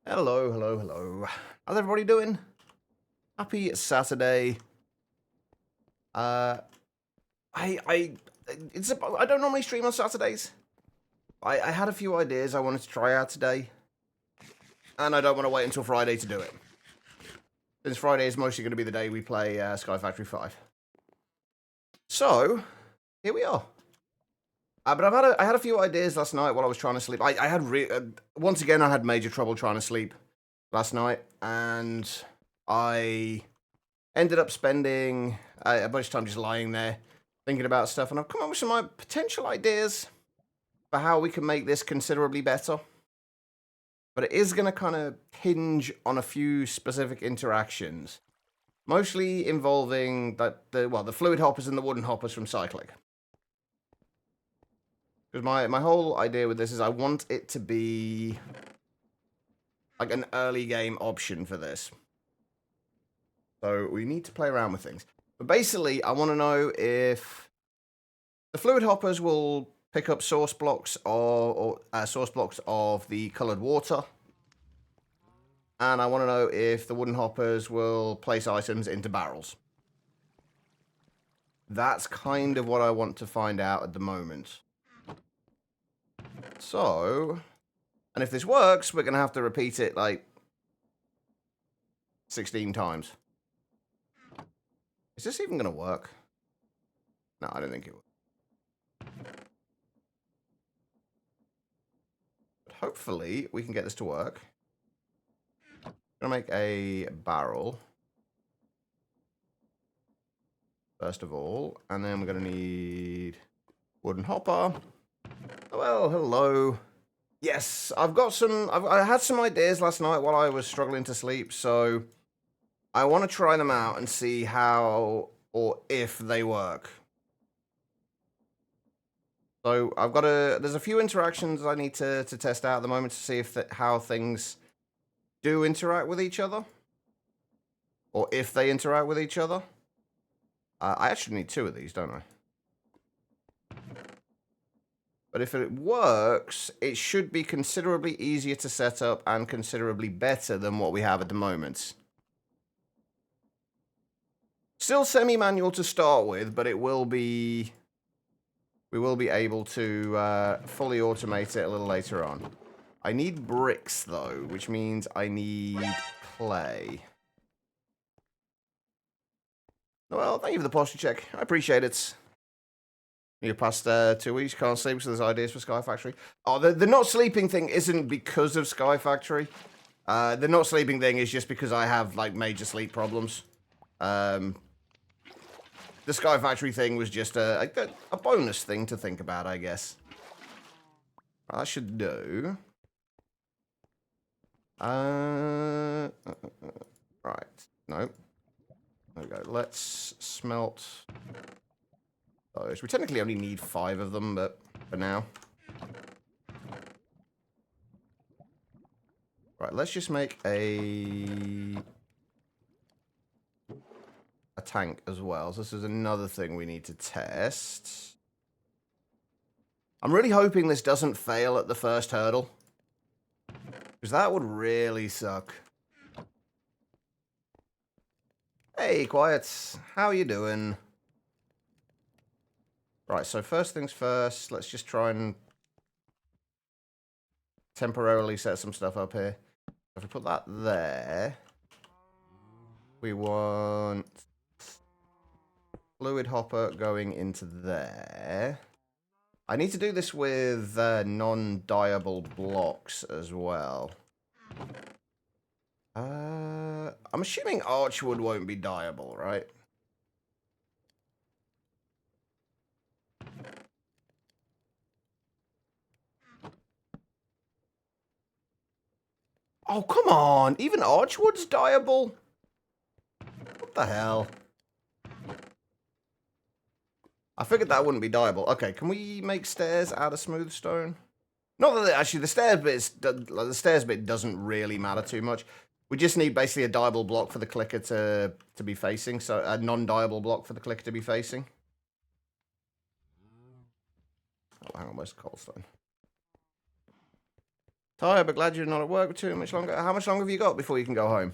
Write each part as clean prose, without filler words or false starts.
Hello, hello, hello. How's everybody doing? Happy Saturday. Uh, I don't normally stream on Saturdays. I had a few ideas I wanted to try out today, and I don't want to wait until Friday to do it. Since Friday is mostly going to be the day we play Sky Factory 5. So, here we are. But I had a few ideas last night while I was trying to sleep. Once again I had major trouble trying to sleep last night, and I ended up spending a bunch of time just lying there thinking about stuff, and I've come up with some potential ideas for how we can make this considerably better. But it is going to kind of hinge on a few specific interactions, mostly involving the fluid hoppers and the wooden hoppers from Cyclic. Because my whole idea with this is I want it to be like an early game option for this. So we need to play around with things. But basically, I want to know if the fluid hoppers will pick up source blocks of the colored water. And I want to know if the wooden hoppers will place items into barrels. That's kind of what I want to find out at the moment. So, and if this works, we're going to have to repeat it like 16 times. Is this even going to work? No, I don't think it will. But hopefully, we can get this to work. I'm going to make a barrel. First of all. And then we're going to need wooden hopper. Well, hello. Yes, I had some ideas last night while I was struggling to sleep, so I want to try them out and see how or if they work. So there's a few interactions I need to test out at the moment to see how things do interact with each other. Or if they interact with each other. I actually need 2 of these, don't I? But if it works, it should be considerably easier to set up and considerably better than what we have at the moment. Still semi-manual to start with, but we will be able to fully automate it a little later on. I need bricks, though, which means I need clay. Well, thank you for the posture check. I appreciate it. You past 2 weeks, can't sleep, so there's ideas for Sky Factory. Oh, the not sleeping thing isn't because of Sky Factory. The not sleeping thing is just because I have, like, major sleep problems. The Sky Factory thing was just a bonus thing to think about, I guess. I should do. Right. Nope. There we go. Let's smelt those. We technically only need 5 of them, but for now. Right, let's just make a tank as well. So this is another thing we need to test. I'm really hoping this doesn't fail at the first hurdle. Because that would really suck. Hey, Quiet. How you doing? Right, so first things first, let's just try and temporarily set some stuff up here. If we put that there, we want fluid hopper going into there. I need to do this with non-dyeable blocks as well. I'm assuming archwood won't be dyeable, right? Oh, come on! Even archwood's dyeable? What the hell? I figured that wouldn't be dyeable. Okay, can we make stairs out of smooth stone? Not that actually the stairs bit doesn't really matter too much. We just need basically a dyeable block for the clicker to be facing, so a non-dyeable block for the clicker to be facing. Oh, hang on, where's the cobblestone? Tired, but glad you're not at work too much longer. How much longer have you got before you can go home?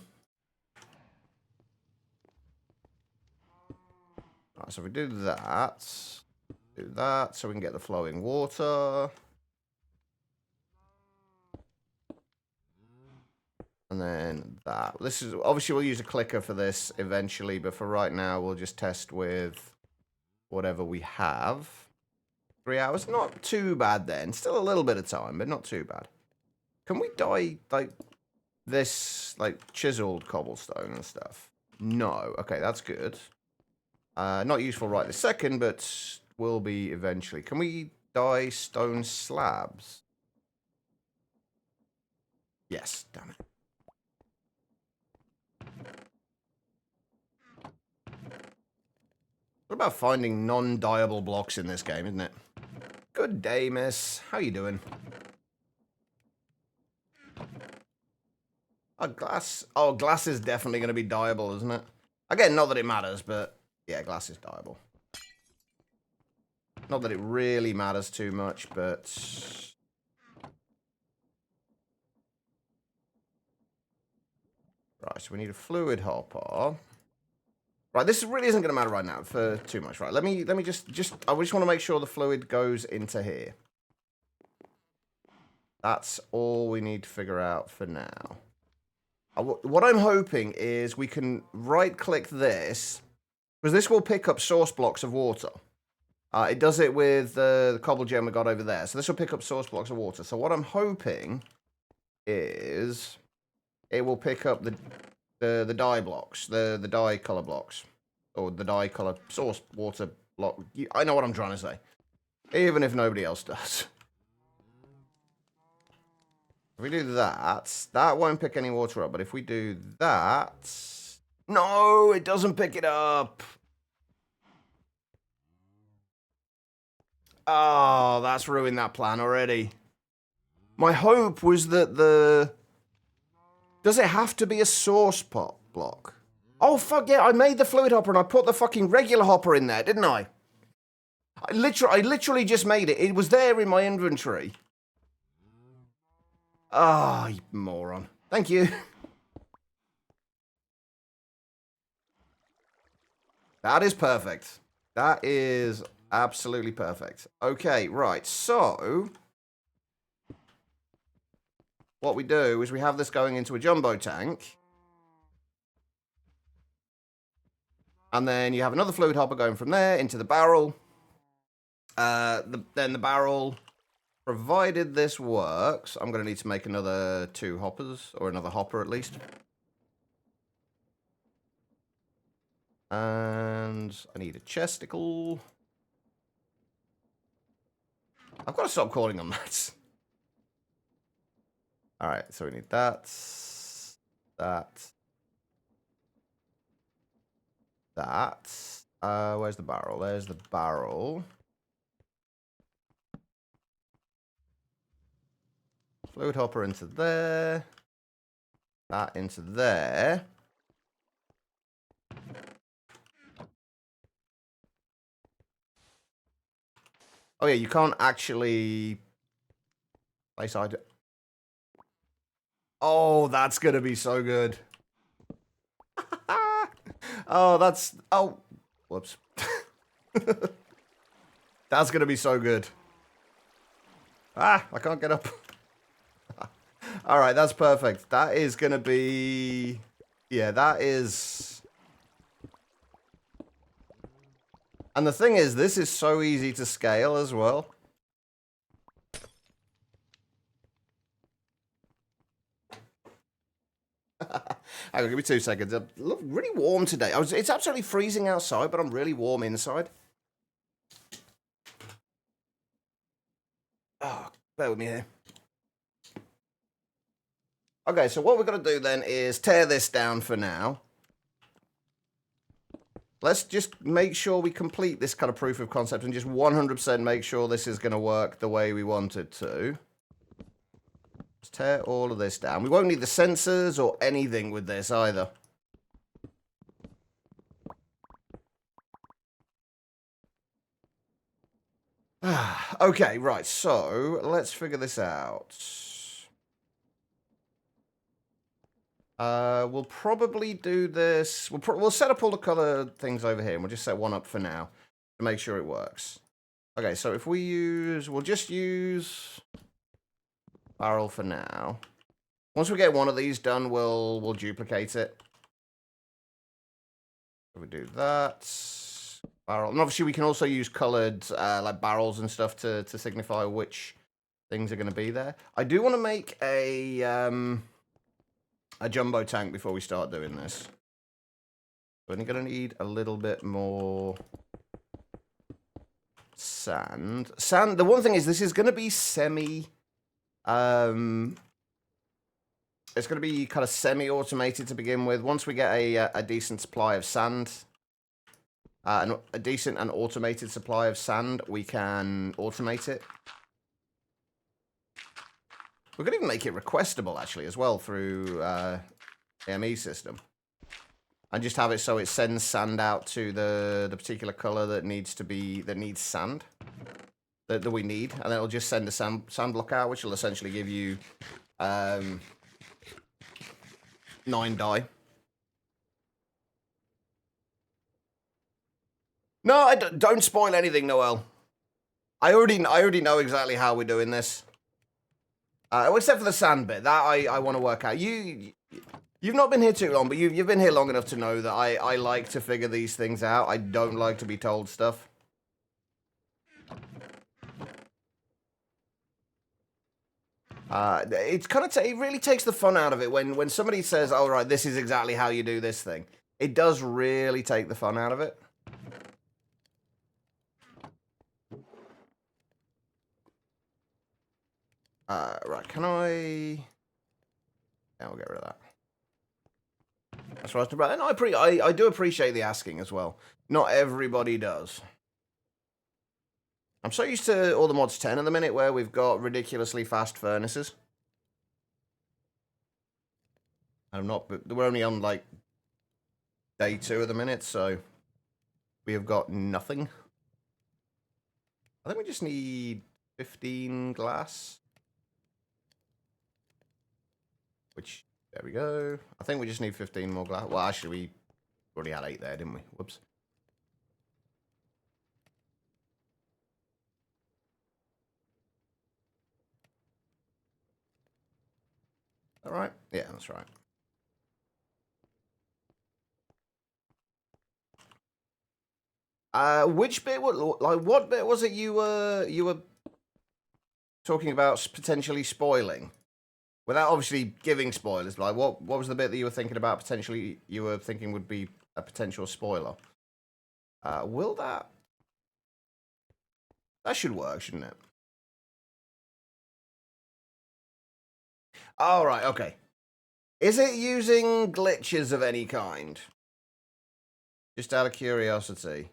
Alright, so if we do that, so we can get the flowing water. And then that. This is, obviously we'll use a clicker for this eventually, but for right now, we'll just test with whatever we have. 3 hours, not too bad then. Still a little bit of time, but not too bad. Can we dye, like, this, like, chiseled cobblestone and stuff? No. Okay, that's good. Not useful right this second, but will be eventually. Can we dye stone slabs? Yes, damn it. What about finding non-dyeable blocks in this game, isn't it? Good day, miss. How you doing? Oh, glass. Oh, glass is definitely going to be dyeable, isn't it? Again, not that it matters, but yeah, glass is dyeable. Not that it really matters too much, but... Right, so we need a fluid hopper. Right, this really isn't going to matter right now for too much. Right, let me just I just want to make sure the fluid goes into here. That's all we need to figure out for now. What I'm hoping is we can right-click this, because this will pick up source blocks of water. It does it with the cobble gem we got over there. So this will pick up source blocks of water. So what I'm hoping is it will pick up the dye blocks, the dye color blocks, or the dye color source water block. I know what I'm trying to say, even if nobody else does. If we do that, that won't pick any water up. But if we do that, no, it doesn't pick it up. Oh, that's ruined that plan already. My hope was that the... Does it have to be a source pot block? Oh, fuck yeah, I made the fluid hopper and I put the fucking regular hopper in there, didn't I? I literally just made it. It was there in my inventory. Ah, oh, you moron. Thank you. That is perfect. That is absolutely perfect. Okay, right, so... What we do is we have this going into a jumbo tank. And then you have another fluid hopper going from there into the barrel. Then the barrel, provided this works, I'm going to need to make another 2 hoppers, or another hopper at least. And I need a chesticle. I've got to stop calling them that. Alright, so we need that, that. Where's the barrel? There's the barrel. Fluid hopper into there. That into there. Oh yeah, you can't actually place side. Oh, that's gonna be so good. Oh, that's... Oh, whoops. That's gonna be so good. Ah, I can't get up. Alright, that's perfect. That is gonna be... Yeah, that is... And the thing is, this is so easy to scale as well. Hang on, give me 2 seconds. I look really warm today. It's absolutely freezing outside, but I'm really warm inside. Oh, bear with me here. Okay, so what we're going to do then is tear this down for now. Let's just make sure we complete this kind of proof of concept and just 100% make sure this is going to work the way we want it to. Let's tear all of this down. We won't need the sensors or anything with this either. Okay, right, so let's figure this out. We'll probably do this. We'll set up all the color things over here, and we'll just set one up for now to make sure it works. Okay, so if we'll just use barrel for now. Once we get one of these done, we'll duplicate it. So we do that. Barrel, and obviously we can also use colored like barrels and stuff to signify which things are going to be there. I do want to make a jumbo tank before we start doing this. We're only going to need a little bit more sand. Sand. The one thing is, this is going to be semi. It's going to be kind of semi-automated to begin with. Once we get a decent supply of sand, a decent and automated supply of sand, we can automate it. We could even make it requestable, actually, as well, through AME system. And just have it so it sends sand out to the particular color that needs sand. That we need. And then it'll just send a sand block out, which will essentially give you 9 dye. No, don't spoil anything, Noel. I already know exactly how we're doing this. Except for the sand bit, that I want to work out. You've not been here too long, but you've been here long enough to know that I like to figure these things out. I don't like to be told stuff. It really takes the fun out of it when somebody says, "Oh right, this is exactly how you do this thing." It does really take the fun out of it. Right, can I? Yeah, we'll get rid of that. That's right, and I do appreciate the asking as well. Not everybody does. I'm so used to all the mods 10 at the minute where we've got ridiculously fast furnaces. We're only on like day 2 at the minute, so we have got nothing. I think we just need 15 glass. Which, there we go. I think we just need 15 more glass. Well, actually, we already had 8 there, didn't we? Whoops. All right. Yeah, that's right. Which bit? What bit was it you were talking about potentially spoiling? Without obviously giving spoilers, like what was the bit that you were thinking about potentially you were thinking would be a potential spoiler? Will that should work, shouldn't it? All right, okay. Is it using glitches of any kind? Just out of curiosity.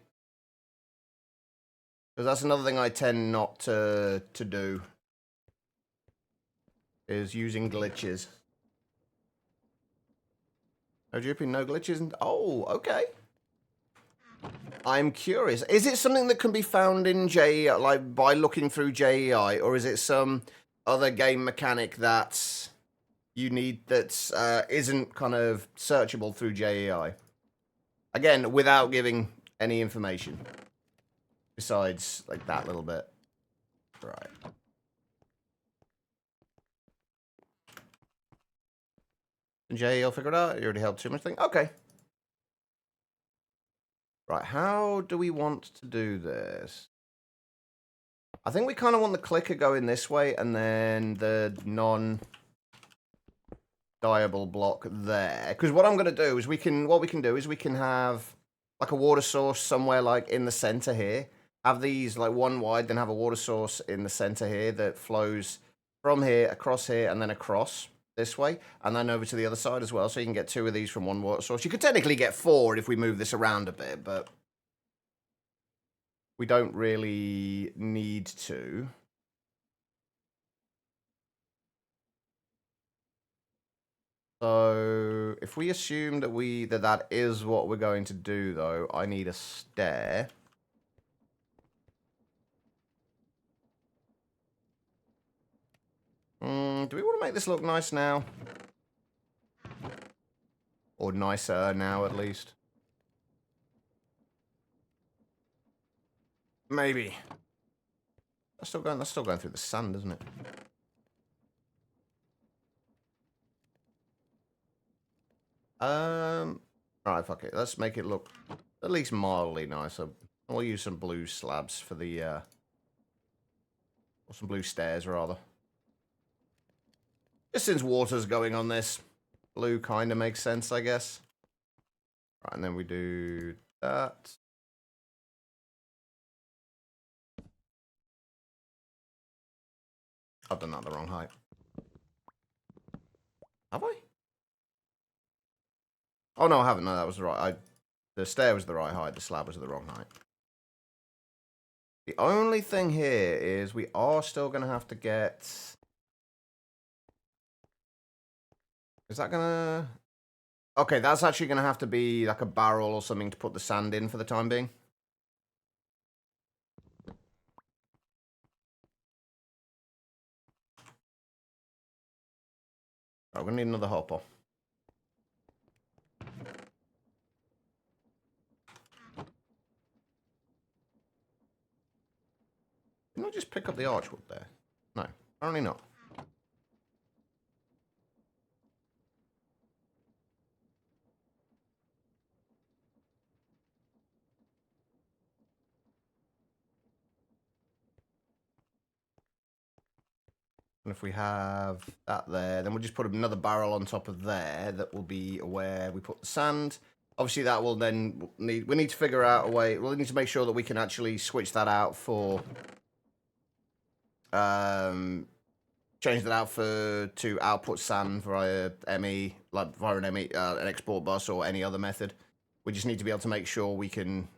Because that's another thing I tend not to do. Is using glitches. No dripping, no glitches. Oh, okay. I'm curious. Is it something that can be found in JEI, like by looking through JEI, or is it some other game mechanic that you need that isn't kind of searchable through JEI? Again, without giving any information. Besides, like, that little bit. Right. Jay, you'll figure it out. You already helped too much thing. Okay. Right, how do we want to do this? I think we kind of want the clicker going this way, and then the non-dyeable block there. Because what I'm going to do is we can have like a water source somewhere like in the center here. Have these like one wide, then have a water source in the center here that flows from here, across here, and then across this way, and then over to the other side as well, so you can get 2 of these from one water source. You could technically get 4 if we move this around a bit, but we don't really need to. So if we assume that that is what we're going to do, though, I need a stair. Do we want to make this look nice now? Or nicer now, at least. Maybe. That's still going through the sand, isn't it? Alright, fuck it. Let's make it look at least mildly nicer. We'll use some blue slabs for the, or some blue stairs, rather. Just since water's going on this, blue kind of makes sense, I guess. Right, and then we do that. I've done that the wrong height. Have I? Oh, no, I haven't. No, that was the right. The stair was the right height. The slab was the wrong height. The only thing here is we are still going to have to get... Is that going to... Okay, that's actually going to have to be like a barrel or something to put the sand in for the time being. Right, we're going to need another hopper. Didn't I just pick up the archwood there? No, apparently not. And if we have that there, then we'll just put another barrel on top of there. That will be where we put the sand. Obviously, that will then we need to figure out a way. We'll need to make sure that we can actually switch that out for change that out to output sand via ME, like via an ME, an export bus or any other method. We just need to be able to make sure we can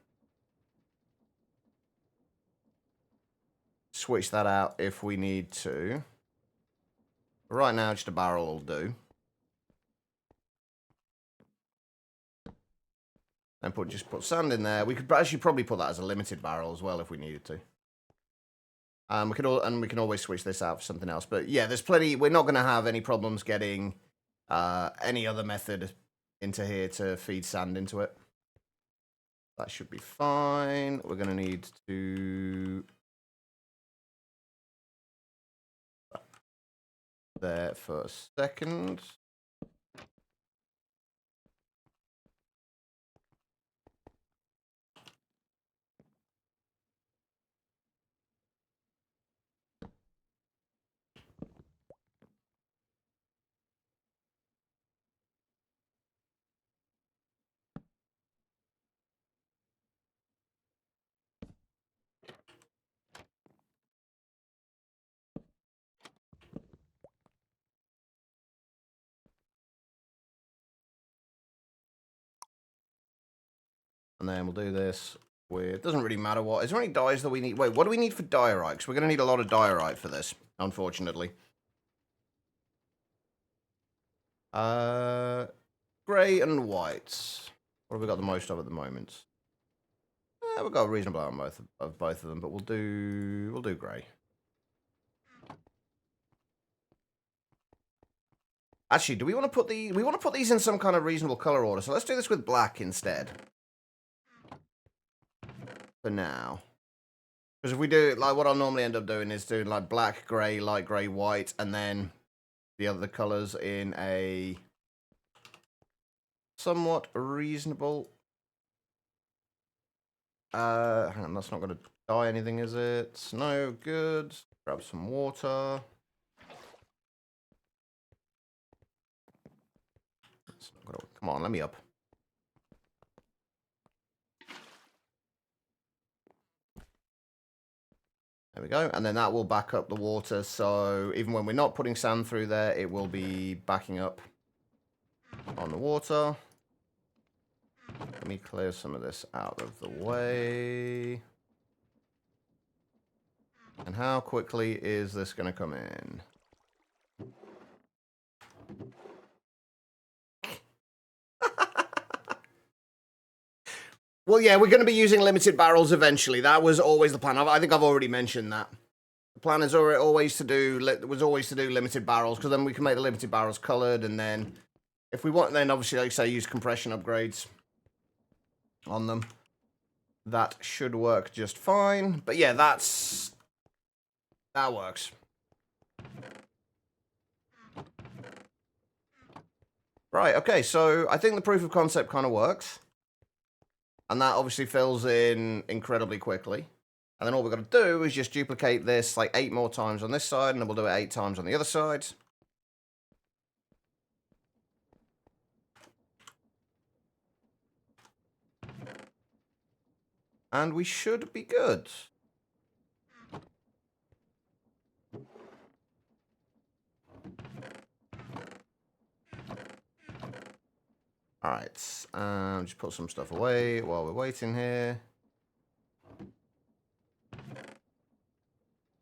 switch that out if we need to. Right now, just a barrel will do. And just put sand in there. We could actually probably put that as a limited barrel as well if we needed to. We can always switch this out for something else. But yeah, there's plenty. We're not going to have any problems getting any other method into here to feed sand into it. That should be fine. We're going to need to there for a second. And then we'll do this with, doesn't really matter what. Is there any dyes that we need? Wait, what do we need for diorite? Because we're going to need a lot of diorite for this, unfortunately. Grey and white. What have we got the most of at the moment? We've got a reasonable amount of both of them, but we'll do grey. Actually, do we want to put these in some kind of reasonable color order? So let's do this with black instead. For now. Because if we do, like, what I'll normally end up doing is doing, like, black, grey, light grey, white, and then the other colors in a somewhat reasonable... hang on, that's not going to dye anything, is it? No, good. Grab some water. Come on, let me up. There we go, and then that will back up the water, so even when we're not putting sand through there, it will be backing up on the water. Let me clear some of this out of the way. And how quickly is this going to come in? Well, yeah, we're going to be using limited barrels eventually. That was always the plan. I think I've already mentioned that. The plan is always to do limited barrels, because then we can make the limited barrels coloured, and then If we want, then obviously, like say, use compression upgrades on them. That should work just fine. But yeah, that works. Right, okay, so I think the proof of concept kind of works. And that obviously fills in incredibly quickly. And then all we've got to do is just duplicate this like 8 more times on this side, and then we'll do it 8 times on the other side. And we should be good. Alright, just put some stuff away while we're waiting here.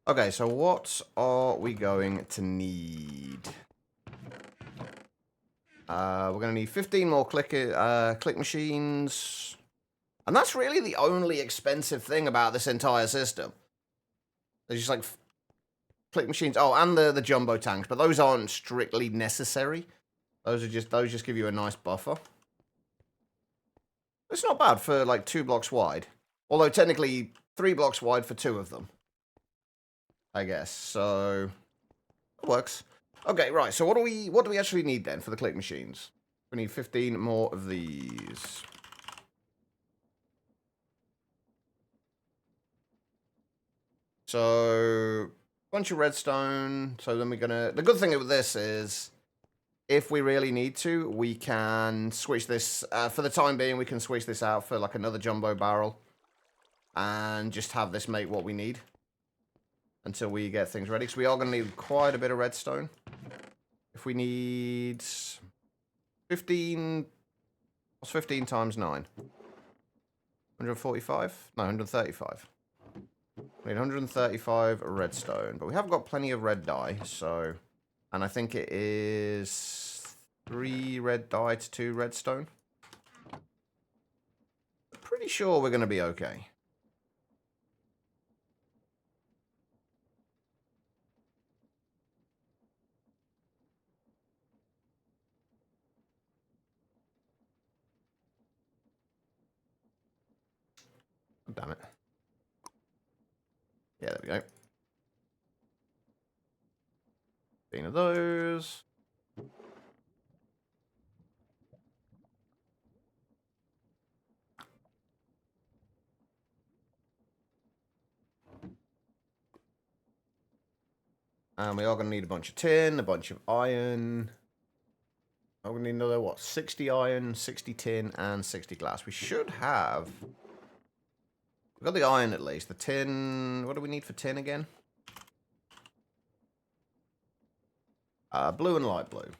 Okay, so what are we going to need? We're going to need 15 more click machines. And that's really the only expensive thing about this entire system. There's just like click machines. Oh, and the jumbo tanks, but those aren't strictly necessary. Those just give you a nice buffer. It's not bad for like 2 blocks wide. Although technically 3 blocks wide for 2 of them. I guess. So it works. Okay, right. So what do we actually need then for the click machines? We need 15 more of these. So bunch of redstone. So then we're gonna. The good thing with this is, if we really need to, we can switch this. For the time being, we can switch this out for like another jumbo barrel, and just have this make what we need until we get things ready. Because we are going to need quite a bit of redstone. If we need 15, what's 15 times 9? 145? No, 135. We need 135 redstone, but we have got plenty of red dye, so... And I think it is 3 red dye to 2 redstone. Pretty sure we're going to be okay. Oh, damn it. Yeah, there we go. 15 of those. And we are going to need a bunch of tin, a bunch of iron. I'm going to need another, what, 60 iron, 60 tin, and 60 glass. We should have... We've got the iron at least. The tin... What do we need for tin again? Blue and light blue.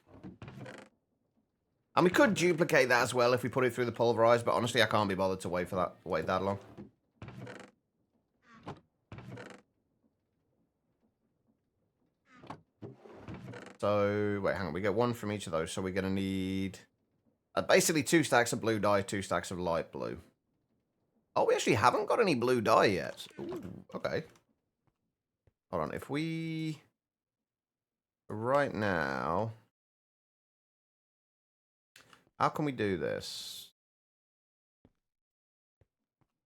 And we could duplicate that as well if we put it through the pulverize, but honestly I can't be bothered to wait that long. So, wait, hang on. We get 1 from each of those, so we're going to need... basically 2 stacks of blue dye, 2 stacks of light blue. Oh, we actually haven't got any blue dye yet. Ooh, okay. Hold on, if we... Right now... How can we do this?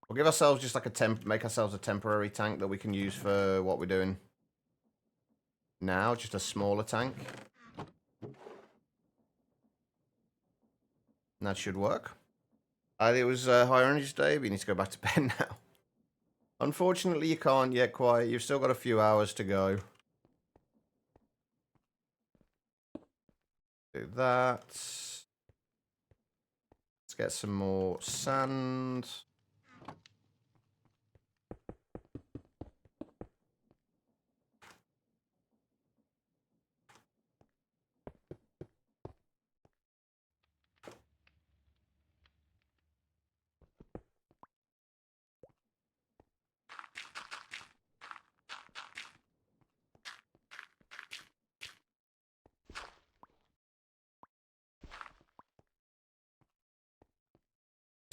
We'll give ourselves just like make ourselves a temporary tank that we can use for what we're doing now, just a smaller tank. And that should work. It was higher energy today, but you need to go back to bed now. Unfortunately, you can't yet quite. You've still got a few hours to go. Do that. Let's get some more sand.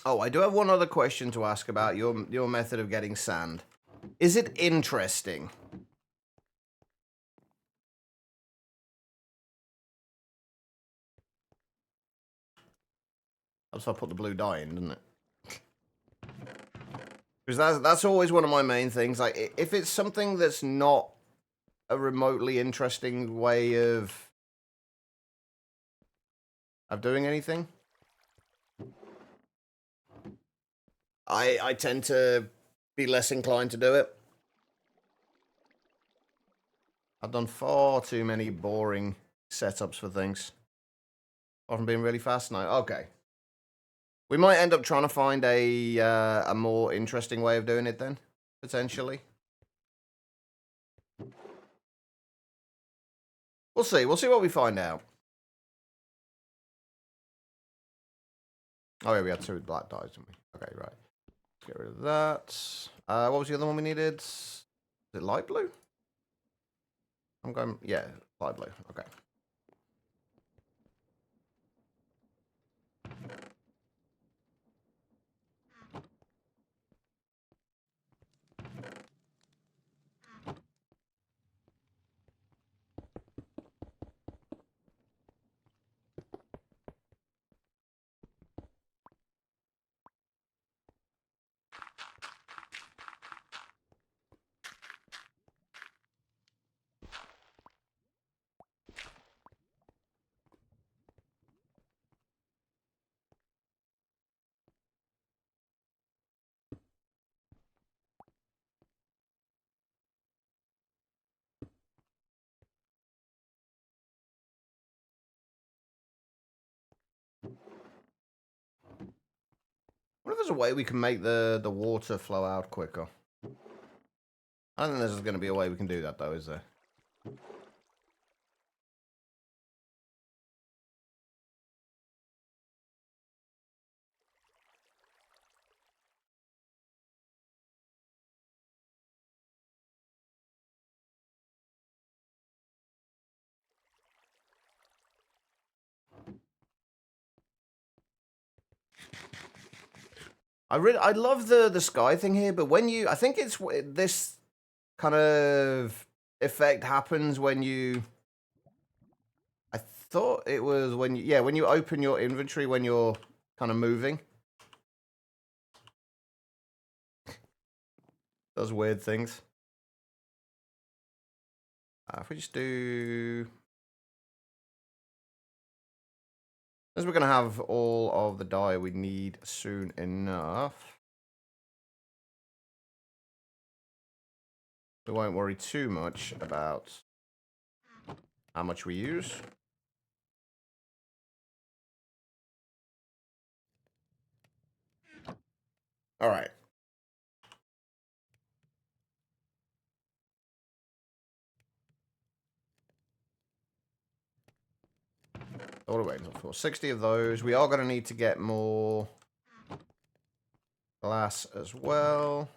Oh, I do have one other question to ask about your method of getting sand. Is it interesting? That's why I put the blue dye in, didn't it? Because that's always one of my main things. Like, if it's something that's not a remotely interesting way of doing anything, I tend to be less inclined to do it. I've done far too many boring setups for things. Often being really fast now. Okay. We might end up trying to find a more interesting way of doing it then, potentially. We'll see. We'll see what we find out. Oh yeah, we had 2 black dyes, didn't we? Okay, right. Let's get rid of that. What was the other one we needed? Is it light blue? I'm going, yeah, light blue. Okay. What if there's a way we can make the water flow out quicker? I don't think there's going to be a way we can do that, though, is there? I love the sky thing here, but when you, I think it's this kind of effect happens when you, I thought it was when you, yeah, when you open your inventory when you're kind of moving. Does weird things. If we just do, as we're gonna have all of the dye we need soon enough, we won't worry too much about how much we use. All right. What are we waiting for? 60 of those. We are going to need to get more glass as well.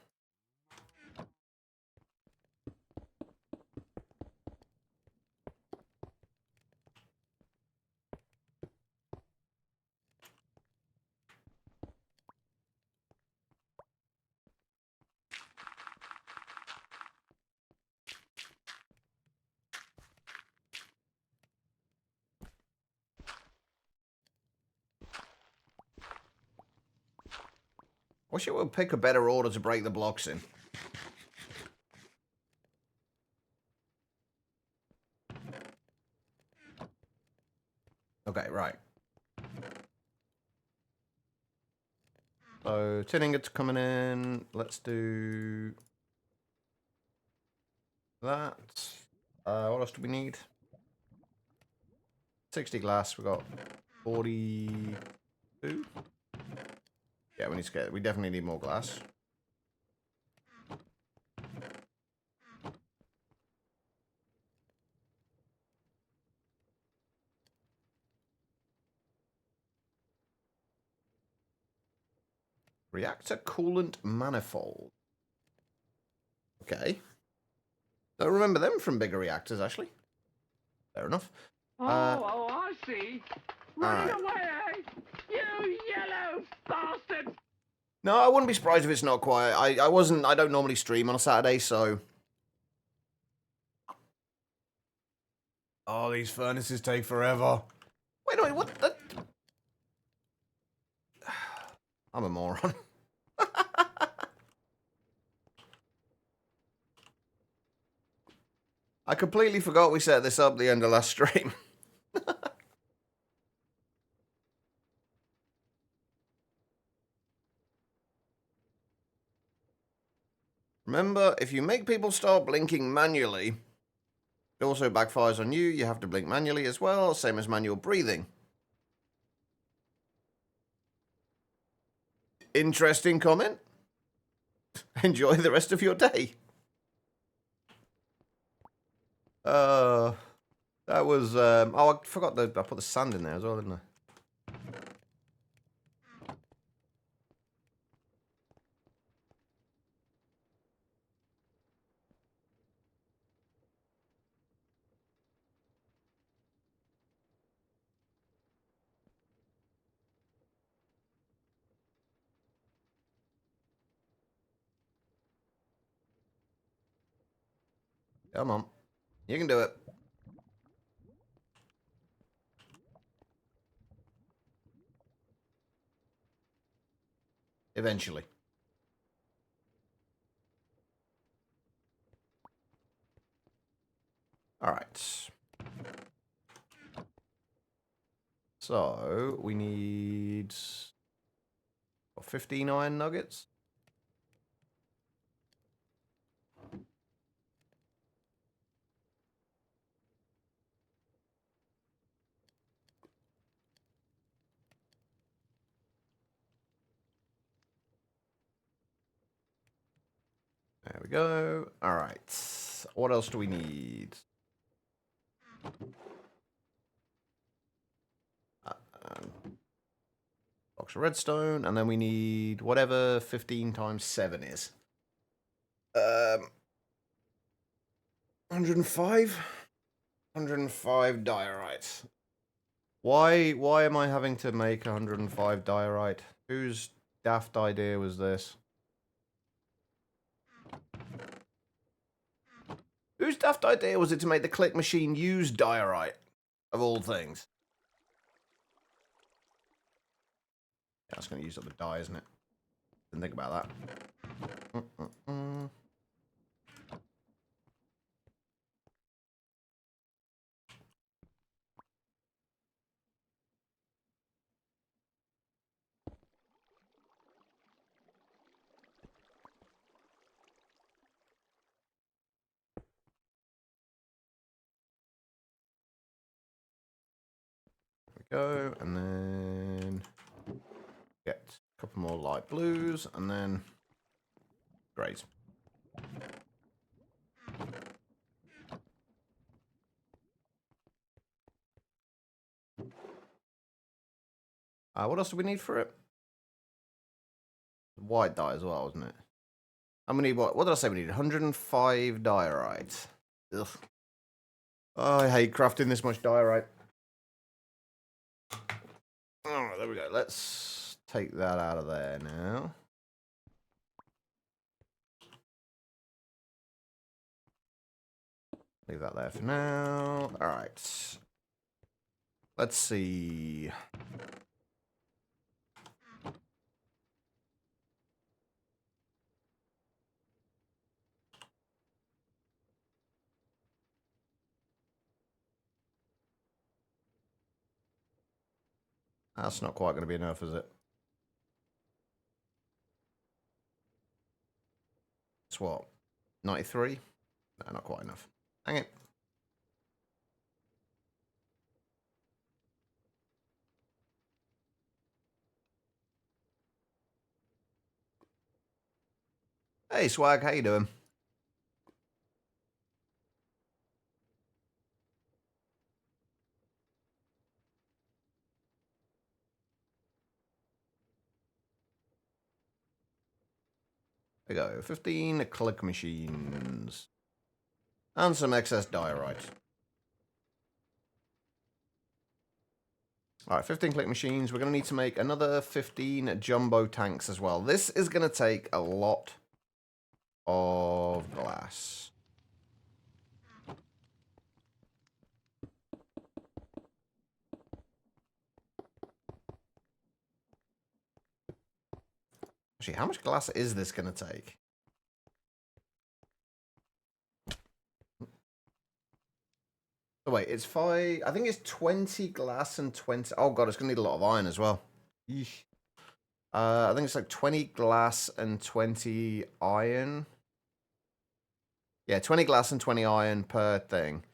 Wish it would pick a better order to break the blocks in. Okay, right. So, tin ingots coming in. Let's do that. What else do we need? 60 glass. We got 42. Yeah, we need to get. We definitely need more glass. Reactor coolant manifold. Okay. Don't remember them from bigger reactors, actually. Fair enough. I see. Running away, eh? You yellow bastard! No, I wouldn't be surprised if it's not quiet. I don't normally stream on a Saturday, so. Oh, these furnaces take forever. Wait, what? I'm a moron. I completely forgot we set this up the end of last stream. Remember, if you make people start blinking manually, it also backfires on you. You have to blink manually as well, same as manual breathing. Interesting comment. Enjoy the rest of your day. That was, oh, I forgot I put the sand in there as well, didn't I? Come on. You can do it. Eventually. Alright. So, we need 15 iron nuggets. There we go. Alright. What else do we need? Box of redstone, and then we need whatever 15 times 7 is. 105? 105 diorite. Why am I having to make 105 diorite? Whose daft idea was this? Whose daft idea was it to make the click machine use diorite, of all things? Yeah, that's going to use up the dye, isn't it? Didn't think about that. Go, and then get a couple more light blues, and then greys. What else do we need for it? White dye as well, wasn't it? How many, what did I say we need? 105 diorite. Ugh. Oh, I hate crafting this much diorite. Oh, there we go. Let's take that out of there now. Leave that there for now. All right. Let's see. That's not quite going to be enough, is it? It's what? 93? No, not quite enough. Hang it. Hey, Swag, how you doing? There we go. 15 click machines. And some excess diorite. Alright, 15 click machines. We're going to need to make another 15 jumbo tanks as well. This is going to take a lot of glass. Actually, how much glass is this going to take? Oh, wait, it's 5... I think it's 20 glass and 20... Oh, God, it's going to need a lot of iron as well. Yeesh. I think it's like 20 glass and 20 iron. Yeah, 20 glass and 20 iron per thing.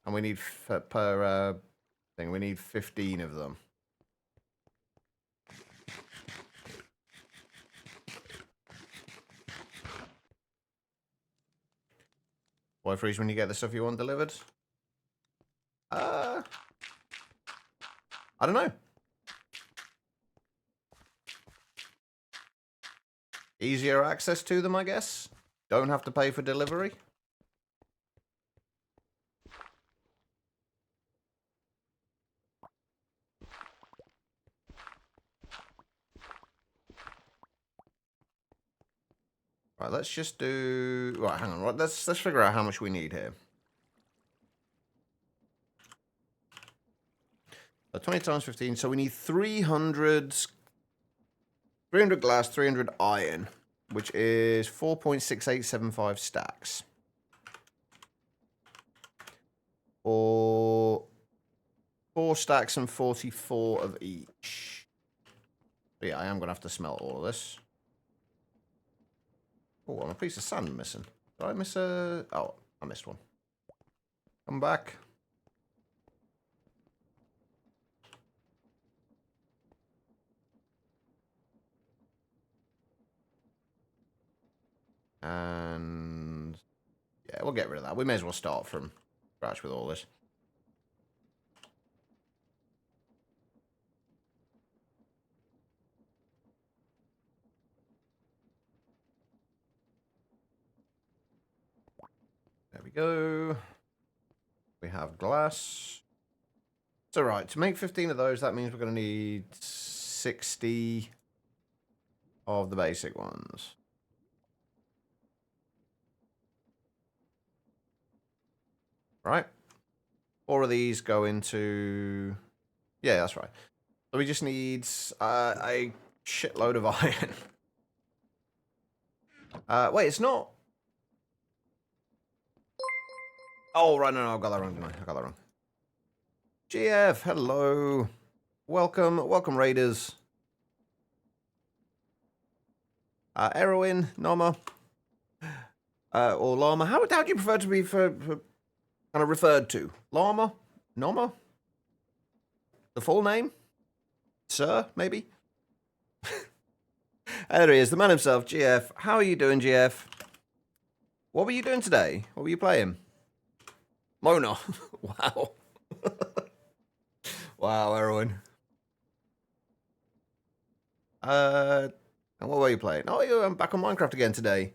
And we need, per thing, we need 15 of them. Why freeze when you get the stuff you want delivered? I don't know. Easier access to them, I guess. Don't have to pay for delivery. Right, let's just do... Right, hang on. Right, let's figure out how much we need here. 20 times 15. So we need 300 glass, 300 iron, which is 4.6875 stacks. Or 4 stacks and 44 of each. But yeah, I am going to have to smelt all of this. Oh, I'm a piece of sand missing. Did I miss a... Oh, I missed one. Come back. And... Yeah, we'll get rid of that. We may as well start from scratch with all this. There we go. We have glass. It's alright. To make 15 of those, that means we're going to need 60 of the basic ones. Right. 4 of these go into... Yeah, that's right. So we just need a shitload of iron. Wait, it's not... Oh, right, no, I got that wrong, didn't I? I got that wrong. GF, hello. Welcome, Raiders. Erwin, Norma, or Llama. How do you prefer to be kind of referred to? Llama? Norma? The full name? Sir, maybe? There he is, the man himself, GF. How are you doing, GF? What were you doing today? What were you playing? Mona. Wow. Wow, Erwin. And what were you playing? Oh, I'm back on Minecraft again today.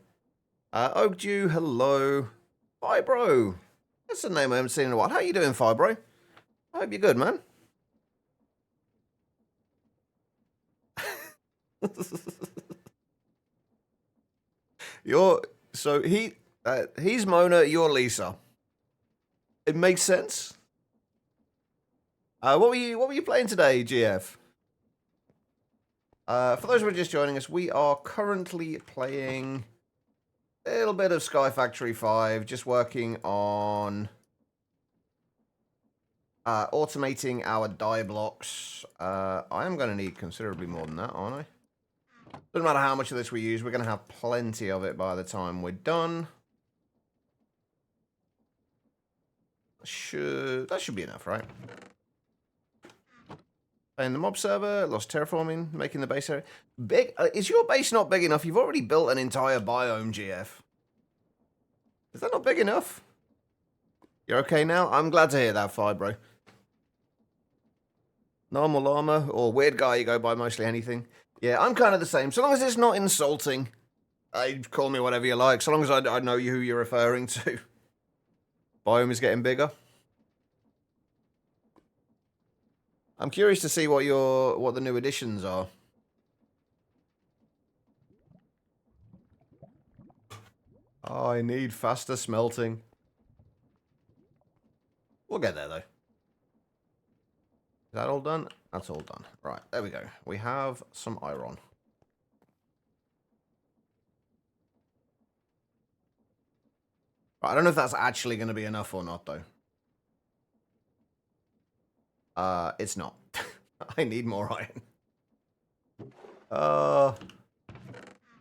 Oakdew, hello. Fibro. That's a name I haven't seen in a while. How you doing, Fibro? I hope you're good, man. He's Mona, you're Lisa. It makes sense. What were you playing today, GF? For those who are just joining us, we are currently playing a little bit of Sky Factory 5, just working on automating our dye blocks. I am going to need considerably more than that, aren't I? Doesn't matter how much of this we use, we're going to have plenty of it by the time we're done. That should be enough, right? Playing the mob server, lost terraforming, making the base area big. Is your base not big enough? You've already built an entire biome, GF. Is that not big enough? You're okay now? I'm glad to hear that, Fibro. Normal llama or weird guy, you go by mostly anything. Yeah, I'm kind of the same. So long as it's not insulting, call me whatever you like. So long as I know who you're referring to. Biome is getting bigger. I'm curious to see what the new additions are. Oh, I need faster smelting. We'll get there, though. Is that all done? That's all done. Right, there we go. We have some iron. I don't know if that's actually going to be enough or not, though. It's not. I need more iron. I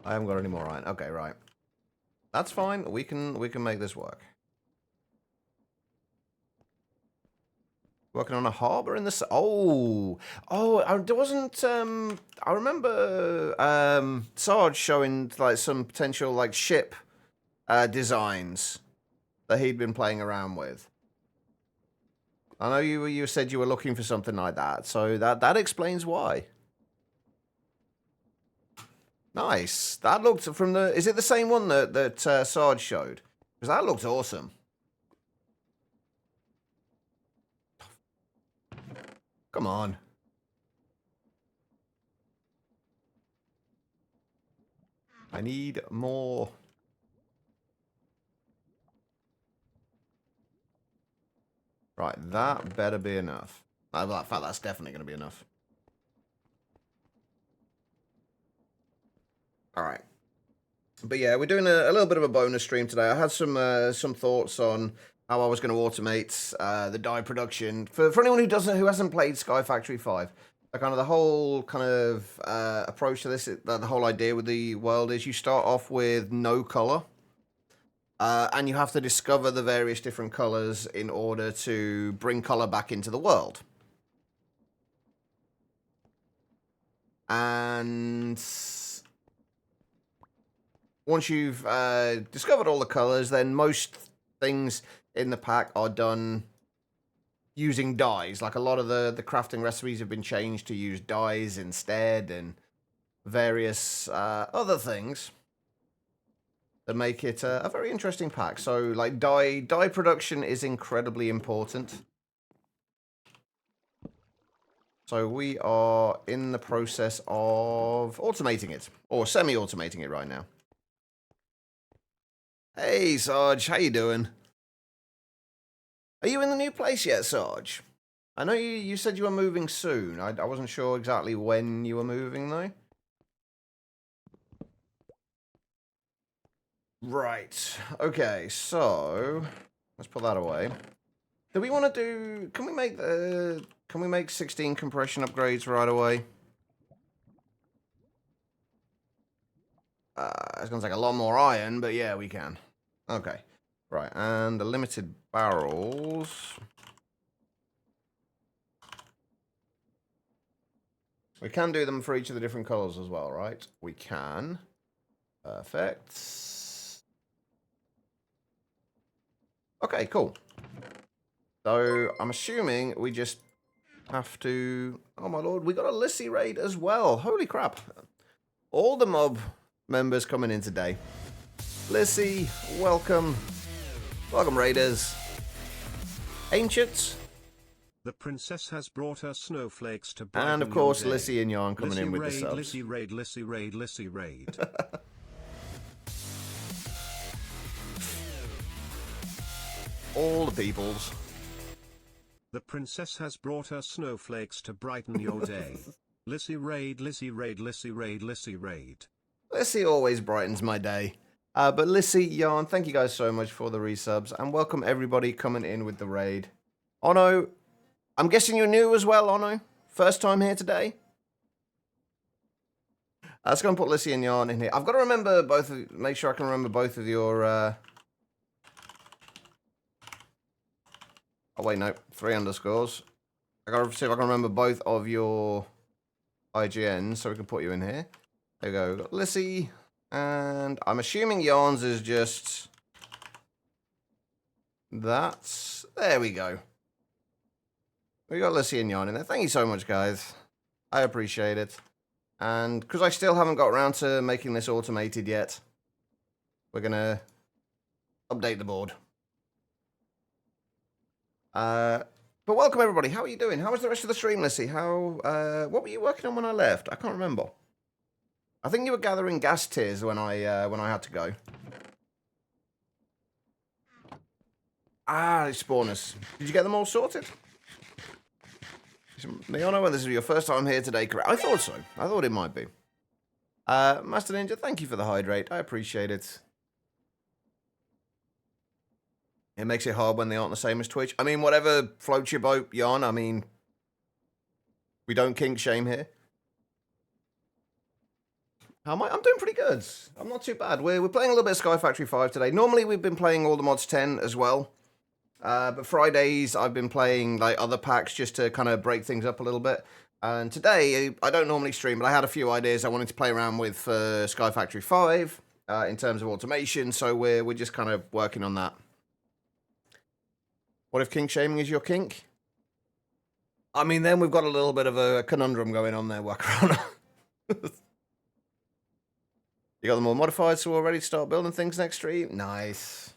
haven't got any more iron. Okay, right. That's fine. We can make this work. Working on a harbor in the there wasn't I remember Sarge showing like some potential like ship designs that he'd been playing around with. I know you said you were looking for something like that, so that explains why. Nice. That looked from the. Is it the same one that Sarge showed? Because that looked awesome. Come on. I need more. Right, that better be enough. In fact, that's definitely going to be enough. All right. But yeah, we're doing a little bit of a bonus stream today. I had some thoughts on how I was going to automate the dye production for anyone who hasn't played Sky Factory 5. Kind of the whole kind of approach to this, the whole idea with the world is you start off with no color, and you have to discover the various different colors in order to bring color back into the world. And once you've discovered all the colors, then most things in the pack are done using dyes. Like a lot of the crafting recipes have been changed to use dyes instead, and various other things that make it a very interesting pack. So like dye production is incredibly important. So we are in the process of automating it, or semi-automating it right now. Hey Sarge, how you doing? Are you in the new place yet, Sarge? I know you said you were moving soon. I wasn't sure exactly when you were moving, though. Right. Okay, so let's put that away. Do we want to do... Can we make 16 compression upgrades right away? It's going to take a lot more iron, but yeah, we can. Okay. Right, and the limited barrels... We can do them for each of the different colors as well, right? We can. Perfect. Okay, cool. So, I'm assuming we just have to... Oh my lord, we got a Lissy raid as well. Holy crap. All the mob members coming in today. Lissy, welcome. Welcome, raiders. Ancients. The princess has brought her snowflakes to brighten and of course, Lissy and Yarn coming in with the subs. Lissy raid, Lissy raid, Lissy raid. All the peoples. The princess has brought her snowflakes to brighten your day. Lissy raid, Lissy raid, Lissy raid, Lissy raid. Lissy always brightens my day. But Lissy, Yarn, thank you guys so much for the resubs, and welcome everybody coming in with the raid. Ono, I'm guessing you're new as well, Ono? First time here today? Let's go and put Lissy and Yarn in here. I've got to remember make sure I can remember both of your... Oh, wait, no. 3 underscores. I got to see if I can remember both of your IGNs so we can put you in here. There we go. We've got Lissy. And I'm assuming Yarns is just... That's... There we go. We got Lissy and Yarn in there. Thank you so much, guys. I appreciate it. And because I still haven't got around to making this automated yet, we're going to update the board. But welcome, everybody. How are you doing? How was the rest of the stream, Lissy? What were you working on when I left? I can't remember. I think you were gathering gas tiers when I had to go. Ah, it's spawners. Did you get them all sorted? Miano, this is your first time here today, correct? I thought so. I thought it might be. Master Ninja, thank you for the hydrate. I appreciate it. It makes it hard when they aren't the same as Twitch. I mean, whatever floats your boat, Jan. I mean, we don't kink shame here. How am I? I'm doing pretty good. I'm not too bad. We're playing a little bit of Sky Factory 5 today. Normally, we've been playing all the mods 10 as well. But Fridays, I've been playing like other packs just to kind of break things up a little bit. And today, I don't normally stream, but I had a few ideas I wanted to play around with for Sky Factory 5 in terms of automation. So we're just kind of working on that. What if kink shaming is your kink? I mean, then we've got a little bit of a conundrum going on there, Wakarana. You got them all modified, so we're ready to start building things next stream? Nice.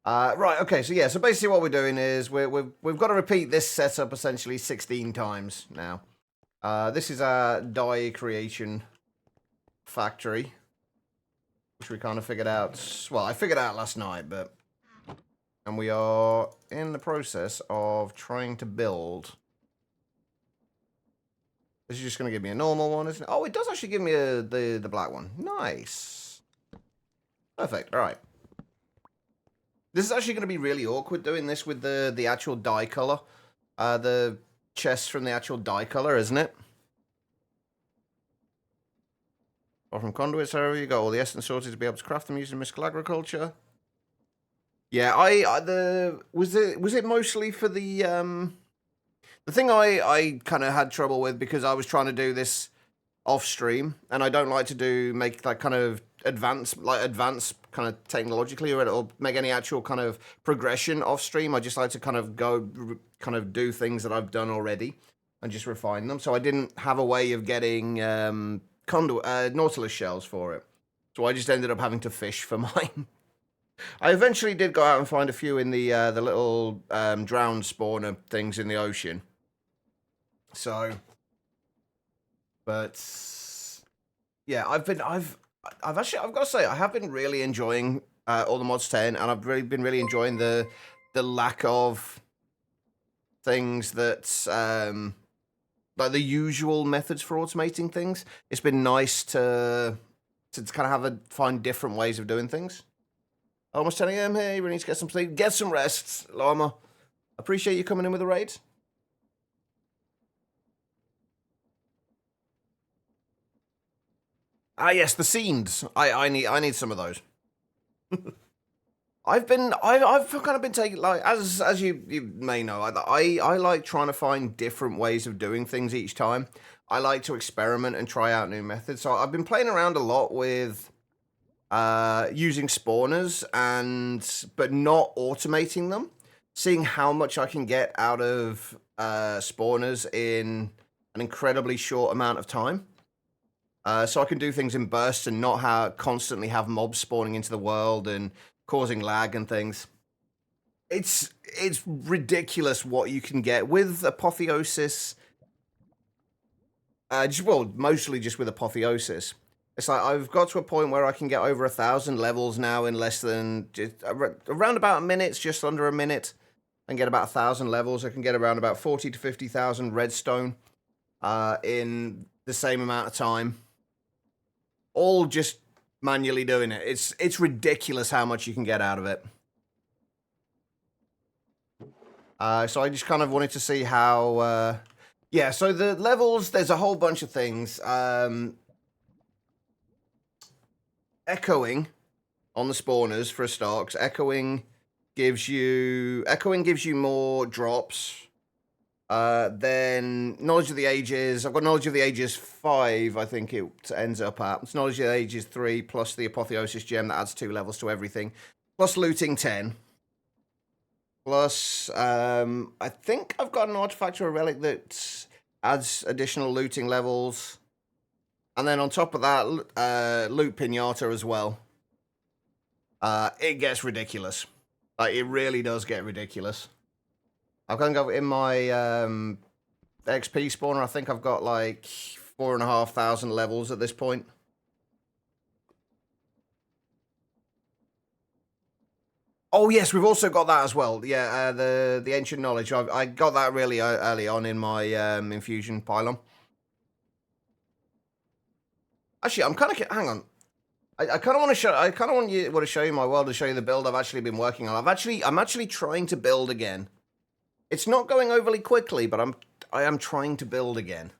Right, okay, so yeah, so basically what we're doing is we've got to repeat this setup essentially 16 times now. This is our die creation factory, which we kind of figured out, well, I figured out last night, but... And we are in the process of trying to build... This is just going to give me a normal one, isn't it? Oh, it does actually give me the black one. Nice. Perfect, alright. This is actually going to be really awkward doing this with the actual die color. The chests from the actual die color, isn't it? Or from conduits, however you go. All the essence sorted to be able to craft them using mystical agriculture. Yeah, was it mostly for the thing I kind of had trouble with because I was trying to do this off stream and I don't like to make that kind of advanced kind of technologically or make any actual kind of progression off stream. I just like to kind of do things that I've done already and just refine them. So I didn't have a way of getting Nautilus shells for it. So I just ended up having to fish for mine. I eventually did go out and find a few in the little drowned spawner things in the ocean. So, but yeah, I've got to say I have been really enjoying all the mods 10, and I've been really enjoying the lack of things that like the usual methods for automating things. It's been nice to kind of find different ways of doing things. Almost 10 a.m. here. We need to get some sleep. Get some rest, Llama. Appreciate you coming in with a raid. Ah, yes, the scenes. I need some of those. I've kind of been taking, like, as you may know, I like trying to find different ways of doing things each time. I like to experiment and try out new methods. So I've been playing around a lot with using spawners but not automating them, seeing how much I can get out of spawners in an incredibly short amount of time. So I can do things in bursts and not constantly have mobs spawning into the world and causing lag and things. It's ridiculous what you can get with Apotheosis. Mostly just with Apotheosis. It's like I've got to a point where I can get over 1,000 levels now in less than around about a minute, just under a minute, and get about 1,000 levels. I can get around about 40 to 50,000 redstone in the same amount of time. All just manually doing it. It's ridiculous how much you can get out of it. So I just kind of wanted to see how. Yeah, so the levels. There's a whole bunch of things. Echoing on the spawners for a start, 'cause echoing gives you more drops. Then Knowledge of the Ages. I've got Knowledge of the Ages 5, I think it ends up at. It's Knowledge of the Ages 3 plus the Apotheosis gem that adds 2 levels to everything. Plus looting 10. Plus, I think I've got an artifact or a relic that adds additional looting levels. And then on top of that, loot pinata as well. It gets ridiculous. Like, it really does get ridiculous. I've got to go in my XP spawner. I think I've got like 4,500 levels at this point. Oh yes, we've also got that as well. Yeah, the ancient knowledge. I got that really early on in my infusion pylon. Actually, I'm kind of hang on. I kind of want to show. I kind of want to show you my world, to show you the build I've actually been working on. I'm actually trying to build again. It's not going overly quickly, but I am trying to build again.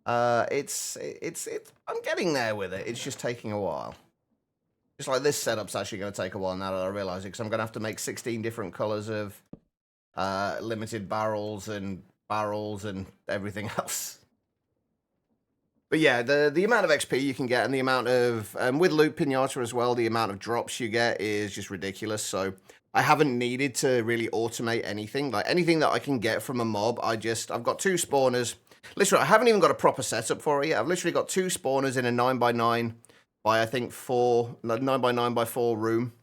It's I'm getting there with it. It's just taking a while. Just like this setup's actually going to take a while now that I realize it, because I'm going to have to make 16 different colors of limited barrels and everything else. But yeah, the amount of XP you can get and the amount of, with Loot Pinata as well, the amount of drops you get is just ridiculous. So I haven't needed to really automate anything. Like anything that I can get from a mob, I've got 2 spawners. Literally, I haven't even got a proper setup for it yet. I've literally got 2 spawners in a 9x9 by, I think, 9x9x4 room.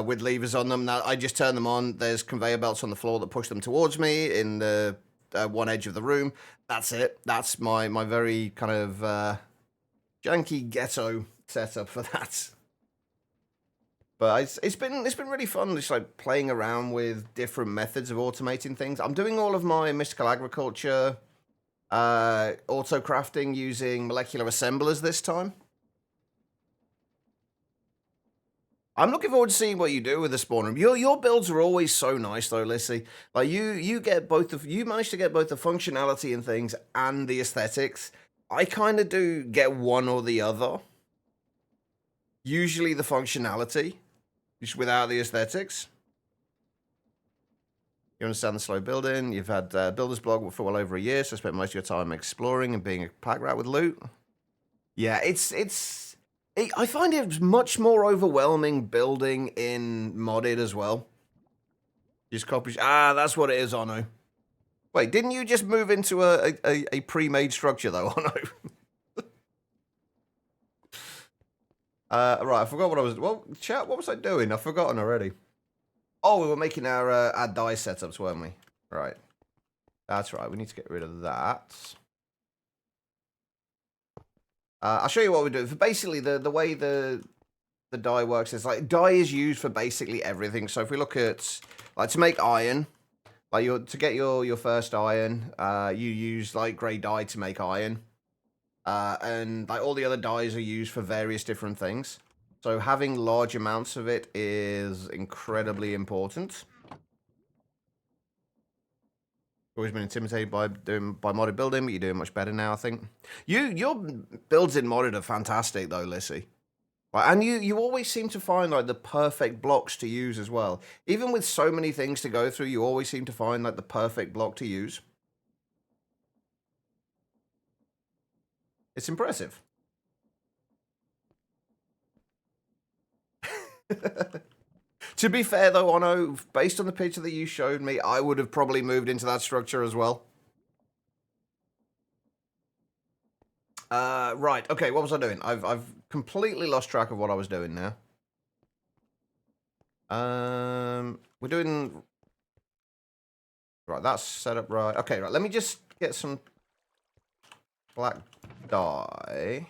With levers on them. Now, I just turn them on. There's conveyor belts on the floor that push them towards me in the one edge of the room. That's it. That's my very kind of janky ghetto setup for that. But it's been really fun, just like playing around with different methods of automating things. I'm doing all of my mystical agriculture auto crafting using molecular assemblers this time. I'm looking forward to seeing what you do with the spawn room. Your builds are always so nice though, Lissy. Like you manage to get both the functionality and things and the aesthetics. I kind of do get one or the other. Usually the functionality, just without the aesthetics. You understand the slow building. You've had builder's blog for well over a year, so spent most of your time exploring and being a pack rat with loot. Yeah, I find it much more overwhelming building in modded as well. Just copy. Ah, that's what it is, Ono. Wait, didn't you just move into a pre-made structure though, Ono? Right, I forgot what I was. Well, chat, what was I doing? I've forgotten already. Oh, we were making our die setups, weren't we? Right. That's right. We need to get rid of that. I'll show you what we're doing. For basically, the way the dye works is like dye is used for basically everything. So if we look at like to make iron, like to get your first iron, you use like grey dye to make iron, and like all the other dyes are used for various different things. So having large amounts of it is incredibly important. Always been intimidated by modded building, but you're doing much better now, I think. Your builds in modded are fantastic though, Lissy. And you always seem to find like the perfect blocks to use as well. Even with so many things to go through, you always seem to find like the perfect block to use. It's impressive. To be fair, though, Ono, based on the picture that you showed me, I would have probably moved into that structure as well. Right, okay, what was I doing? I've completely lost track of what I was doing now. We're doing... Right, that's set up right. Okay, right, let me just get some black dye.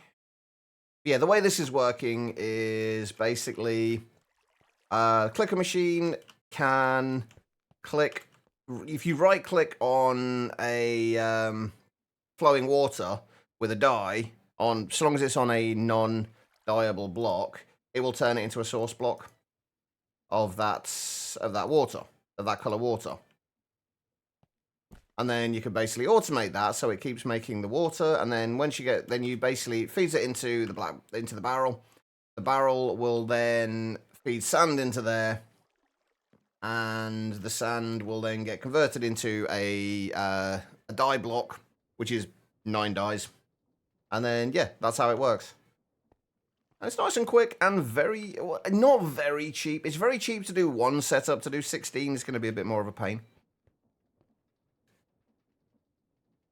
Yeah, the way this is working is basically... clicker machine can click, if you right click on a flowing water with a dye, so long as it's on a non-dyeable block, it will turn it into a source block of that water, of that color water. And then you can basically automate that so it keeps making the water, and then once you get, then you basically feeds it into the barrel. The barrel will then feed sand into there, and the sand will then get converted into a dye block, which is 9 dyes. And then, yeah, that's how it works. And it's nice and quick and not very cheap. It's very cheap to do one setup. To do 16 is going to be a bit more of a pain.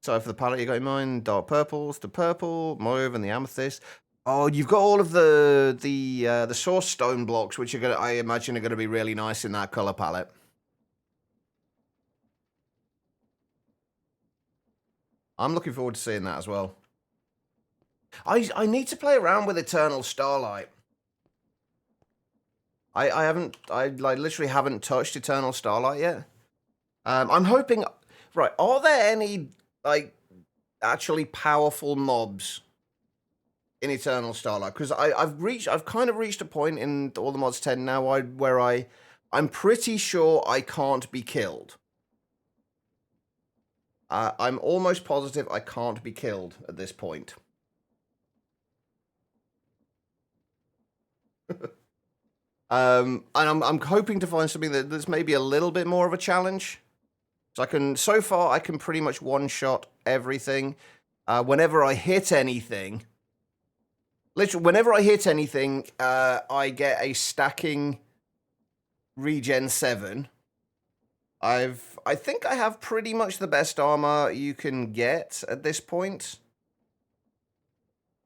So for the palette you got in mind, dark purples, the purple, mauve, and the amethyst. Oh, you've got all of the source stone blocks, which are I imagine are gonna be really nice in that color palette. I'm looking forward to seeing that as well. I need to play around with Eternal Starlight. I literally haven't touched Eternal Starlight yet. I'm hoping. Right, are there any like actually powerful mobs in Eternal Starlight, because I've kind of reached a point in All the Mods 10 now where I'm pretty sure I can't be killed. I'm almost positive I can't be killed at this point. And I'm hoping to find something that's maybe a little bit more of a challenge. So far I can pretty much one-shot everything. Whenever I hit anything, literally, whenever I hit anything, I get a stacking regen 7. I think I have pretty much the best armor you can get at this point.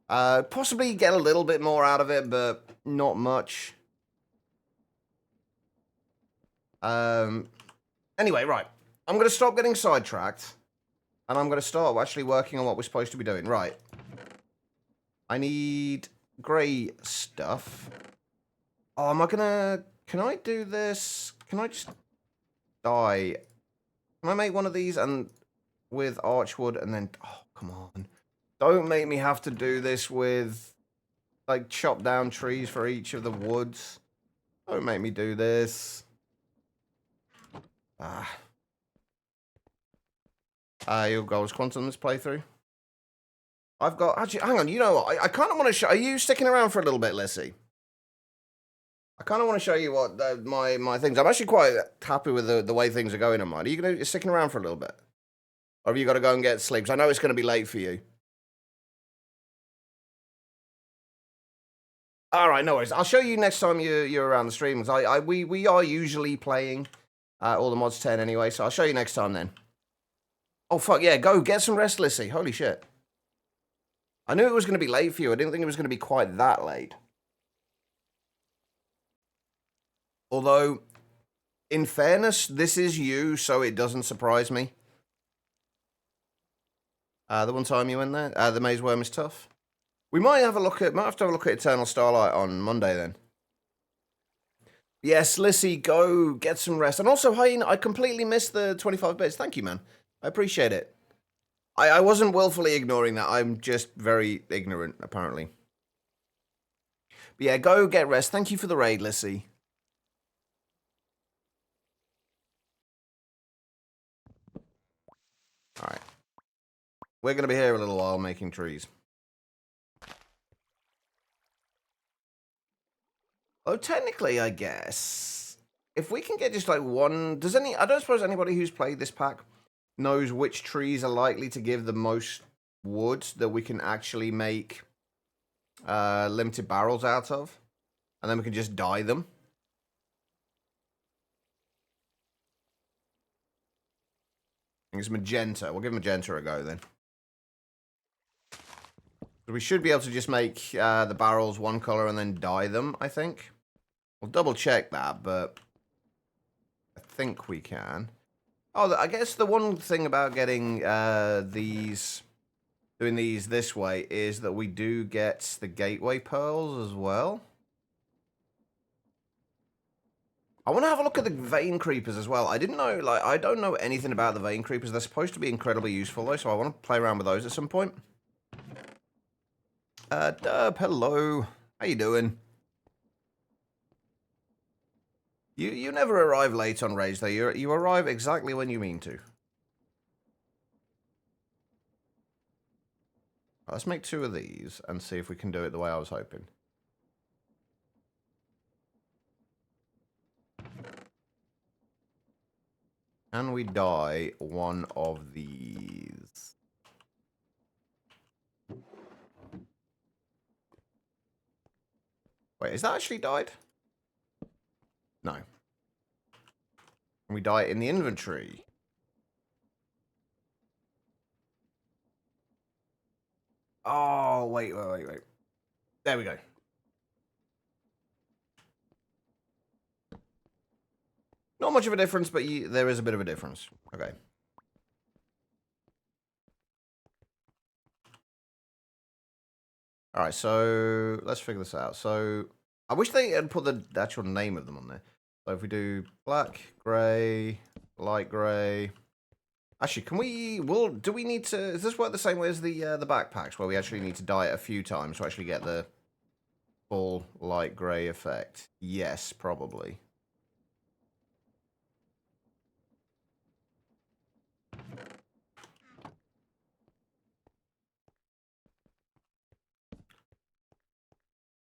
Possibly get a little bit more out of it, but not much. Anyway, right. I'm going to stop getting sidetracked. And I'm going to start actually working on what we're supposed to be doing. Right. I need grey stuff. Oh, am I going to... Can I do this? Can I just die? Can I make one of these and with archwood and then... Oh, come on. Don't make me have to do this with, like, chop down trees for each of the woods. Don't make me do this. Your goals quantum this playthrough. I've got... Actually, hang on. You know what? I kind of want to show... Are you sticking around for a little bit, Lissy? I kind of want to show you what my things... I'm actually quite happy with the way things are going on mine. Are you sticking around for a little bit? Or have you got to go and get sleep? 'Cause I know it's going to be late for you. All right, no worries. I'll show you next time you're around the streams. We are usually playing all the mods 10 anyway, so I'll show you next time then. Oh, fuck, yeah, go get some rest, Lissy. Holy shit. I knew it was going to be late for you. I didn't think it was going to be quite that late. Although, in fairness, this is you, so it doesn't surprise me. The one time you went there, the Maze Worm is tough. We might have to have a look at Eternal Starlight on Monday then. Yes, Lissy, go get some rest. And also, Hayne, I completely missed the 25 bits. Thank you, man. I appreciate it. I wasn't willfully ignoring that. I'm just very ignorant, apparently. But yeah, go get rest. Thank you for the raid, Lissy. Alright. We're going to be here a little while making trees. Oh, technically, I guess, if we can get just like one... I don't suppose anybody who's played this pack knows which trees are likely to give the most wood that we can actually make limited barrels out of. And then we can just dye them. I think it's magenta. We'll give magenta a go then. So we should be able to just make the barrels one color and then dye them, I think. We'll double check that, but I think we can. Oh, I guess the one thing about getting doing these this way is that we do get the gateway pearls as well. I want to have a look at the vein creepers as well. I didn't know, like, I don't know anything about the vein creepers. They're supposed to be incredibly useful though, so I want to play around with those at some point. Derp, hello. How you doing? You never arrive late on raids though. You arrive exactly when you mean to. Let's make 2 of these and see if we can do it the way I was hoping. Can we dye one of these? Wait, is that actually dyed? No. Can we dye it in the inventory? Oh, wait. There we go. Not much of a difference, but there is a bit of a difference. Okay. All right, so let's figure this out. So I wish they had put the actual name of them on there. So if we do black, gray, light gray, Actually, can we... do we need to... Does this work the same way as the backpacks, where we actually need to dye it a few times to actually get the full light grey effect? Yes, probably.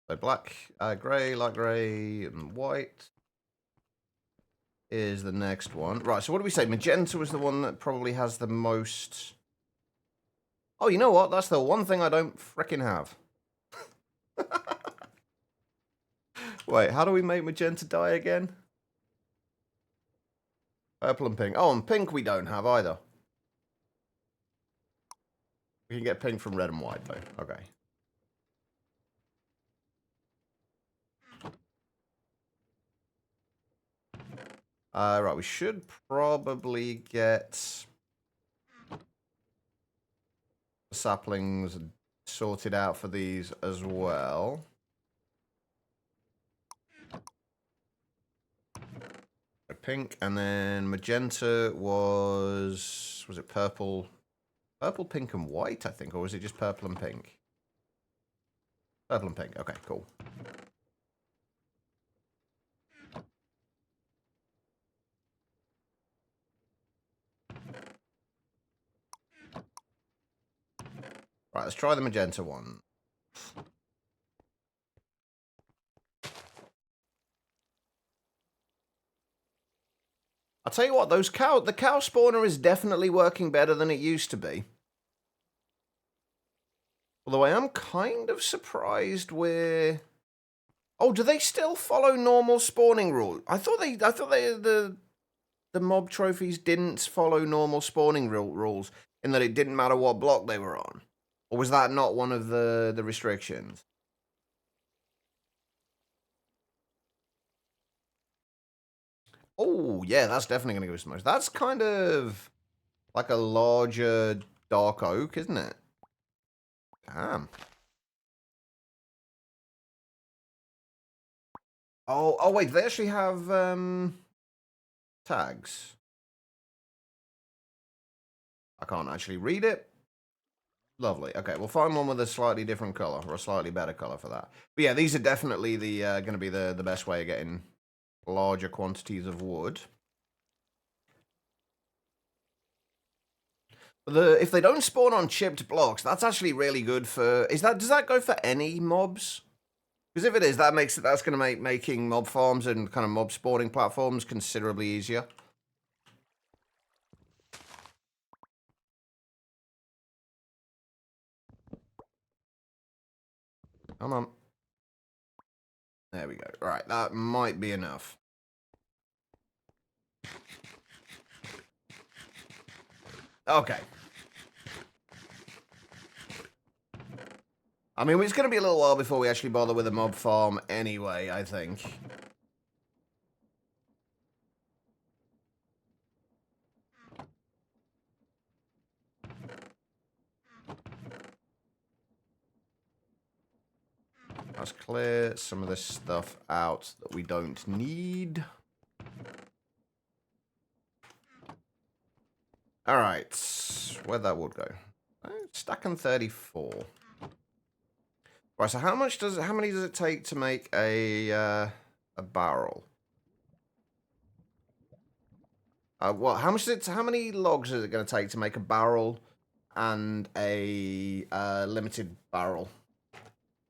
So black, grey, light grey, and white is the next one. Right, so what do we say? Magenta was the one that probably has the most... Oh, you know what? That's the one thing I don't frickin' have. Wait, how do we make magenta dye again? Purple and pink. Oh, and pink we don't have either. We can get pink from red and white, though. Okay. Right, we should probably get saplings sorted out for these as well. Pink, and then magenta was it purple? Purple, pink, and white, I think, or was it just purple and pink? Purple and pink. Okay, cool. Right, let's try the magenta one. I'll tell you what, the cow spawner is definitely working better than it used to be. Although I am kind of surprised we're... Oh, do they still follow normal spawning rules? I thought the mob trophies didn't follow normal spawning rules in that it didn't matter what block they were on. Or was that not one of the restrictions? Oh, yeah, that's definitely going to go smoke. That's kind of like a larger dark oak, isn't it? Damn. Oh, wait, they actually have tags. I can't actually read it. Lovely. Okay, we'll find one with a slightly different color, or a slightly better color for that. But yeah, these are definitely the going to be the best way of getting larger quantities of wood. If they don't spawn on chipped blocks, that's actually really good for... Does that go for any mobs? Because if it is, that's going to make making mob farms and kind of mob spawning platforms considerably easier. Come on. There we go. Right, that might be enough. Okay. I mean, it's going to be a little while before we actually bother with a mob farm anyway, I think. Let's clear some of this stuff out that we don't need. Alright, where'd that wood go? Stacking 34. Right, so how many does it take to make a barrel? How many logs is it going to take to make a barrel and a limited barrel?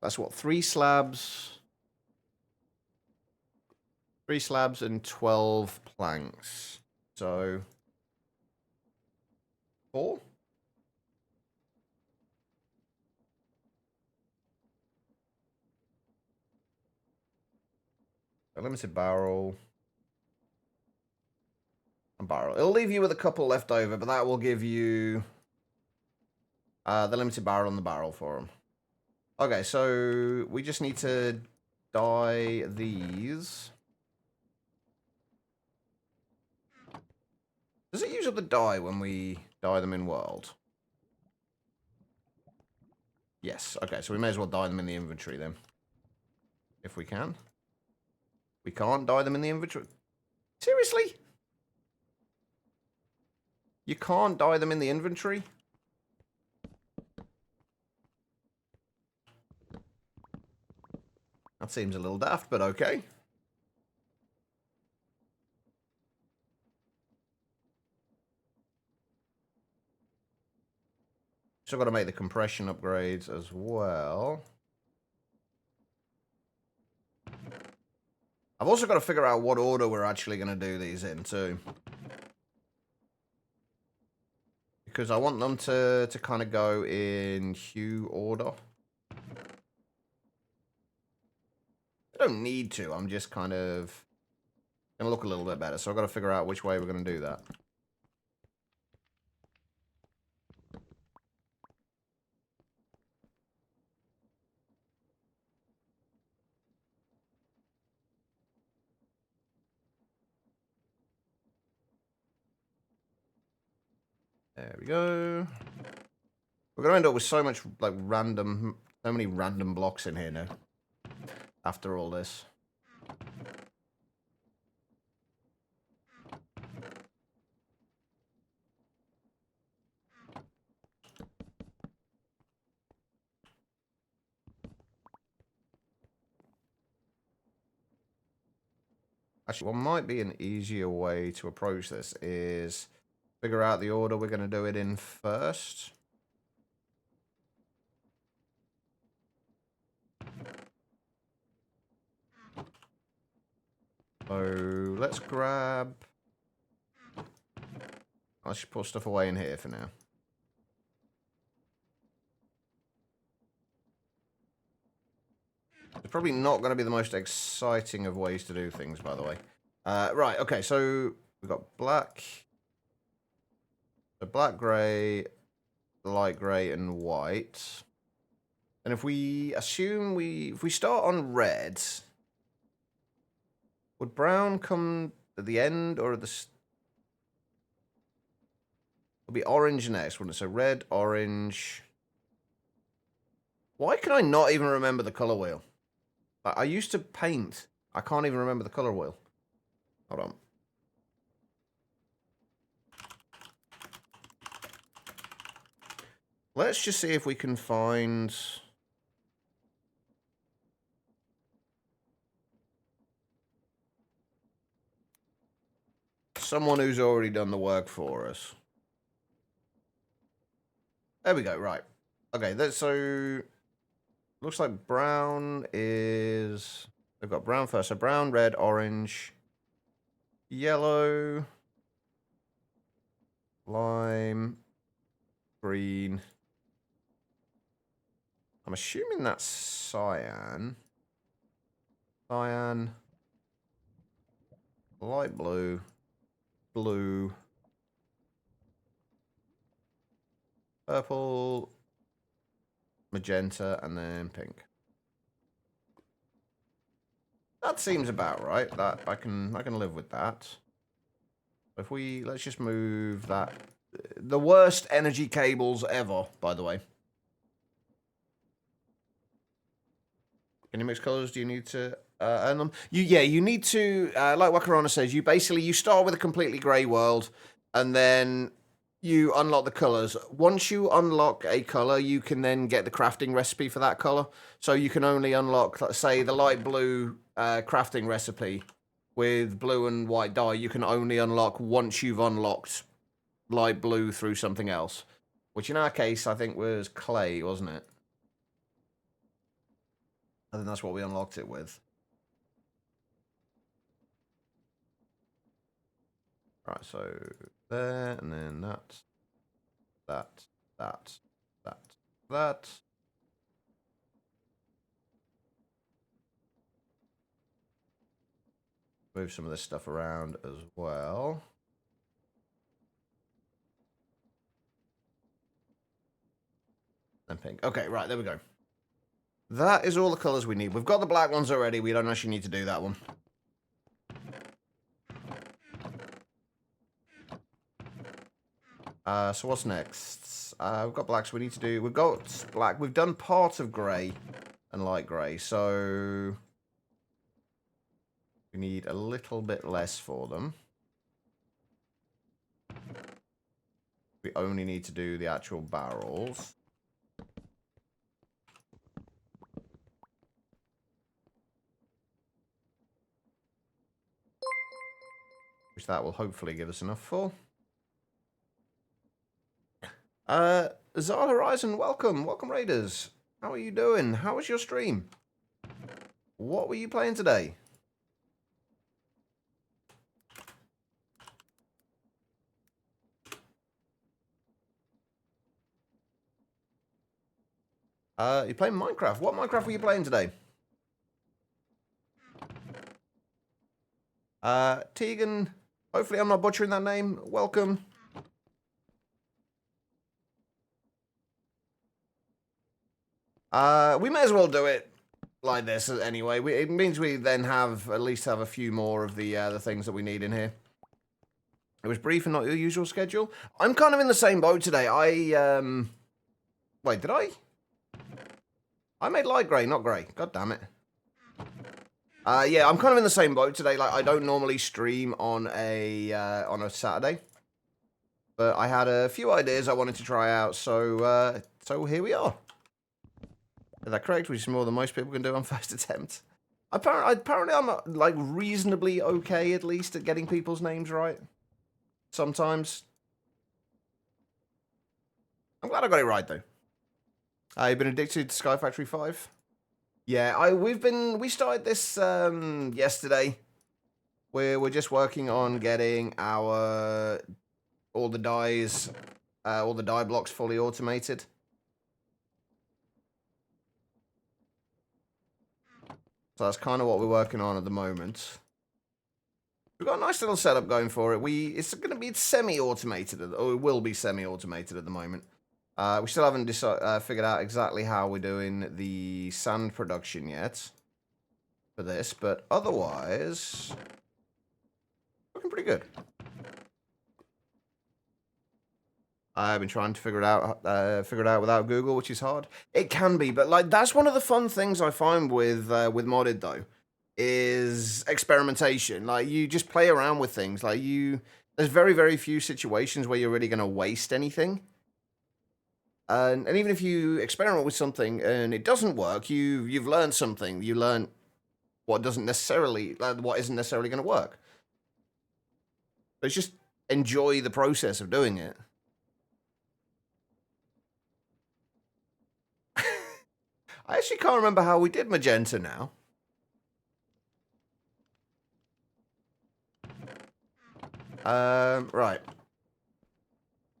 That's what, 3 slabs? 3 slabs and 12 planks. So 4? A limited barrel. A barrel. It'll leave you with a couple left over, but that will give you the limited barrel and the barrel for them. Okay, so we just need to dye these. Does it use up the dye when we dye them in world? Yes. Okay, so we may as well dye them in the inventory then. If we can. We can't dye them in the inventory. Seriously? You can't dye them in the inventory? That seems a little daft, but okay. Still got to make the compression upgrades as well. I've also got to figure out what order we're actually going to do these in, too. Because I want them to kind of go in hue order. I don't need to, I'm just kind of going to look a little bit better. So I've got to figure out which way we're going to do that. There we go. We're going to end up with so much, like, so many random blocks in here now. After all this. Actually, what might be an easier way to approach this is figure out the order we're going to do it in first. So let's grab... Let's just put stuff away in here for now. It's probably not going to be the most exciting of ways to do things, by the way. Right, okay, so we've got black. So black, grey, light grey, and white. And if we assume if we start on red, would brown come at the end or at the... It'll be orange next, wouldn't it? So red, orange... Why can I not even remember the colour wheel? I used to paint. I can't even remember the colour wheel. Hold on. Let's just see if we can find... someone who's already done the work for us. There we go, right. Okay, so... Looks like brown is... We've got brown first. So brown, red, orange, yellow, lime, green. I'm assuming that's cyan. Cyan, light blue, blue, purple, magenta, and then pink. That seems about right. That I can live with that. If let's just move that. The worst energy cables ever, by the way. Can you mix colors? Do you need to earn them? You need to, like Wakarana says, you start with a completely grey world, and then you unlock the colors. Once you unlock a color, you can then get the crafting recipe for that color. So you can only unlock, let's say, the light blue crafting recipe with blue and white dye. You can only unlock once you've unlocked light blue through something else, which in our case I think was clay, wasn't it? I think that's what we unlocked it with. Right, so there, and then that. Move some of this stuff around as well. And pink. Okay, right, there we go. That is all the colors we need. We've got the black ones already. We don't actually need to do that one. So what's next? We've got black, so we need to do... We've got black. We've done part of grey and light grey, so... We need a little bit less for them. We only need to do the actual barrels. Which that will hopefully give us enough for. Zal Horizon, welcome. Welcome, Raiders. How are you doing? How was your stream? What were you playing today? You're playing Minecraft. What Minecraft were you playing today? Tegan, hopefully I'm not butchering that name. Welcome. We may as well do it like this anyway. It means we then at least have a few more of the things that we need in here. It was brief and not your usual schedule. I'm kind of in the same boat today. Wait, did I? I made light grey, not grey. God damn it. Yeah, I'm kind of in the same boat today. Like, I don't normally stream on a Saturday, but I had a few ideas I wanted to try out, so here we are. Is that correct? Which is more than most people can do on first attempt. Apparently I'm like reasonably okay, at least, at getting people's names right. Sometimes. I'm glad I got it right though. You've been addicted to Sky Factory 5? Yeah, we started this yesterday. We're just working on getting all the die blocks fully automated. So that's kind of what we're working on at the moment. We've got a nice little setup going for it. It's going to be semi-automated, or it will be semi-automated at the moment. We still haven't figured out exactly how we're doing the sand production yet for this, but otherwise, looking pretty good. I've been trying to figure it out without Google, which is hard. It can be, but like that's one of the fun things I find with modded though, is experimentation. Like you just play around with things. Like there's very, very few situations where you're really going to waste anything. And even if you experiment with something and it doesn't work, you've learned something. You learn what isn't necessarily going to work. But it's just enjoy the process of doing it. I actually can't remember how we did magenta now. Right.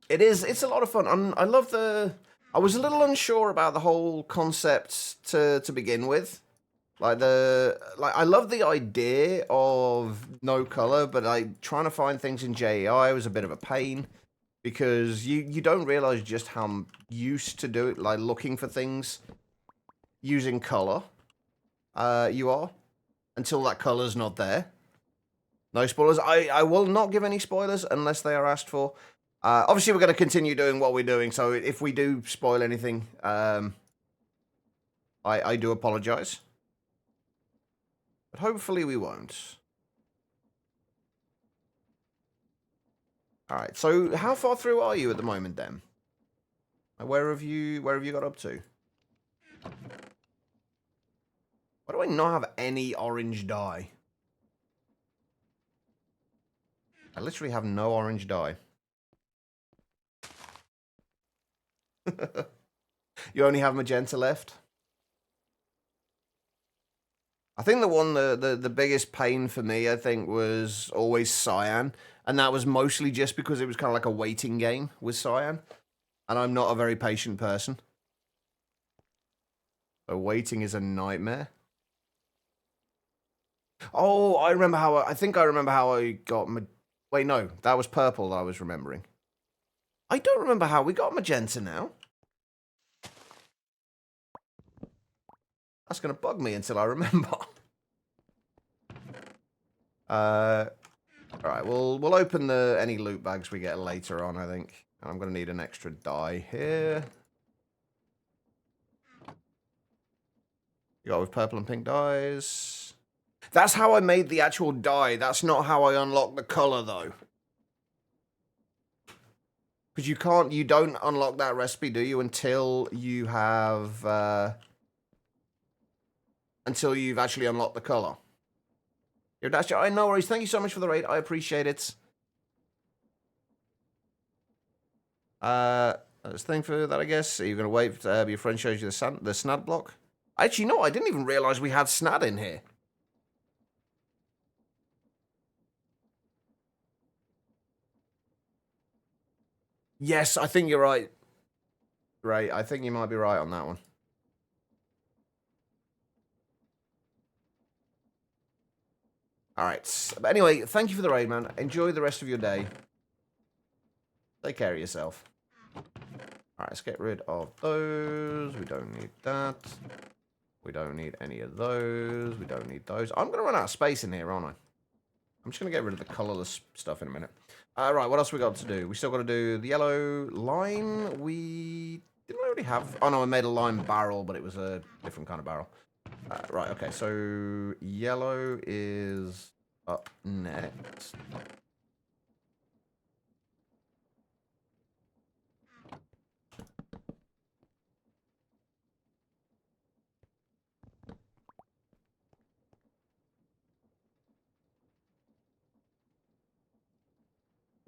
It's a lot of fun. I was a little unsure about the whole concept to begin with. I love the idea of no color, but trying to find things in JEI was a bit of a pain because you don't realize just how used to do it, like looking for things using color you are until that color's not there. No spoilers. I will not give any spoilers unless they are asked for. Obviously, we're going to continue doing what we're doing, so if we do spoil anything, I do apologize. But hopefully we won't. Alright, so how far through are you at the moment, then? Where have you got up to? Why do I not have any orange dye? I literally have no orange dye. You only have magenta left? I think the biggest pain for me, I think, was always cyan. And that was mostly just because it was kind of like a waiting game with cyan. And I'm not a very patient person. So waiting is a nightmare. Oh, I remember how I got... Wait, no, that was purple that I was remembering. I don't remember how we got magenta now. That's going to bug me until I remember. Alright, we'll open any loot bags we get later on, I think. And I'm going to need an extra dye here. You got with purple and pink dyes. That's how I made the actual dye. That's not how I unlocked the color, though. Because you don't unlock that recipe, do you, until you have, until you've actually unlocked the color. Your dash, no worries. Thank you so much for the raid. I appreciate it. Let's think for that, I guess. Are you going to wait for your friend shows you the snad block? Actually, no, I didn't even realize we had snad in here. Yes, I think you're right. Right, I think you might be right on that one. Alright, but anyway, thank you for the raid, man. Enjoy the rest of your day. Take care of yourself. Alright, let's get rid of those. We don't need that. We don't need any of those. We don't need those. I'm going to run out of space in here, aren't I? I'm just going to get rid of the colorless stuff in a minute. Right, what else we got to do? We still got to do the yellow line. Didn't we already have... Oh, no, I made a lime barrel, but it was a different kind of barrel. Right, okay, so yellow is up next.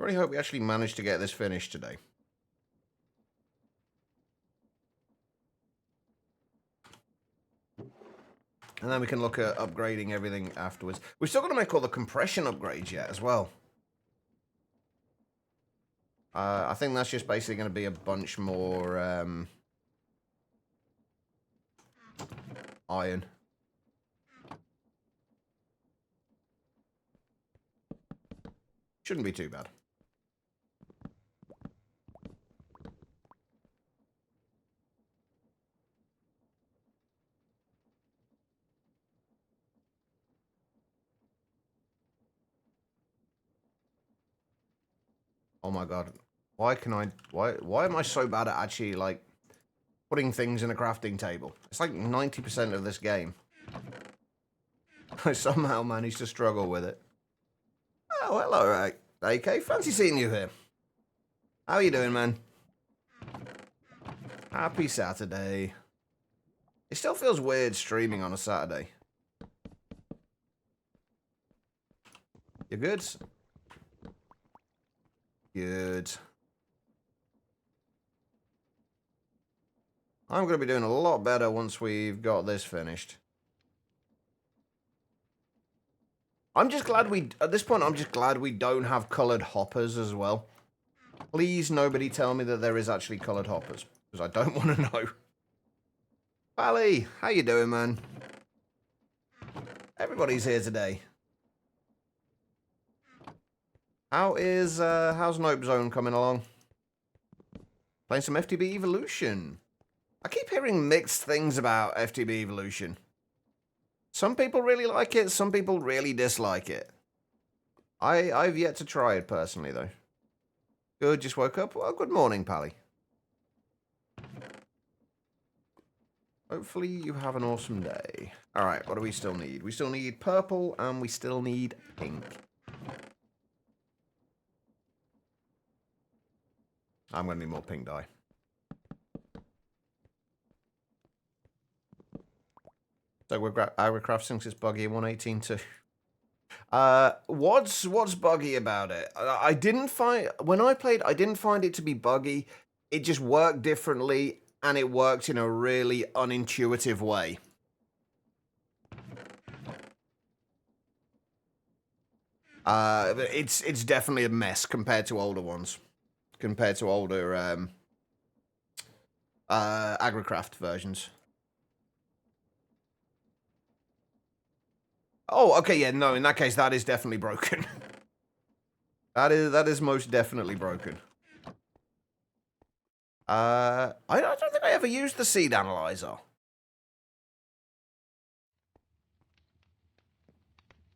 Really hope we actually managed to get this finished today. And then we can look at upgrading everything afterwards. We've still got to make all the compression upgrades yet as well. I think that's just basically going to be a bunch more iron. Shouldn't be too bad. Oh my god. Why am I so bad at actually, like, putting things in a crafting table? It's like 90% of this game. I somehow managed to struggle with it. Oh, hello, right. AK, fancy seeing you here. How are you doing, man? Happy Saturday. It still feels weird streaming on a Saturday. You good? Good. I'm going to be doing a lot better once we've got this finished. I'm just glad at this point, I'm just glad we don't have colored hoppers as well. Please, nobody tell me that there is actually colored hoppers, because I don't want to know. Pally, how you doing, man? Everybody's here today. How's Nope Zone coming along? Playing some FTB Evolution. I keep hearing mixed things about FTB Evolution. Some people really like it, some people really dislike it. I've yet to try it personally, though. Good, just woke up? Well, good morning, Pally. Hopefully you have an awesome day. Alright, what do we still need? We still need purple, and we still need pink. I'm going to need more pink dye. So Agricraft thinks it's buggy in 118 too. What's buggy about it? I didn't find... When I played, I didn't find it to be buggy. It just worked differently, and it worked in a really unintuitive way. It's definitely a mess compared to older ones. Compared to older Agricraft versions. Oh, okay, yeah, no, in that case, that is definitely broken. That is most definitely broken. I don't think I ever used the seed analyzer.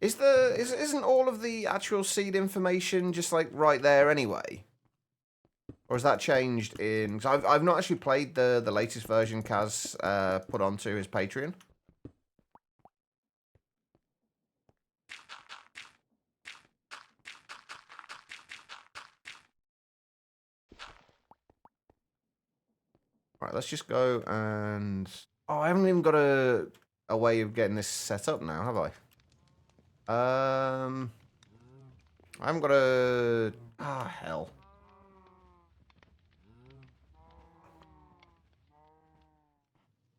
Isn't all of the actual seed information just like right there anyway? Or has that changed in... Cause I've not actually played the latest version Kaz put onto his Patreon. Right, let's just go and... Oh, I haven't even got a way of getting this set up now, have I? I haven't got a... Ah, hell.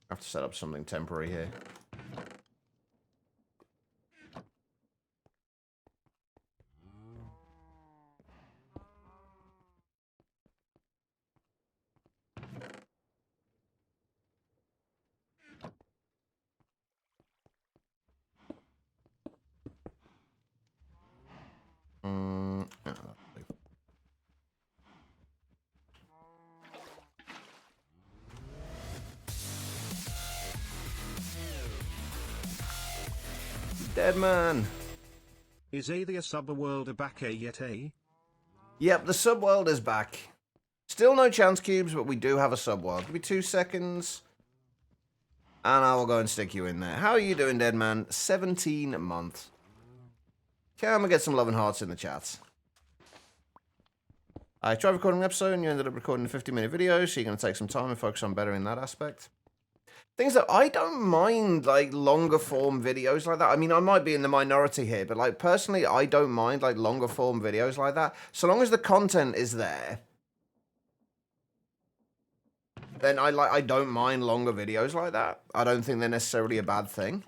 I have to set up something temporary here. Yeah, Dead man. Is the subworld back yet, eh? Yep, the subworld is back. Still no chance cubes, but we do have a subworld. Give me 2 seconds. And I will go and stick you in there. How are you doing, dead man? 17 months. Can we get some love and hearts in the chat? I tried recording an episode and you ended up recording a 50-minute video, so you're going to take some time and focus on better in that aspect. Things that I don't mind, like, longer form videos like that. I mean, I might be in the minority here, but, like, personally, I don't mind, like, longer form videos like that. So long as the content is there, then I don't mind longer videos like that. I don't think they're necessarily a bad thing.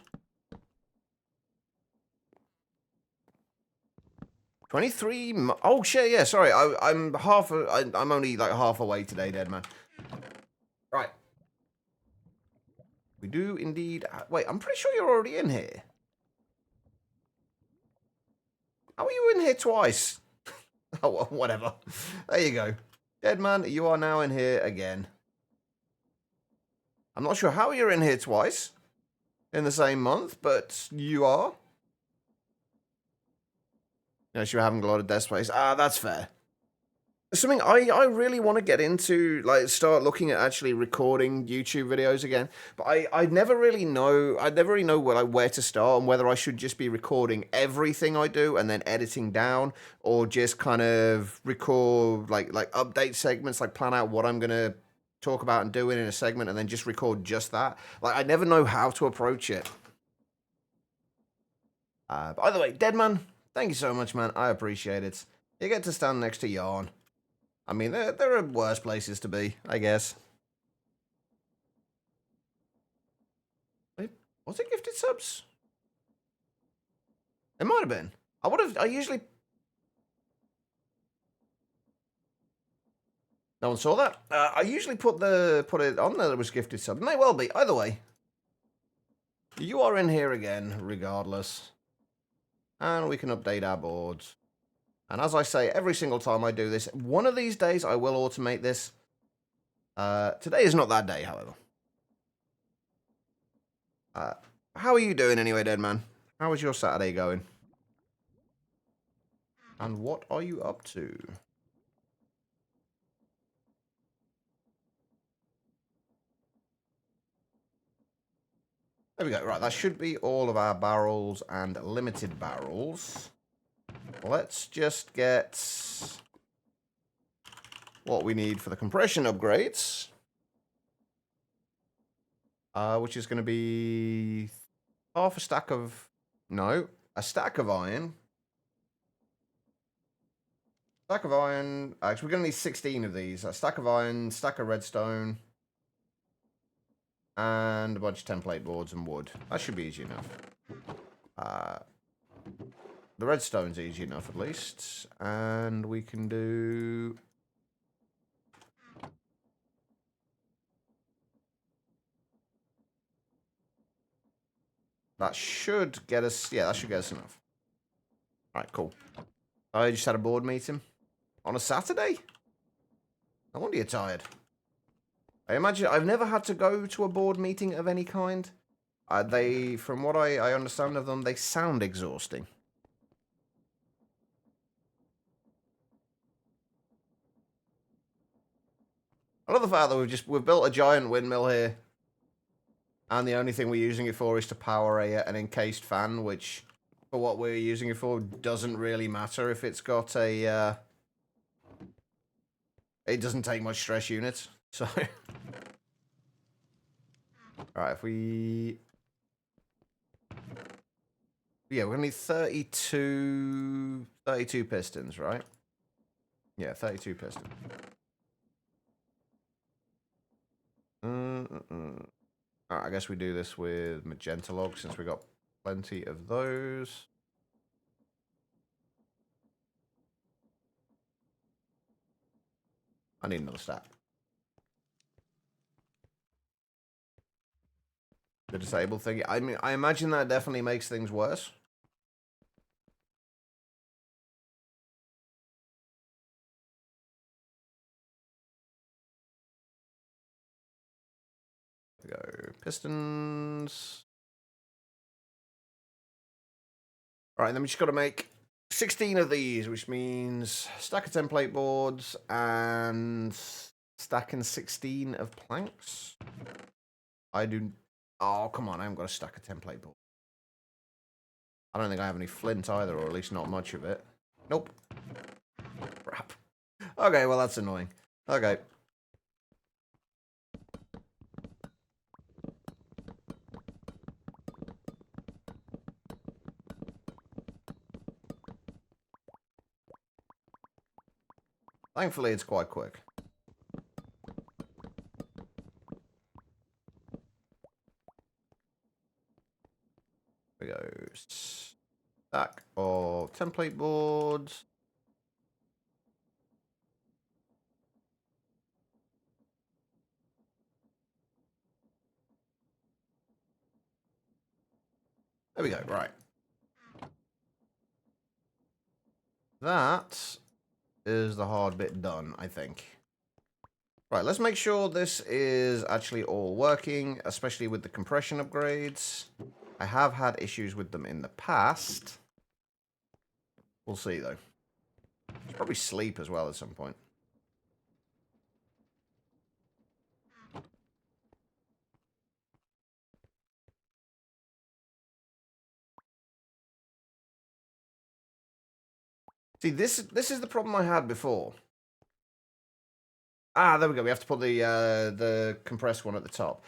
23... Oh, shit, yeah, sorry. I'm only, like, half away today, dead man. Right. We do indeed... Wait, I'm pretty sure you're already in here. How are you in here twice? Oh, well, whatever. There you go. Dead man, you are now in here again. I'm not sure how you're in here twice in the same month, but you are. Yes, you're having a lot of death space. Ah, that's fair. Something I really want to get into, like, start looking at actually recording YouTube videos again. But I never really know, where to start and whether I should just be recording everything I do and then editing down, or just kind of record like update segments, like plan out what I'm gonna talk about and do in a segment and then just record just that. Like, I never know how to approach it. By the way, Deadman, thank you so much, man. I appreciate it. You get to stand next to Yarn. I mean, there are worse places to be, I guess. Wait, was it gifted subs? It might have been. I usually... No one saw that? I usually put it on there that it was gifted sub. It may well be. Either way. You are in here again, regardless. And we can update our boards. And as I say, every single time I do this, one of these days I will automate this. Today is not that day, however. How are you doing anyway, dead man? How is your Saturday going? And what are you up to? There we go. Right, that should be all of our barrels and limited barrels. Let's just get what we need for the compression upgrades. Which is going to be half a stack of... No, a stack of iron. Stack of iron... Actually, we're going to need 16 of these. A stack of iron, stack of redstone, and a bunch of template boards and wood. That should be easy enough. The redstone's easy enough, at least. And we can do... That should get us... Yeah, that should get us enough. Alright, cool. I just had a board meeting. On a Saturday? No wonder you're tired. I imagine... I've never had to go to a board meeting of any kind. From what I understand of them, they sound exhausting. I love the fact that we've built a giant windmill here, and the only thing we're using it for is to power an encased fan, which, for what we're using it for, doesn't really matter if it's got a... It doesn't take much stress units, so... Alright, if we... Yeah, we're going to need 32 pistons, right? Yeah, 32 pistons. Alright, I guess we do this with magenta logs since we got plenty of those. I need another stack. The disabled thing. I mean, I imagine that definitely makes things worse. There we go. Pistons. All right, then we just got to make 16 of these, which means stack of template boards and stacking 16 of planks. I do. Oh, come on. I haven't got a stack of template board. I don't think I have any flint either, or at least not much of it. Nope. Crap. Okay, well, that's annoying. Okay. Thankfully, it's quite quick. There we go. Stack of template boards. There we go. Right. That is the hard bit done, I think. Right, let's make sure this is actually all working, especially with the compression upgrades. I have had issues with them in the past. We'll see, though. Should probably sleep as well at some point. See, this is the problem I had before. Ah, there we go. We have to put the compressed one at the top.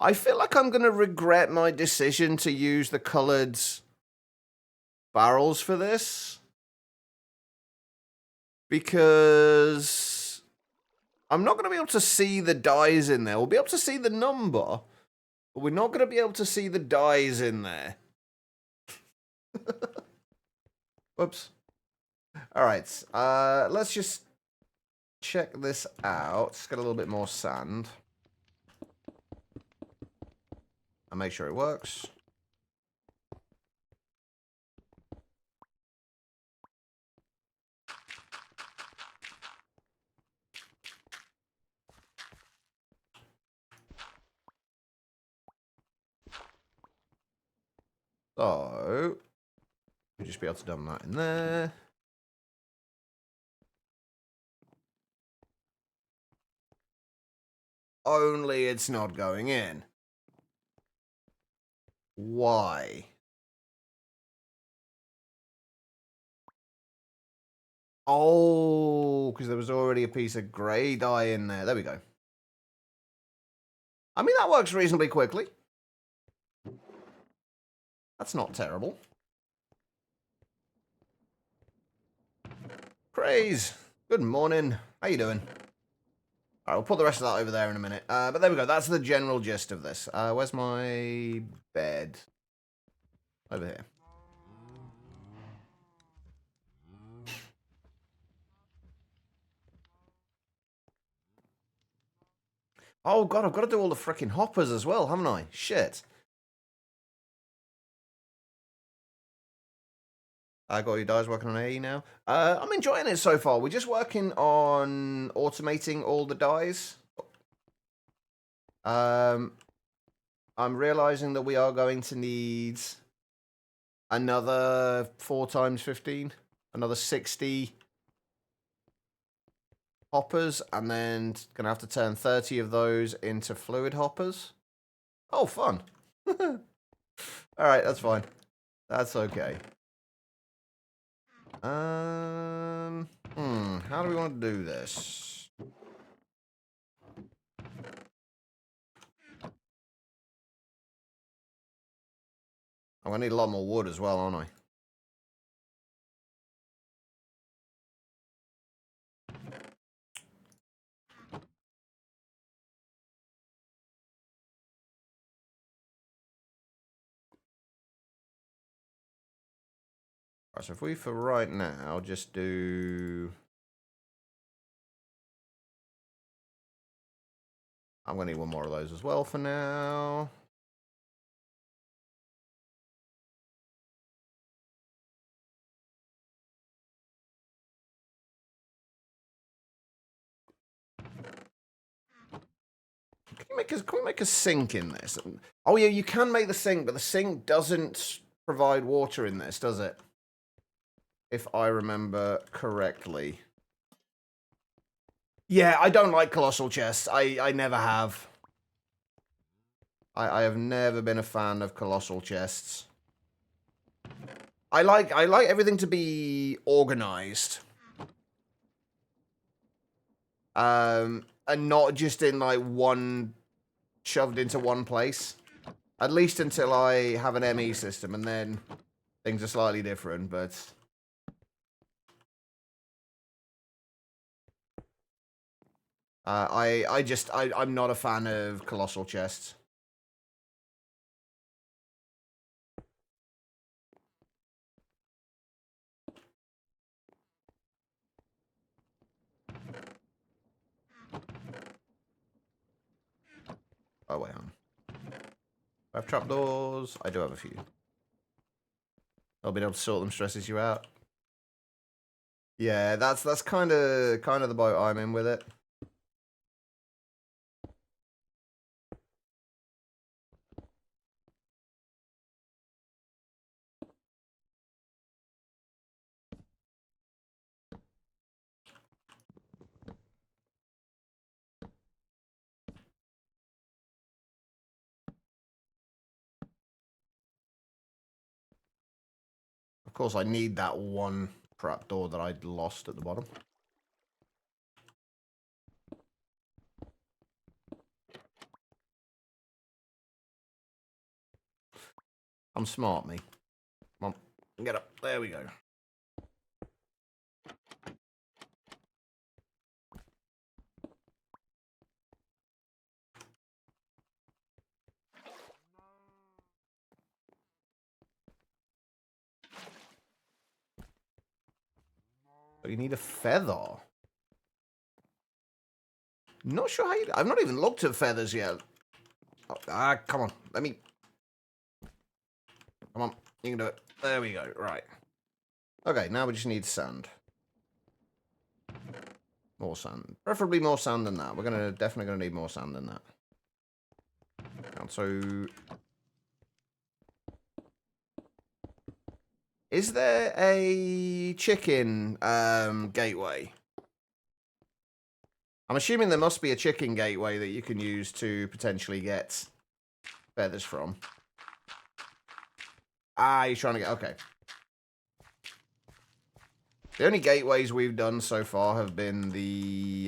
I feel like I'm going to regret my decision to use the colored barrels for this. Because I'm not going to be able to see the dyes in there. We'll be able to see the number, but we're not going to be able to see the dyes in there. Whoops. All right. Let's just check this out. Let's get a little bit more sand. And make sure it works. So, we'll just be able to dump that in there. Only it's not going in. Why? Oh, because there was already a piece of grey dye in there. There we go. I mean, that works reasonably quickly. That's not terrible. Craze. Good morning. How you doing? All right, we'll put the rest of that over there in a minute. But there we go. That's the general gist of this. Where's my bed? Over here. Oh, God, I've got to do all the frickin' hoppers as well, haven't I? Shit. I got you guys working on AE now. I'm enjoying it so far. We're just working on automating all the dyes. I'm realizing that we are going to need another 4 times 15, another 60 hoppers, and then gonna have to turn 30 of those into fluid hoppers. Oh, fun. All right, that's fine. That's okay. How do we want to do this? I'm going to need a lot more wood as well, aren't I? Right, so if we, for right now, just do... I'm going to need one more of those as well for now. Can we make a sink in this? Oh yeah, you can make the sink, but the sink doesn't provide water in this, does it? If I remember correctly. Yeah, I don't like colossal chests. I never have. I have never been a fan of colossal chests. I like everything to be organized. And not just in like one shoved into one place. At least until I have an ME system, and then things are slightly different, but I'm not a fan of colossal chests. Oh wait, on. I have trapdoors. I do have a few. I'll be able to sort them stresses you out. Yeah, that's kind of the boat I'm in with it. Of course, I need that one trapdoor that I'd lost at the bottom. I'm smart, me. Come on, get up. There we go. So you need a feather. Not sure how you... I've not even looked at feathers yet. Oh, come on. Let me... Come on. You can do it. There we go. Right. Okay, now we just need sand. More sand. Preferably more sand than that. We're definitely gonna need more sand than that. And so... Is there a chicken gateway? I'm assuming there must be a chicken gateway that you can use to potentially get feathers from. Ah, you're trying to get... Okay. The only gateways we've done so far have been the...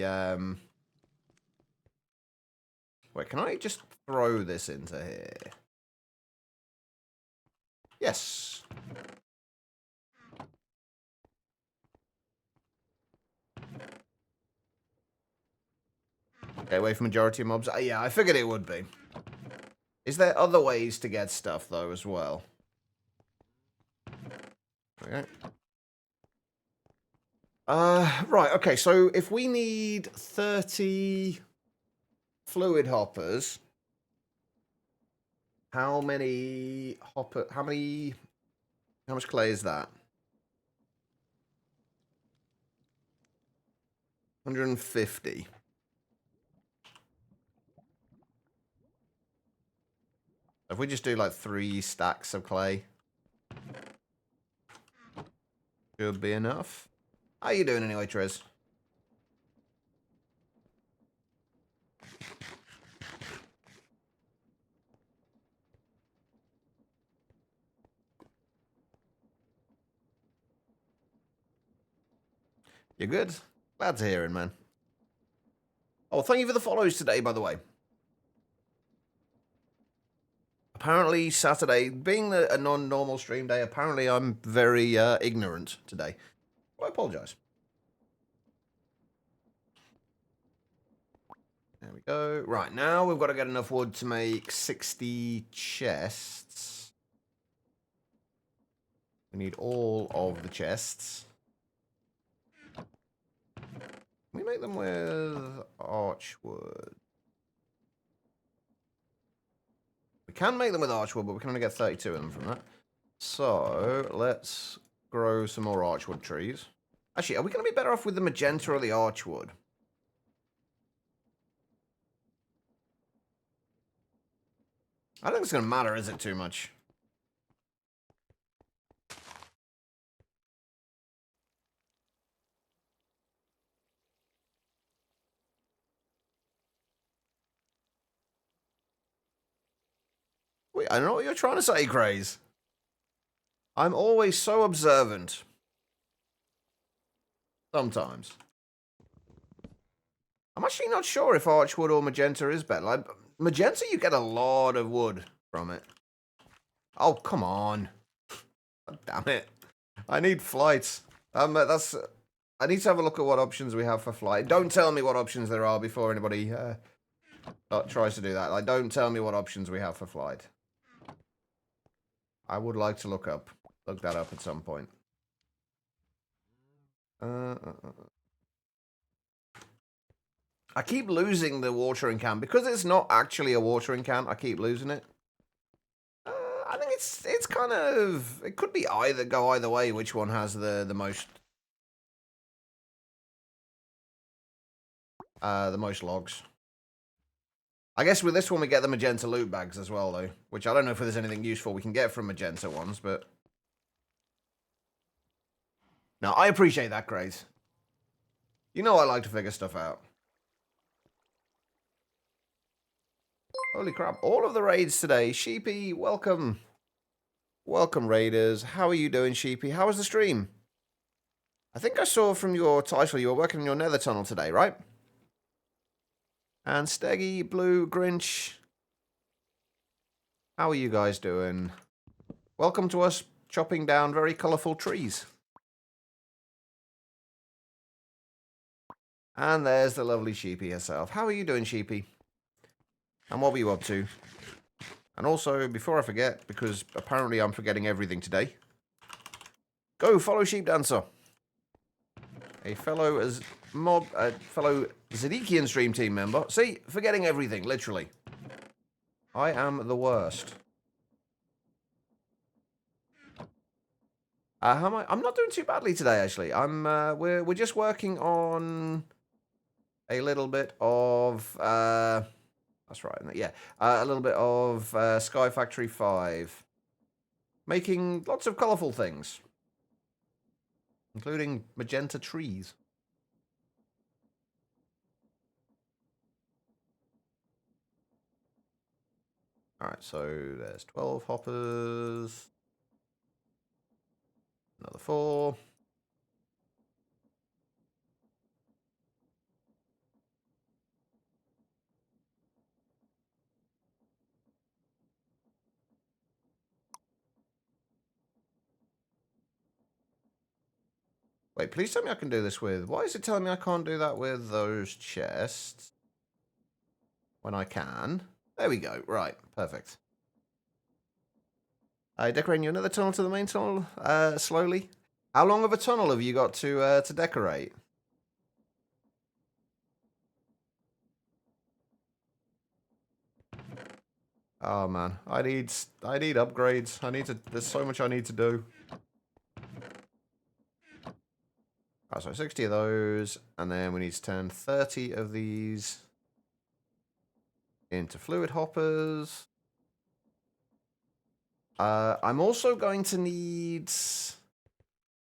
Wait, can I just throw this into here? Yes. Okay, away from majority of mobs. Yeah, I figured it would be. Is there other ways to get stuff, though, as well? Okay. Right, okay, so if we need 30 fluid hoppers, how much clay is that? 150. If we just do like 3 stacks of clay, should be enough. How you doing anyway, Trez? You good? Glad to hear it, man. Oh, thank you for the follows today, by the way. Apparently Saturday, being a non-normal stream day, apparently I'm very ignorant today. Well, I apologise. There we go. Right, now we've got to get enough wood to make 60 chests. We need all of the chests. We make them with archwood. We can make them with archwood, but we can only get 32 of them from that. So, let's grow some more archwood trees. Actually, are we going to be better off with the magenta or the archwood? I don't think it's going to matter, is it, too much? Wait, I don't know what you're trying to say, Craze. I'm always so observant. Sometimes. I'm actually not sure if archwood or magenta is better. Like, magenta, you get a lot of wood from it. Oh, come on. God damn it. I need flights. I need to have a look at what options we have for flight. Don't tell me what options there are before anybody tries to do that. Like, don't tell me what options we have for flight. I would like to look that up at some point. I keep losing the watering can. Because it's not actually a watering can, I keep losing it. I think it's kind of... It could be go either way, which one has the most... the most logs. I guess with this one we get the magenta loot bags as well, though. Which I don't know if there's anything useful we can get from magenta ones, but... No, I appreciate that, Grace. You know I like to figure stuff out. Holy crap, all of the raids today. Sheepy, welcome. Welcome, raiders. How are you doing, Sheepy? How was the stream? I think I saw from your title you were working in your nether tunnel today, right? And Steggy, Blue, Grinch. How are you guys doing? Welcome to us chopping down very colourful trees. And there's the lovely Sheepy herself. How are you doing, Sheepy? And what were you up to? And also, before I forget, because apparently I'm forgetting everything today, go follow Sheep Dancer, a fellow Zedikian stream team member. See, forgetting everything, literally. I am the worst. How am I? I'm not doing too badly today, actually. We're just working on a little bit of that's right, yeah. A little bit of Sky Factory 5. Making lots of colourful things. Including magenta trees. Alright, so there's 12 hoppers. Another 4. Wait, please tell me I can do this with... Why is it telling me I can't do that with those chests? When I can. There we go. Right, perfect. Decorating you another tunnel to the main tunnel, slowly. How long of a tunnel have you got to decorate? Oh man, I need upgrades. There's so much I need to do. Alright, so 60 of those, and then we need to turn 30 of these into fluid hoppers. I'm also going to need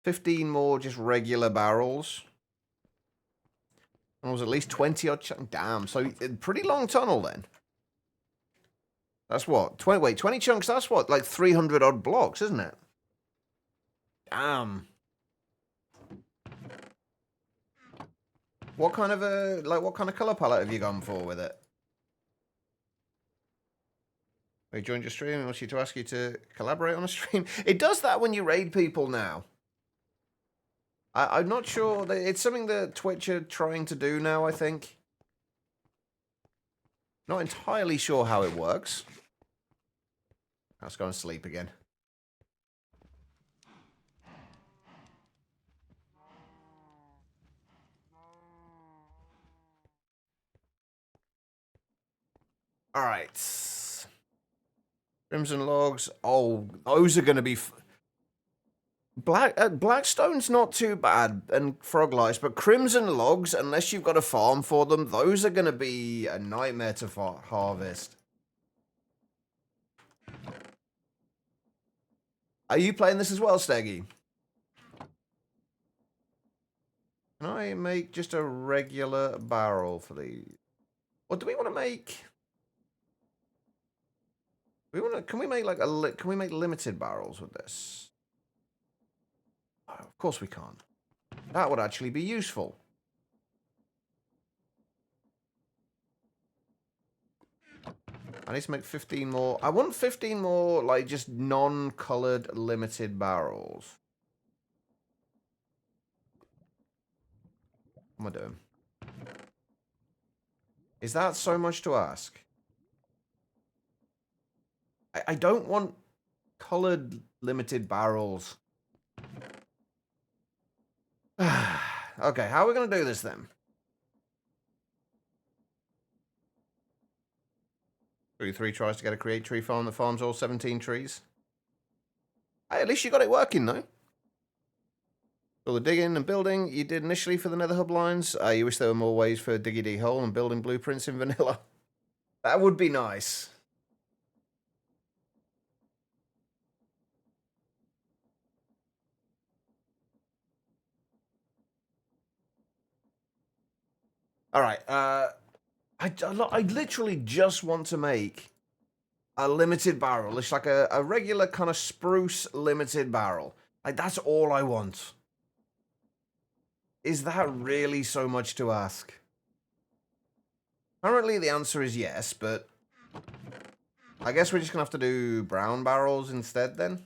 15 more just regular barrels. And it was at least 20 odd. Damn, so pretty long tunnel then. That's what? 20 chunks, that's what? Like 300 odd blocks, isn't it? Damn. What kind of color palette have you gone for with it? They joined your stream and wants you to ask you to collaborate on a stream. It does that when you raid people now. I'm not sure. It's something that Twitch are trying to do now, I think. Not entirely sure how it works. Let's go and sleep again. Alright. Crimson Logs. Oh, those are going to be... Blackstone's not too bad, and Frog Lights, but Crimson Logs, unless you've got a farm for them, those are going to be a nightmare to harvest. Are you playing this as well, Steggy? Can I make just a regular barrel for these? Or do we want to make... Can we make like can we make limited barrels with this? Oh, of course we can't. That would actually be useful. I need to make 15 more. I want 15 more, like, just non-colored limited barrels. What am I doing? Is that so much to ask? I don't want colored limited barrels. Okay, how are we going to do this then? 3 tries to get a create tree farm that farms all 17 trees. Hey, at least you got it working, though. All the digging and building you did initially for the Nether Hub lines. You wish there were more ways for Diggy Hole and building blueprints in vanilla. That would be nice. Alright, I literally just want to make a limited barrel. It's like a regular kind of spruce limited barrel. Like, that's all I want. Is that really so much to ask? Apparently the answer is yes, but I guess we're just going to have to do brown barrels instead then.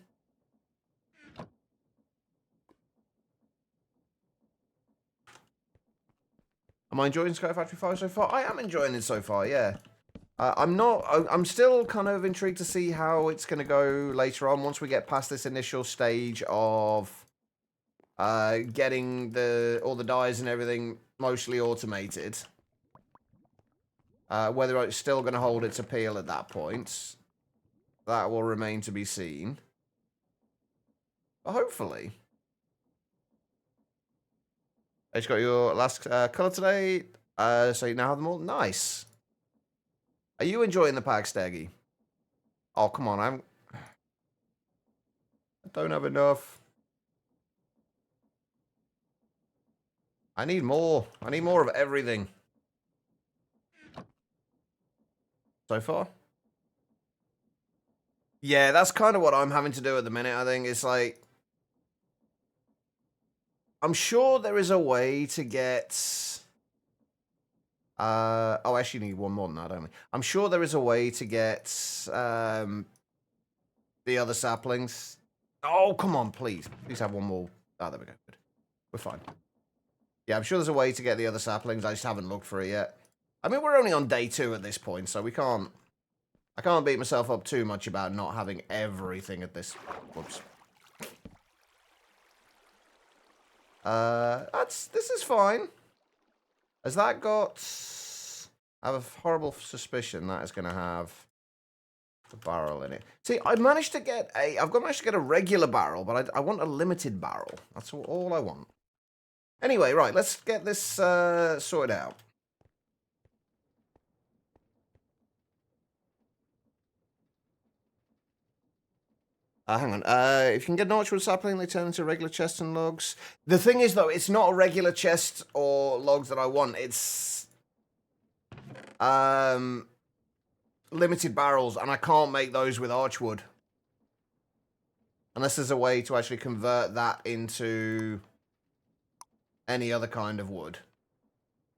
Am I enjoying Sky Factory 5 so far? I am enjoying it so far, yeah. I'm still kind of intrigued to see how it's going to go later on once we get past this initial stage of getting all the dyes and everything mostly automated. Whether it's still going to hold its appeal at that point, that will remain to be seen. But hopefully. I just got your last colour today, so you now have them all. Nice. Are you enjoying the pack, Steggy? Oh, come on, I don't have enough. I need more. I need more of everything. So far? Yeah, that's kind of what I'm having to do at the minute, I think. It's like... I'm sure there is a way to get... oh, I actually need one more than that, don't we? I'm sure there is a way to get the other saplings. Oh, come on, please. Please have one more. Oh, there we go. Good. We're fine. Yeah, I'm sure there's a way to get the other saplings. I just haven't looked for it yet. I mean, we're only on day 2 at this point, so we can't... I can't beat myself up too much about not having everything at this... Whoops. This is fine. Has that got... I have a horrible suspicion that is going to have the barrel in it. See, I've managed to get a regular barrel, but I want a limited barrel. That's all I want. Anyway, right, let's get this sorted out. Hang on. If you can get an orchard sapling, they turn into regular chests and logs. The thing is, though, it's not a regular chest or logs that I want. It's limited barrels, and I can't make those with archwood. Unless there's a way to actually convert that into any other kind of wood.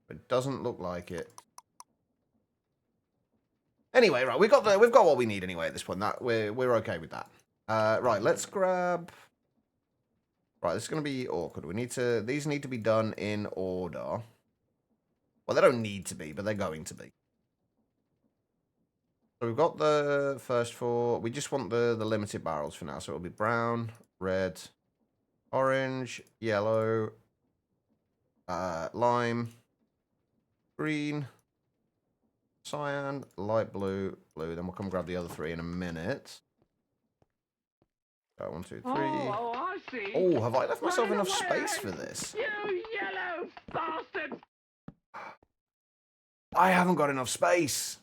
It doesn't look like it. Anyway, right, we've got what we need anyway at this point. That we're okay with that. Right, let's grab. Right, this is going to be awkward. These need to be done in order. Well, they don't need to be, but they're going to be. So we've got the first four. We just want the limited barrels for now. So it'll be brown, red, orange, yellow, lime, green, cyan, light blue, blue. Then we'll come grab the other three in a minute. 1, 2, 3. Oh, I see. Oh, have I left myself Running enough away, space for this? You yellow bastard! I haven't got enough space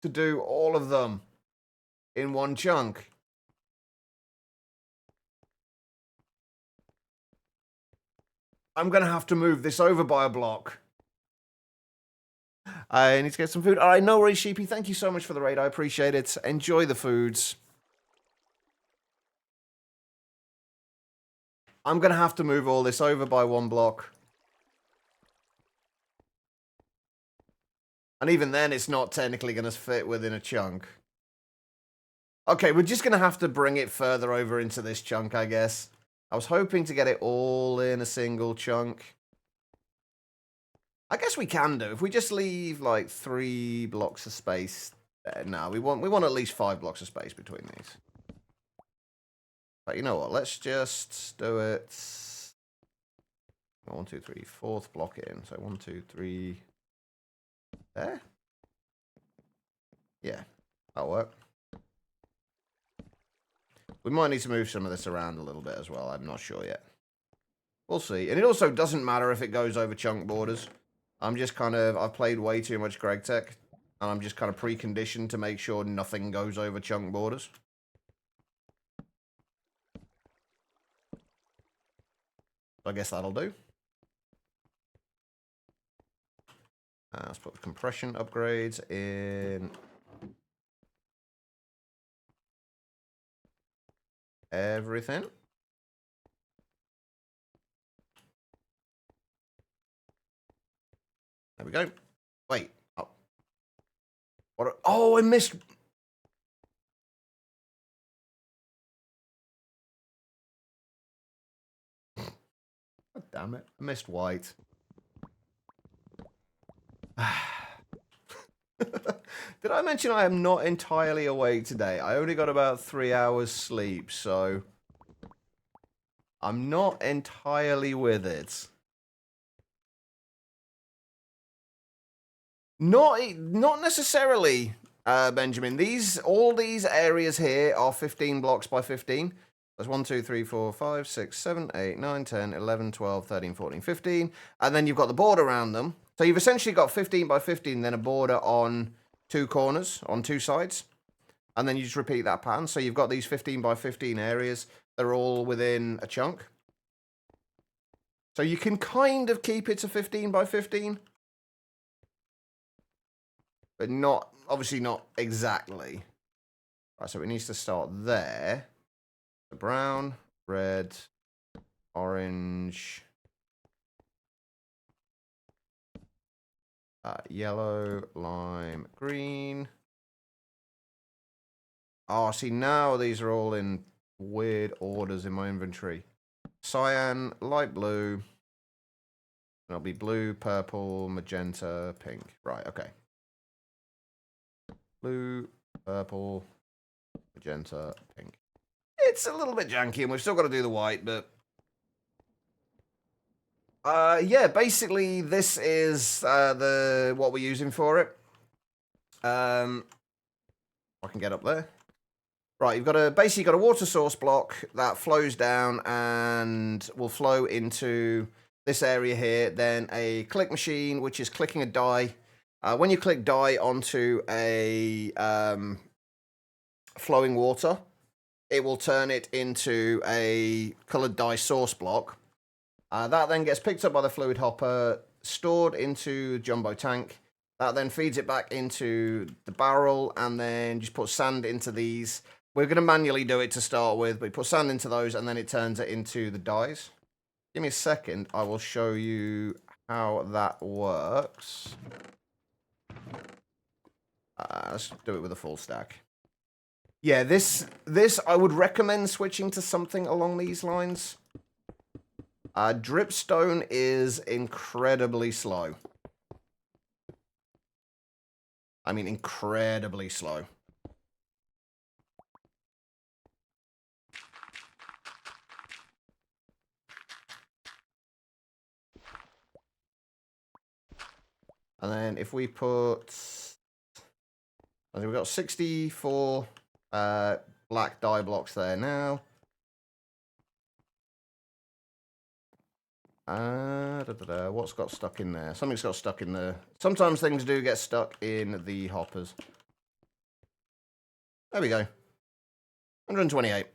to do all of them in one chunk. I'm going to have to move this over by a block. I need to get some food. All right, no worries, Sheepy. Thank you so much for the raid. I appreciate it. Enjoy the foods. I'm going to have to move all this over by one block. And even then, it's not technically going to fit within a chunk. Okay, we're just going to have to bring it further over into this chunk, I guess. I was hoping to get it all in a single chunk. I guess we can do. If we just leave, like, 3 blocks of space there. No, we want at least 5 blocks of space between these. But you know what? Let's just do it. 1, 2, 3, 4th block in. So 1, 2, 3. There? Yeah, that'll work. We might need to move some of this around a little bit as well. I'm not sure yet. We'll see. And it also doesn't matter if it goes over chunk borders. I'm just kind of... I've played way too much GregTech. And I'm just kind of preconditioned to make sure nothing goes over chunk borders. I guess that'll do. Let's put the compression upgrades in everything. There we go. Wait. Oh, oh, I missed. God damn it. I missed white. Did I mention I am not entirely awake today? I only got about 3 hours sleep, so I'm not entirely with it. Not necessarily, Benjamin. All these areas here are 15 blocks by 15. That's 1, 2, 3, 4, 5, 6, 7, 8, 9, 10, 11, 12, 13, 14, 15. And then you've got the border around them. So you've essentially got 15 by 15, then a border on 2 corners, on 2 sides. And then you just repeat that pattern. So you've got these 15 by 15 areas. They're all within a chunk. So you can kind of keep it to 15 by 15. But not, obviously not exactly. Right, so it needs to start there. Brown, red, orange, yellow, lime, green. Oh, see, now these are all in weird orders in my inventory. Cyan, light blue. It'll be blue, purple, magenta, pink. Right, okay. Blue, purple, magenta, pink. It's a little bit janky, and we've still got to do the white, but... yeah, basically, this is what we're using for it. I can get up there. Right, you've got basically got a water source block that flows down and will flow into this area here. Then a click machine, which is clicking a die. When you click die onto a flowing water, it will turn it into a colored dye source block. That then gets picked up by the fluid hopper, stored into jumbo tank. That then feeds it back into the barrel, and then just put sand into these. We're going to manually do it to start with, but you put sand into those, and then it turns it into the dyes. Give me a second. I will show you how that works. Let's do it with a full stack. Yeah, this I would recommend switching to something along these lines. Dripstone is incredibly slow. I mean, incredibly slow. And then if we put... I think we've got 64 black dye blocks there now. What's got stuck in there? Something's got stuck in there. Sometimes things do get stuck in the hoppers. There we go. 128.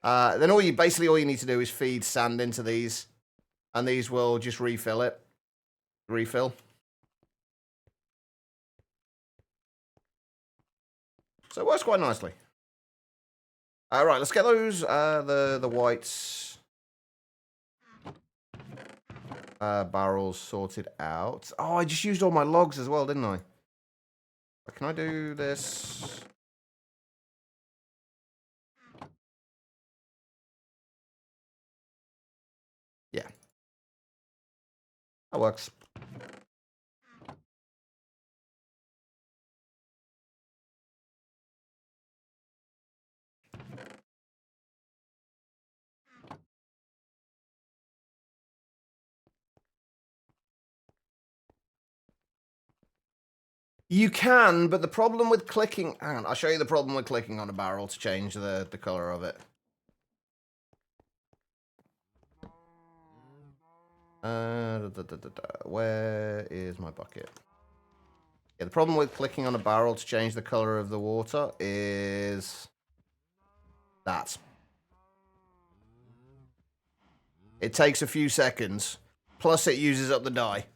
Then all you need to do is feed sand into these, and these will just refill it. Refill. So it works quite nicely. All right, let's get those the whites barrels sorted out. Oh, I just used all my logs as well, didn't I? Can I do this? Yeah. That works. You can, but the problem with clicking... Hang on, I'll show you the problem with clicking on a barrel to change the color of it. Where is my bucket? Yeah, the problem with clicking on a barrel to change the color of the water is... that. It takes a few seconds, plus it uses up the dye.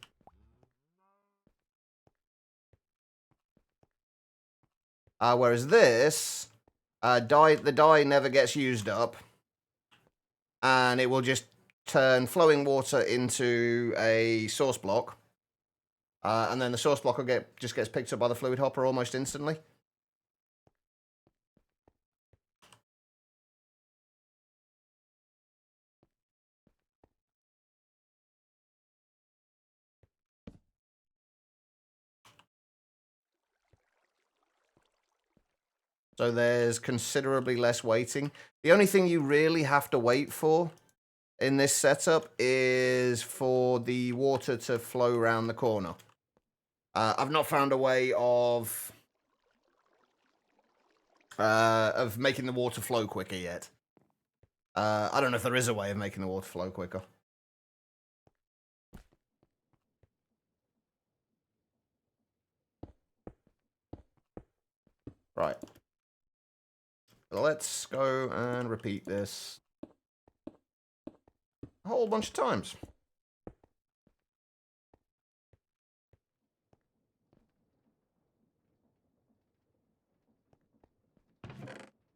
Whereas this, the dye never gets used up, and it will just turn flowing water into a source block, and then the source block will just gets picked up by the fluid hopper almost instantly. So there's considerably less waiting. The only thing you really have to wait for in this setup is for the water to flow around the corner. I've not found a way of making the water flow quicker yet. I don't know if there is a way of making the water flow quicker. Right. Let's go and repeat this a whole bunch of times.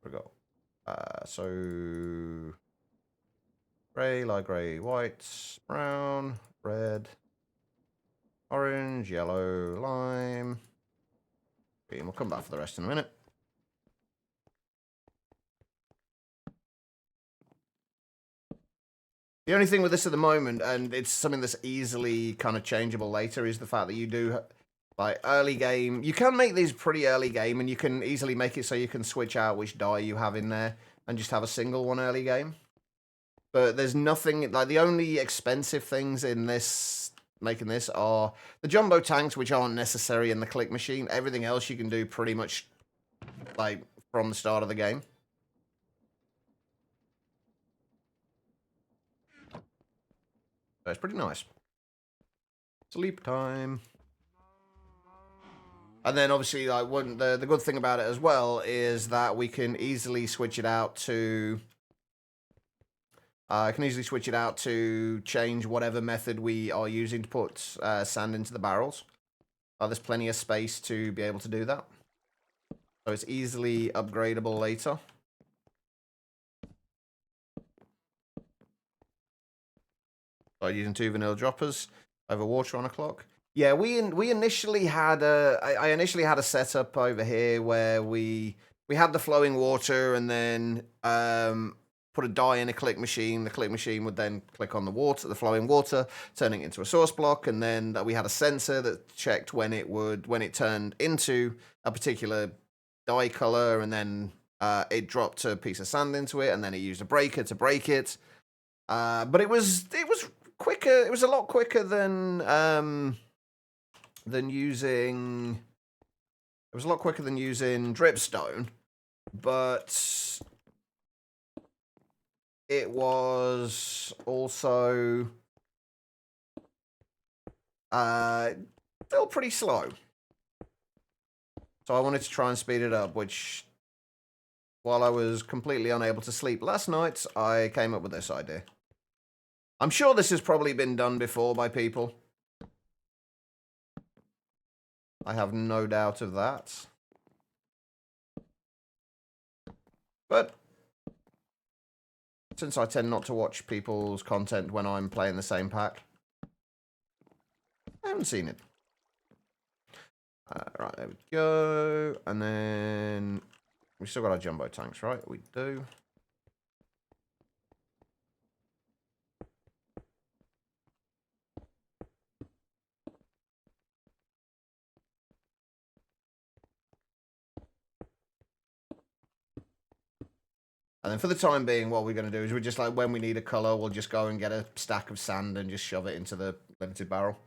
We go. So gray, light gray, white, brown, red, orange, yellow, lime. Green. We'll come back for the rest in a minute. The only thing with this at the moment, and it's something that's easily kind of changeable later, is the fact that you do, like, early game. You can make these pretty early game, and you can easily make it so you can switch out which dye you have in there and just have a single one early game. But there's nothing, like, the only expensive things in this, making this, are the jumbo tanks, which aren't necessary in the click machine. Everything else you can do pretty much, like, from the start of the game. So it's pretty nice. Sleep time. And then obviously, like, the good thing about it as well is that we can easily switch it out to... I can easily switch it out to change whatever method we are using to put sand into the barrels. There's plenty of space to be able to do that. So it's easily upgradable later. By using 2 vanilla droppers over water on a clock. Yeah, we initially had I initially had a setup over here where we had the flowing water and then put a dye in a click machine. The click machine would then click on the water, the flowing water, turning it into a source block, and then we had a sensor that checked when it turned into a particular dye color, and then it dropped a piece of sand into it, and then it used a breaker to break it. But it was quicker. It was a lot quicker than using. It was a lot quicker than using dripstone, but it was also still pretty slow. So I wanted to try and speed it up, which, while I was completely unable to sleep last night, I came up with this idea. I'm sure this has probably been done before by people. I have no doubt of that. But since I tend not to watch people's content when I'm playing the same pack, I haven't seen it. Right, there we go. And then we still got our jumbo tanks, right? We do. And then for the time being, what we're going to do is we're just like, when we need a color, we'll just go and get a stack of sand and just shove it into the limited barrel.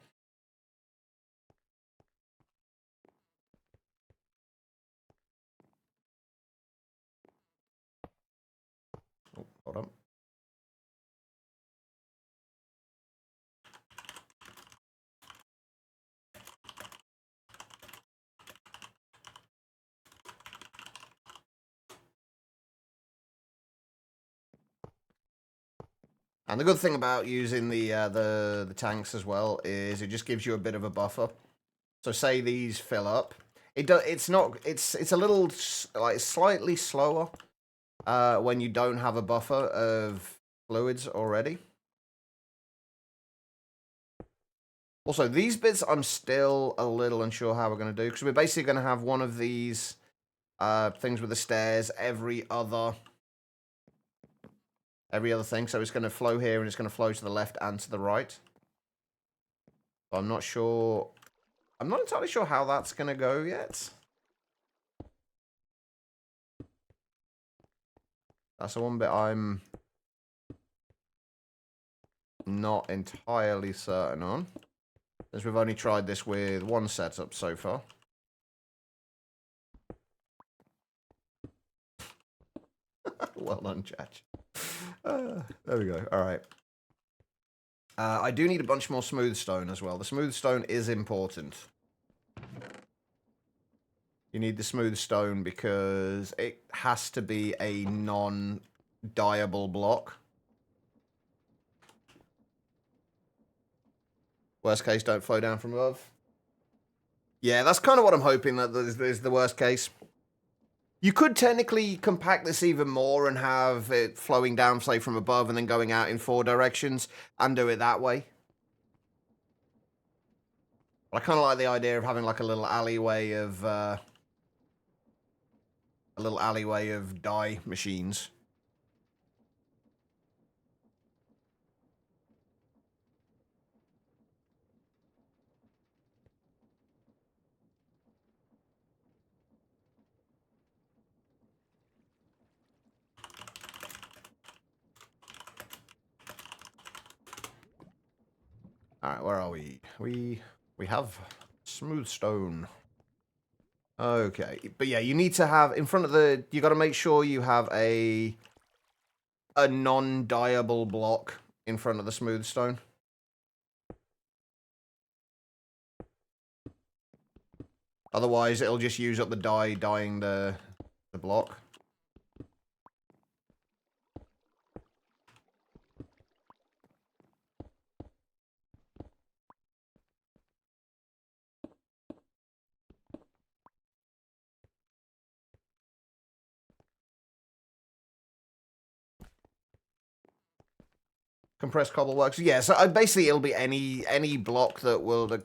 Oh, hold on. And the good thing about using the tanks as well is it just gives you a bit of a buffer. So say these fill up, it's a little like slightly slower when you don't have a buffer of fluids already. Also, these bits I'm still a little unsure how we're going to do, because we're basically going to have one of these things with the stairs every other thing. So it's going to flow here and it's going to flow to the left and to the right. I'm not sure. I'm not entirely sure how that's going to go yet. That's the one bit I'm not entirely certain on, as we've only tried this with one setup so far. Well done, Chach. There we go. All right. I do need a bunch more smooth stone as well. The smooth stone is important. You need the smooth stone because it has to be a non-dyeable block. Worst case, don't flow down from above. Yeah, that's kind of what I'm hoping, that is the worst case. You could technically compact this even more and have it flowing down, say, from above and then going out in 4 directions and do it that way. But I kind of like the idea of having like a little alleyway of dye machines. All right, where are we? We have smooth stone. Okay, but yeah, you need to have in front of the. You got to make sure you have a non-dyeable block in front of the smooth stone. Otherwise, it'll just use up the dyeing the block. Compressed cobble works. Yeah, so basically it'll be any block that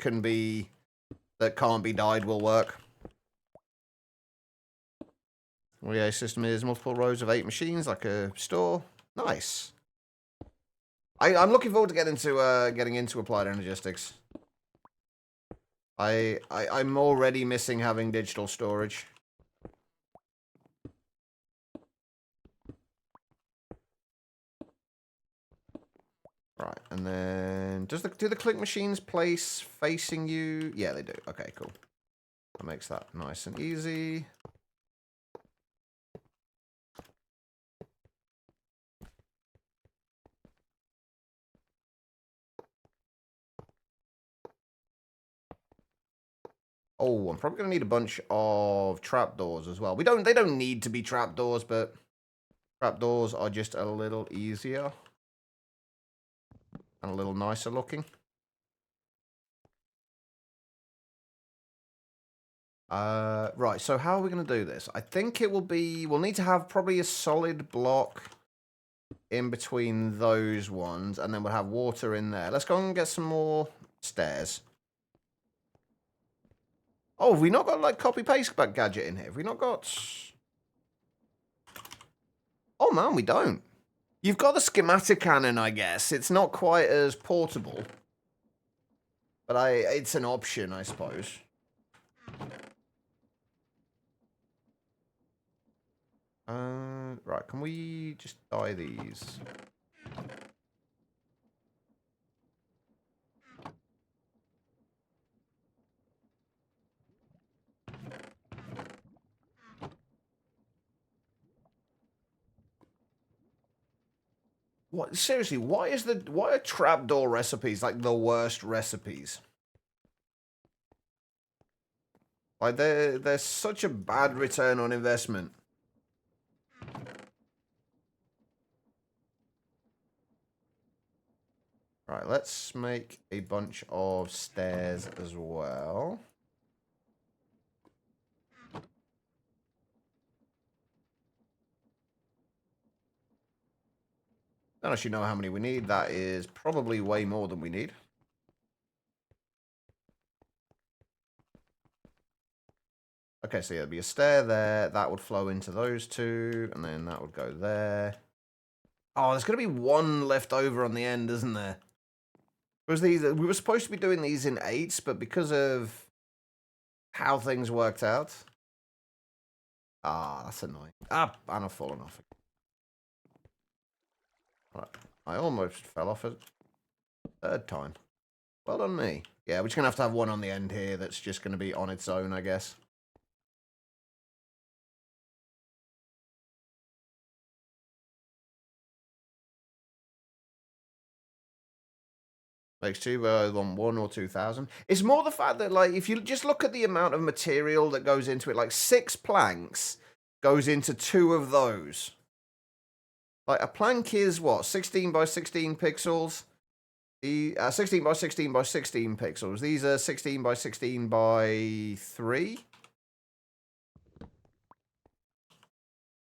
can't be dyed will work. Well, yeah, system is multiple rows of 8 machines, like a store. Nice. I'm looking forward to getting into applied energistics. I'm already missing having digital storage. Right, and then do the click machines place facing you? Yeah, they do. Okay, cool. That makes that nice and easy. Oh, I'm probably gonna need a bunch of trapdoors as well. They don't need to be trapdoors, but trapdoors are just a little easier and a little nicer looking. Right, so how are we gonna do this? I think it will be, we'll need to have probably a solid block in between those ones, and then we'll have water in there. Let's go and get some more stairs. Oh, have we not got, like, copy-paste gadget in here? Have we not got... Oh, man, we don't. You've got the schematic cannon, I guess. It's not quite as portable. But it's an option, I suppose. Right, can we just dye these? What, seriously, why are trapdoor recipes like the worst recipes? Like they're such a bad return on investment. Right, let's make a bunch of stairs as well. Don't actually know how many we need. That is probably way more than we need. Okay, so yeah, there'd be a stair there. That would flow into those two, and then that would go there. Oh, there's going to be one left over on the end, isn't there? Because we were supposed to be doing these in 8s, but because of how things worked out... Ah, that's annoying. Ah, and I've fallen off. Right. I almost fell off a third time. Well done me. Yeah, we're just going to have one on the end here that's just going to be on its own, I guess. Makes two on 1 or 2,000. It's more the fact that, like, if you just look at the amount of material that goes into it, like 6 planks goes into 2 of those. Like, a plank is what? 16 by 16 pixels? The 16 by 16 by 16 pixels. These are 16 by 16 by 3.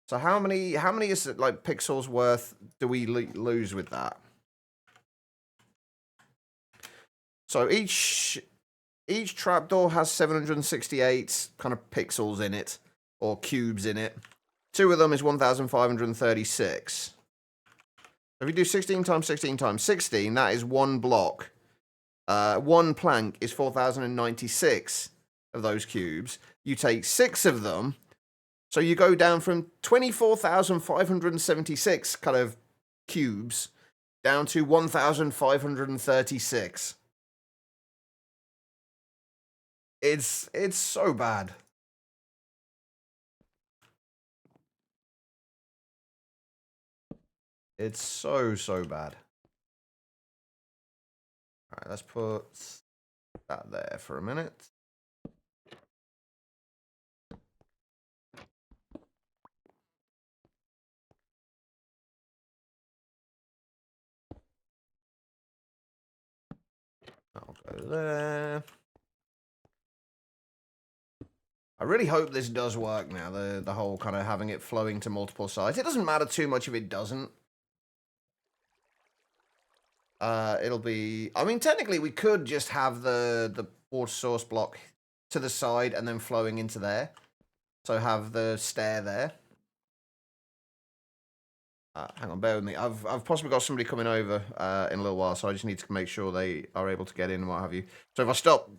So how many is it, like, pixels worth do we lose with that? So each trapdoor has 768 kind of pixels in it, or cubes in it. 2 of them is 1,536. If you do 16 times 16 times 16, that is 1 block. 1 plank is 4,096 of those cubes. You take 6 of them, so you go down from 24,576 kind of cubes down to 1,536. It's so bad. It's so bad. Alright, let's put that there for a minute. I'll go there. I really hope this does work now, the whole kind of having it flowing to multiple sides. It doesn't matter too much if it doesn't. It'll be... I mean, technically, we could just have the water source block to the side and then flowing into there. So have the stair there. Hang on, bear with me. I've possibly got somebody coming over in a little while, so I just need to make sure they are able to get in and what have you. So if I stop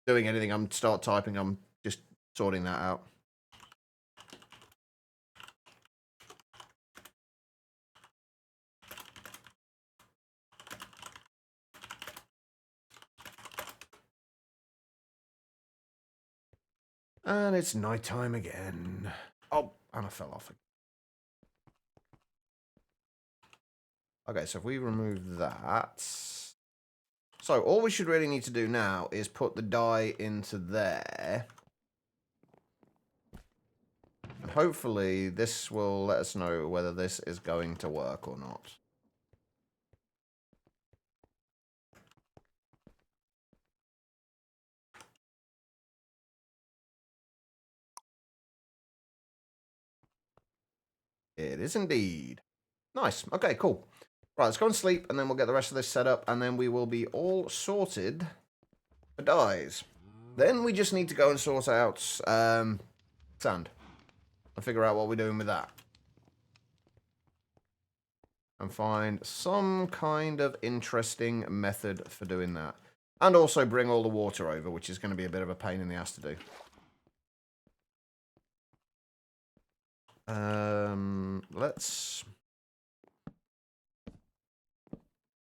doing anything, start typing, I'm just sorting that out. And it's nighttime again. Oh, and I fell off. Okay, so if we remove that... So all we should really need to do now is put the dye into there. And hopefully this will let us know whether this is going to work or not. It is indeed. Nice. Okay, cool. Right, let's go and sleep, and then we'll get the rest of this set up, and then we will be all sorted for dyes. Then we just need to go and sort out sand and figure out what we're doing with that. And find some kind of interesting method for doing that. And also bring all the water over, which is going to be a bit of a pain in the ass to do. Let's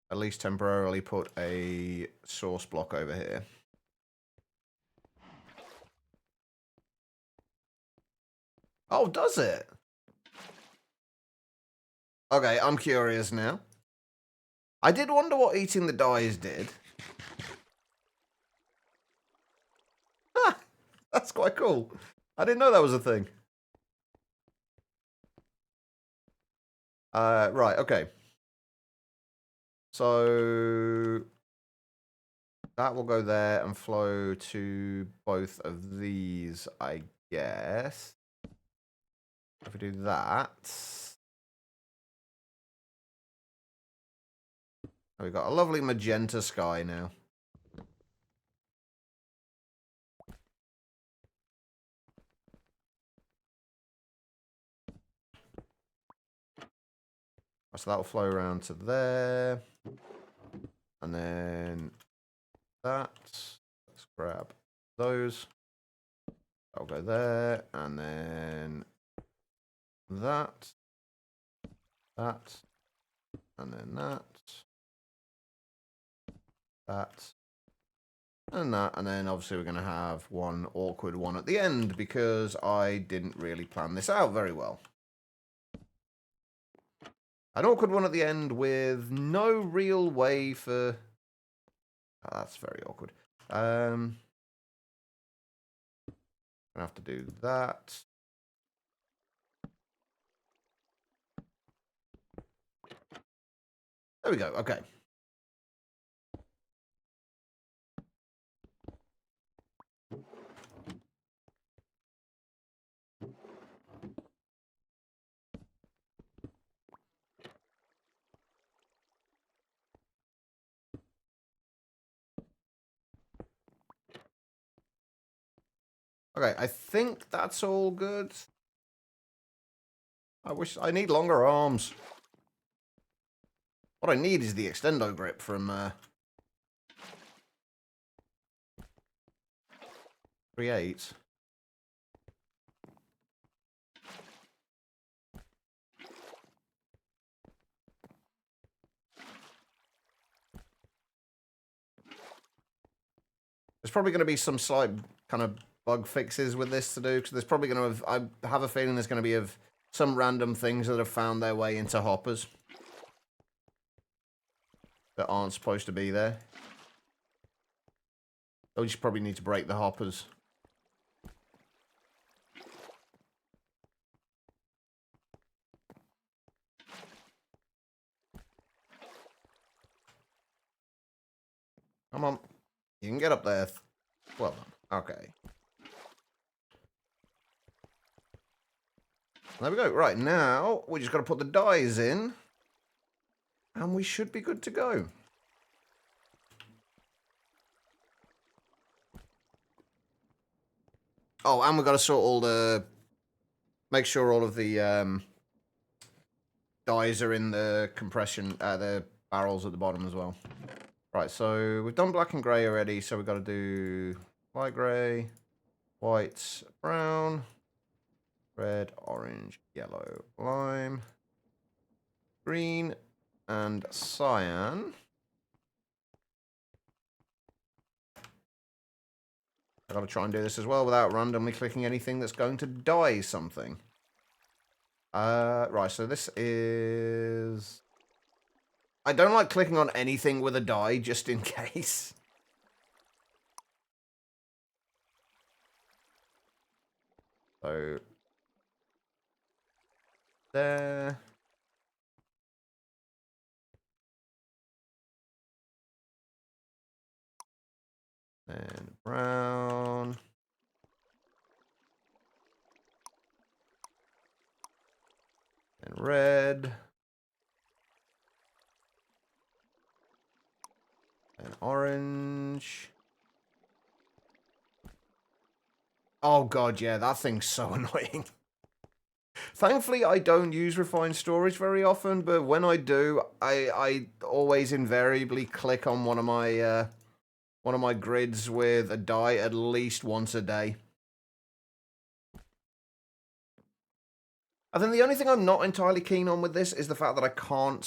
at least temporarily put a source block over here. Oh, does it? Okay, I'm curious now. I did wonder what eating the dyes did. Ah, that's quite cool. I didn't know that was a thing. Right, okay. So that will go there and flow to both of these, I guess. If we do that, we've got a lovely magenta sky now. So that'll flow around to there. And then that. Let's grab those. That'll go there. And then that. That. And then that. That. And that. And then obviously we're going to have one awkward one at the end because I didn't really plan this out very well. An awkward one at the end with no real way for... Oh, that's very awkward. I'm going to have to do that. There we go. Okay. Okay, I think that's all good. I need longer arms. What I need is the extendo grip from 3.8. There's probably going to be some slight kind of bug fixes with this to do, because there's probably going to have, I have a feeling there's going to be of some random things that have found their way into hoppers that aren't supposed to be there. So we just probably need to break the hoppers. Come on. You can get up there. Well done. Okay. There we go. Right, now we just got to put the dyes in. And we should be good to go. Oh, and we've got to sort all the... Make sure all of the dyes are in the compression, the barrels at the bottom as well. Right, so we've done black and grey already, so we've got to do light grey, white, brown, red, orange, yellow, lime, green, and cyan. I've got to try and do this as well without randomly clicking anything that's going to dye something. Right, so this is... I don't like clicking on anything with a dye, just in case. So... There... And brown. And red. And orange. Oh god, yeah, that thing's so annoying. Thankfully, I don't use refined storage very often, but when I do, I always invariably click on one of my grids with a dye at least once a day. I think the only thing I'm not entirely keen on with this is the fact that I can't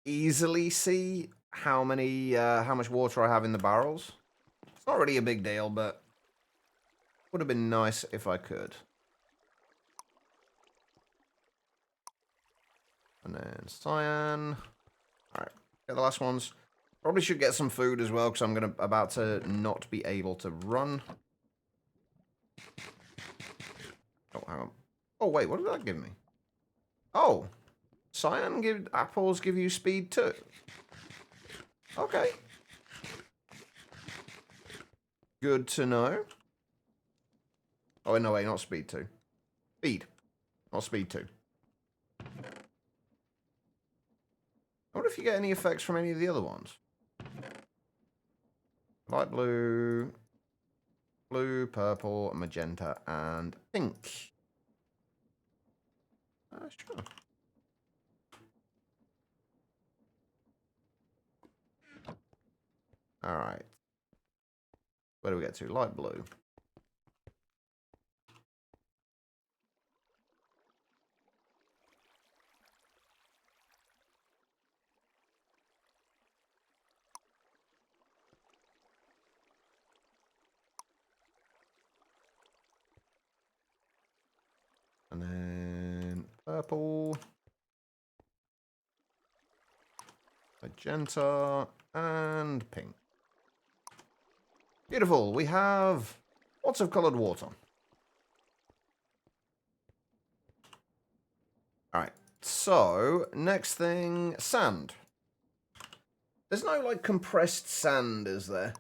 easily see how much water I have in the barrels. It's not really a big deal, but would have been nice if I could. And then cyan. Alright, get the last ones. Probably should get some food as well, because I'm about to not be able to run. Oh, hang on. Oh, wait, what did that give me? Oh, cyan apples give you speed too. Okay. Good to know. Oh, no, wait, not speed 2. Speed. Not speed 2. I wonder if you get any effects from any of the other ones. Light blue, blue, purple, magenta, and pink. Sure. Alright. Where do we get to? Light blue. And then purple, magenta, and pink. Beautiful. We have lots of colored water. Alright, so next thing, sand. There's no, like, compressed sand, is there?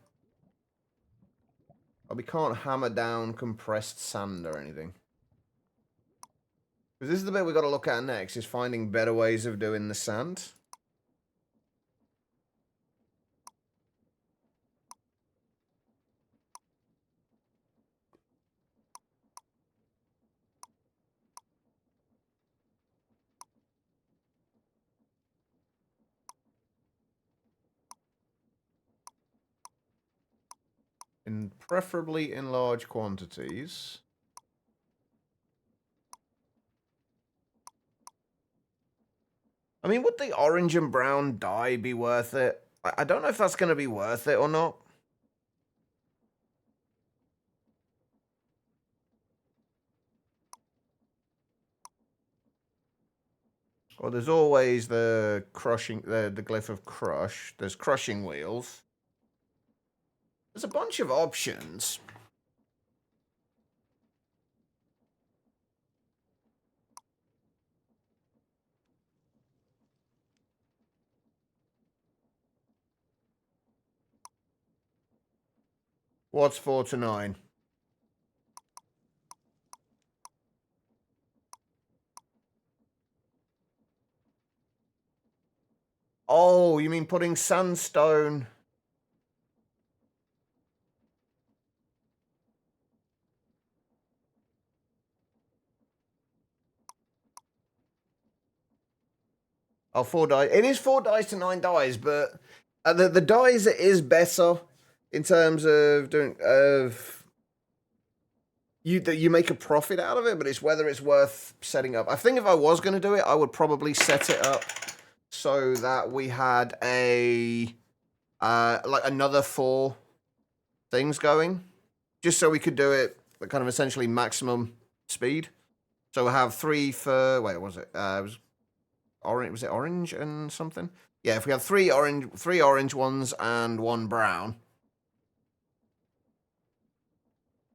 Oh, we can't hammer down compressed sand or anything. Because this is the bit we've got to look at next, is finding better ways of doing the sand. Preferably in large quantities. I mean, would the orange and brown dye be worth it? I don't know if that's going to be worth it or not. Well, there's always the crushing, the glyph of crush. There's crushing wheels. There's a bunch of options. What's 4 to 9? Oh, you mean putting sandstone... Oh, 4 dice. It is 4 dice to 9 dice, but the dice is better in terms of doing you make a profit out of it, but it's whether it's worth setting up. I think if I was going to do it, I would probably set it up so that we had a like another 4 things going, just so we could do it at kind of essentially maximum speed. So we'll have 3 for wait, what was it? It was orange. Was it orange and something? Yeah, if we have 3 orange ones and 1 brown.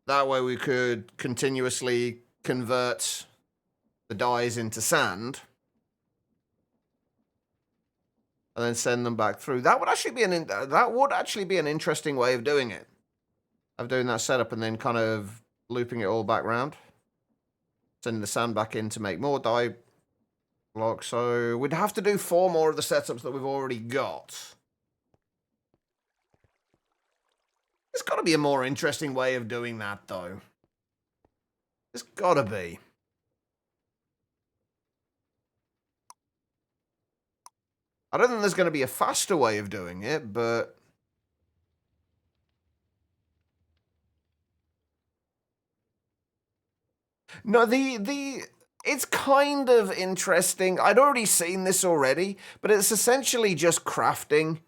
That way we could continuously convert the dyes into sand and then send them back through. That would actually be an interesting way of doing it. Of doing that setup and then kind of looping it all back round. Sending the sand back in to make more dye blocks. So we'd have to do 4 more of the setups that we've already got. There's got to be a more interesting way of doing that, though. There's got to be. I don't think there's going to be a faster way of doing it, but... No, it's kind of interesting. I'd already seen this already, but it's essentially just crafting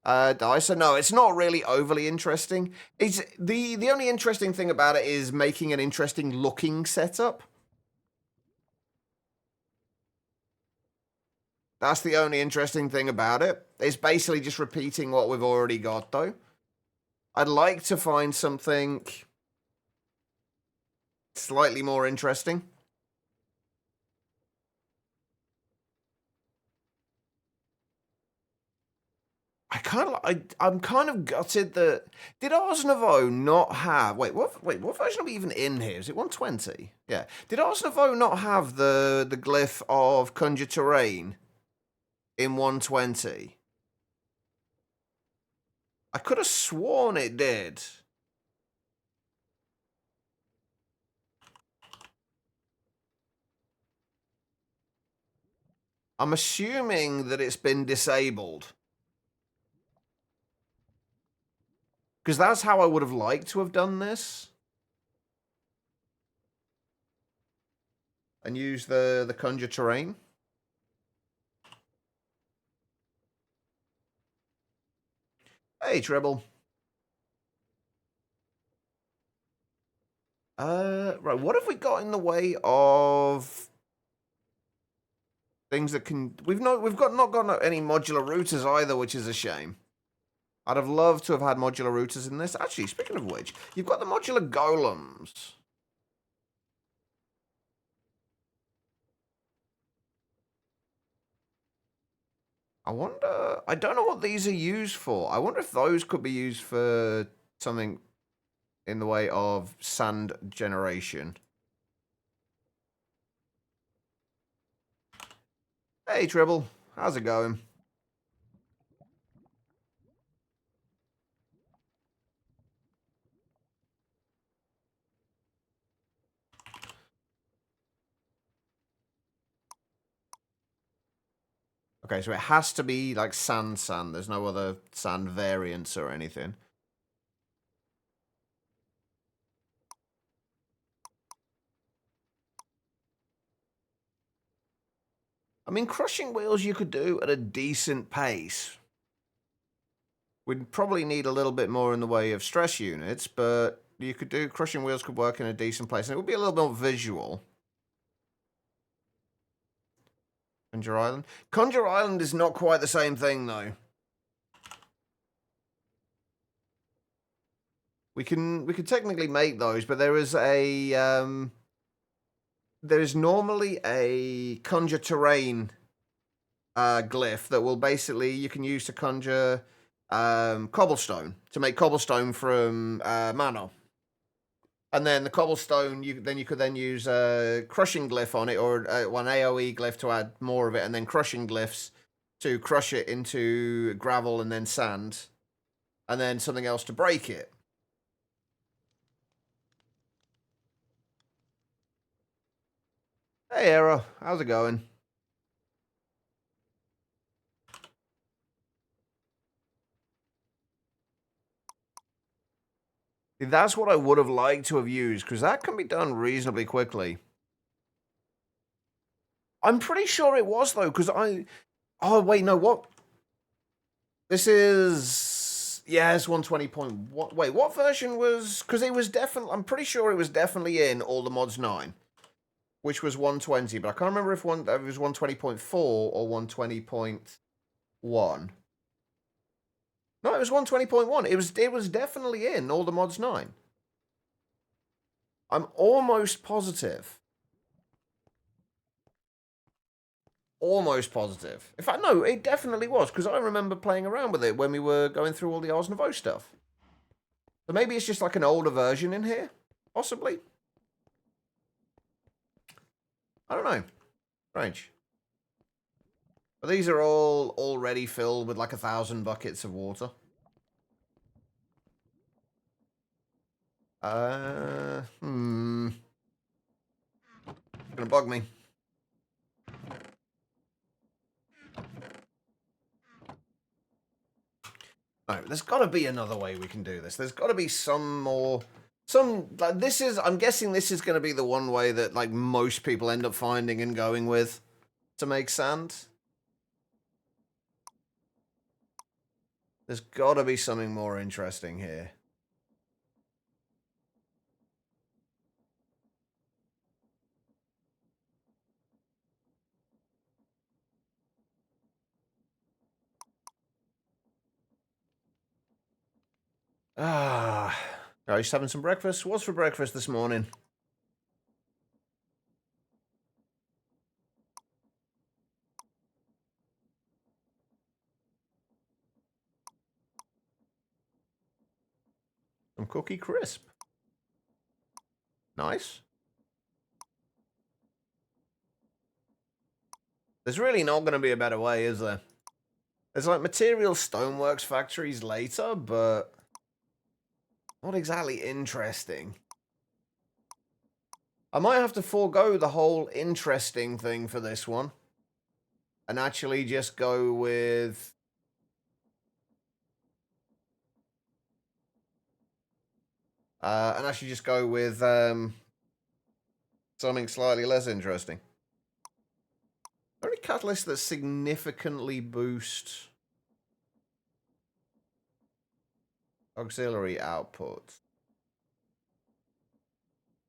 dice. So no, it's not really overly interesting. It's the only interesting thing about it is making an interesting looking setup. That's the only interesting thing about it. It's basically just repeating what we've already got, though. I'd like to find something slightly more interesting. I'm kind of gutted that did Ars Nouveau not have what version are we even in here? Is it 120? Yeah. Did Ars Nouveau not have the glyph of Conjure Terrain in 120? I could have sworn it did. I'm assuming that it's been disabled. Because that's how I would have liked to have done this. And use the Conjure Terrain. Hey, Treble. Right, what have we got in the way of things that can... We've not got any modular routers either, which is a shame. I'd have loved to have had modular routers in this. Actually, speaking of which, you've got the modular golems. I wonder... I don't know what these are used for. I wonder if those could be used for something in the way of sand generation. Hey, Tribble. How's it going? Okay, so it has to be like sand. There's no other sand variants or anything. I mean, crushing wheels you could do at a decent pace. We'd probably need a little bit more in the way of stress units, but you could do... Crushing wheels could work in a decent place, and it would be a little more visual. Conjure Island? Conjure Island is not quite the same thing, though. We can technically make those, but there is a... there is normally a Conjure Terrain glyph that will basically... You can use to conjure... cobblestone, to make cobblestone from mana. And then the cobblestone, you could then use a crushing glyph on it, or one AoE glyph to add more of it, and then crushing glyphs to crush it into gravel and then sand, and then something else to break it. Hey, Era, how's it going? That's what I would have liked to have used, because that can be done reasonably quickly. I'm pretty sure it was, though, because I... Oh, wait, no, what? This is... Yeah, it's 120.1. Wait, what version was... Because it was definitely... I'm pretty sure it was definitely in All the Mods 9, which was 120, but I can't remember if it was 120.4 or 120.1. No, it was 120.1. It was definitely in All the Mods 9. I'm almost positive. Almost positive. In fact, no, it definitely was, because I remember playing around with it when we were going through all the Ars Nouveau stuff. So maybe it's just like an older version in here? Possibly. I don't know. Strange. But these are all already filled with like 1,000 buckets of water. It's gonna bug me. No, there's got to be another way we can do this. There's got to be some more... like, this is... I'm guessing this is going to be the one way that, like, most people end up finding and going with to make sand. There's got to be something more interesting here. I was just having some breakfast. What's for breakfast this morning? Some cookie crisp. Nice. There's really not going to be a better way, is there? There's like material stoneworks factories later, but not exactly interesting. I might have to forego the whole interesting thing for this one and actually just go with... something slightly less interesting. Are there any catalysts that significantly boost auxiliary output?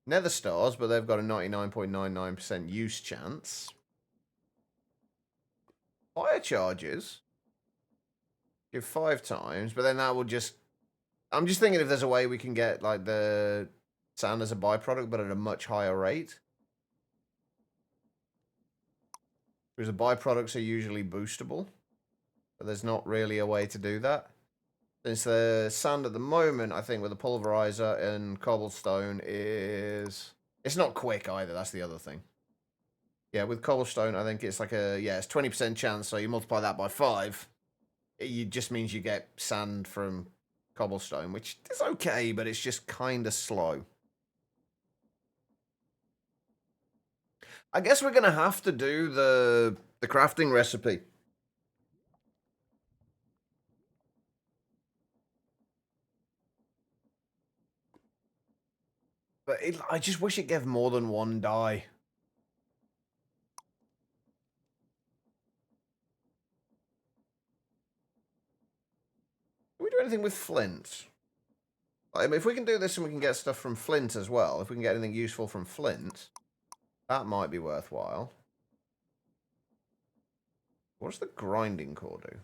Nether stars, but they've got a 99.99% use chance. Fire charges give 5 times, but then that will just... I'm just thinking if there's a way we can get like the sand as a byproduct, but at a much higher rate. Because the byproducts are usually boostable, but there's not really a way to do that. Since the sand at the moment, I think with the pulverizer and cobblestone is... It's not quick either, that's the other thing. Yeah, with cobblestone, I think it's like it's 20% chance, so you multiply that by 5. It just means you get sand from cobblestone, which is okay, but it's just kind of slow. I guess we're going to have to do the crafting recipe. But I just wish it gave more than 1 dye. Can we do anything with flint? I mean, if we can do this and we can get stuff from flint as well, if we can get anything useful from flint, that might be worthwhile. What does the grinding core do?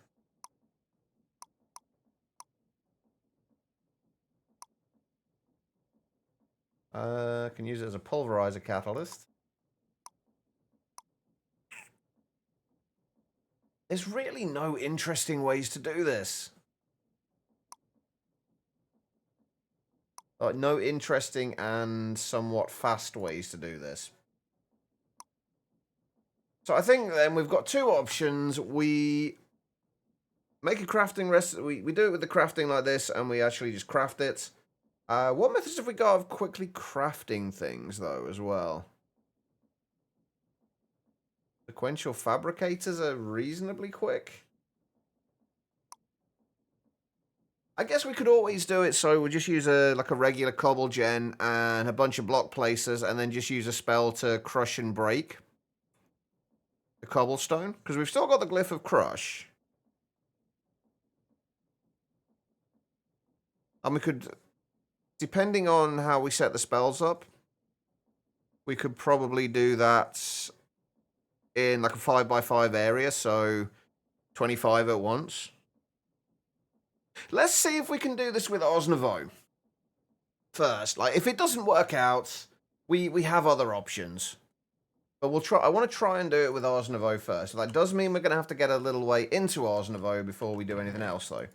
Can use it as a pulverizer catalyst. There's really no interesting ways to do this. Like, no interesting and somewhat fast ways to do this. So I think then we've got 2 options. We make a crafting recipe. We do it with the crafting like this, and we actually just craft it. What methods have we got of quickly crafting things, though, as well? Sequential fabricators are reasonably quick. I guess we could always do it so we'll just use a regular cobble gen and a bunch of block placers and then just use a spell to crush and break the cobblestone. Because we've still got the glyph of crush. And we could, depending on how we set the spells up, we could probably do that in like a 5x5 area, so 25 at once. Let's see if we can do this with Ars Nouveau first. Like, if it doesn't work out, we have other options. But we'll try. I want to try and do it with Ars Nouveau first. That does mean we're going to have to get a little way into Ars Nouveau before we do anything else, though.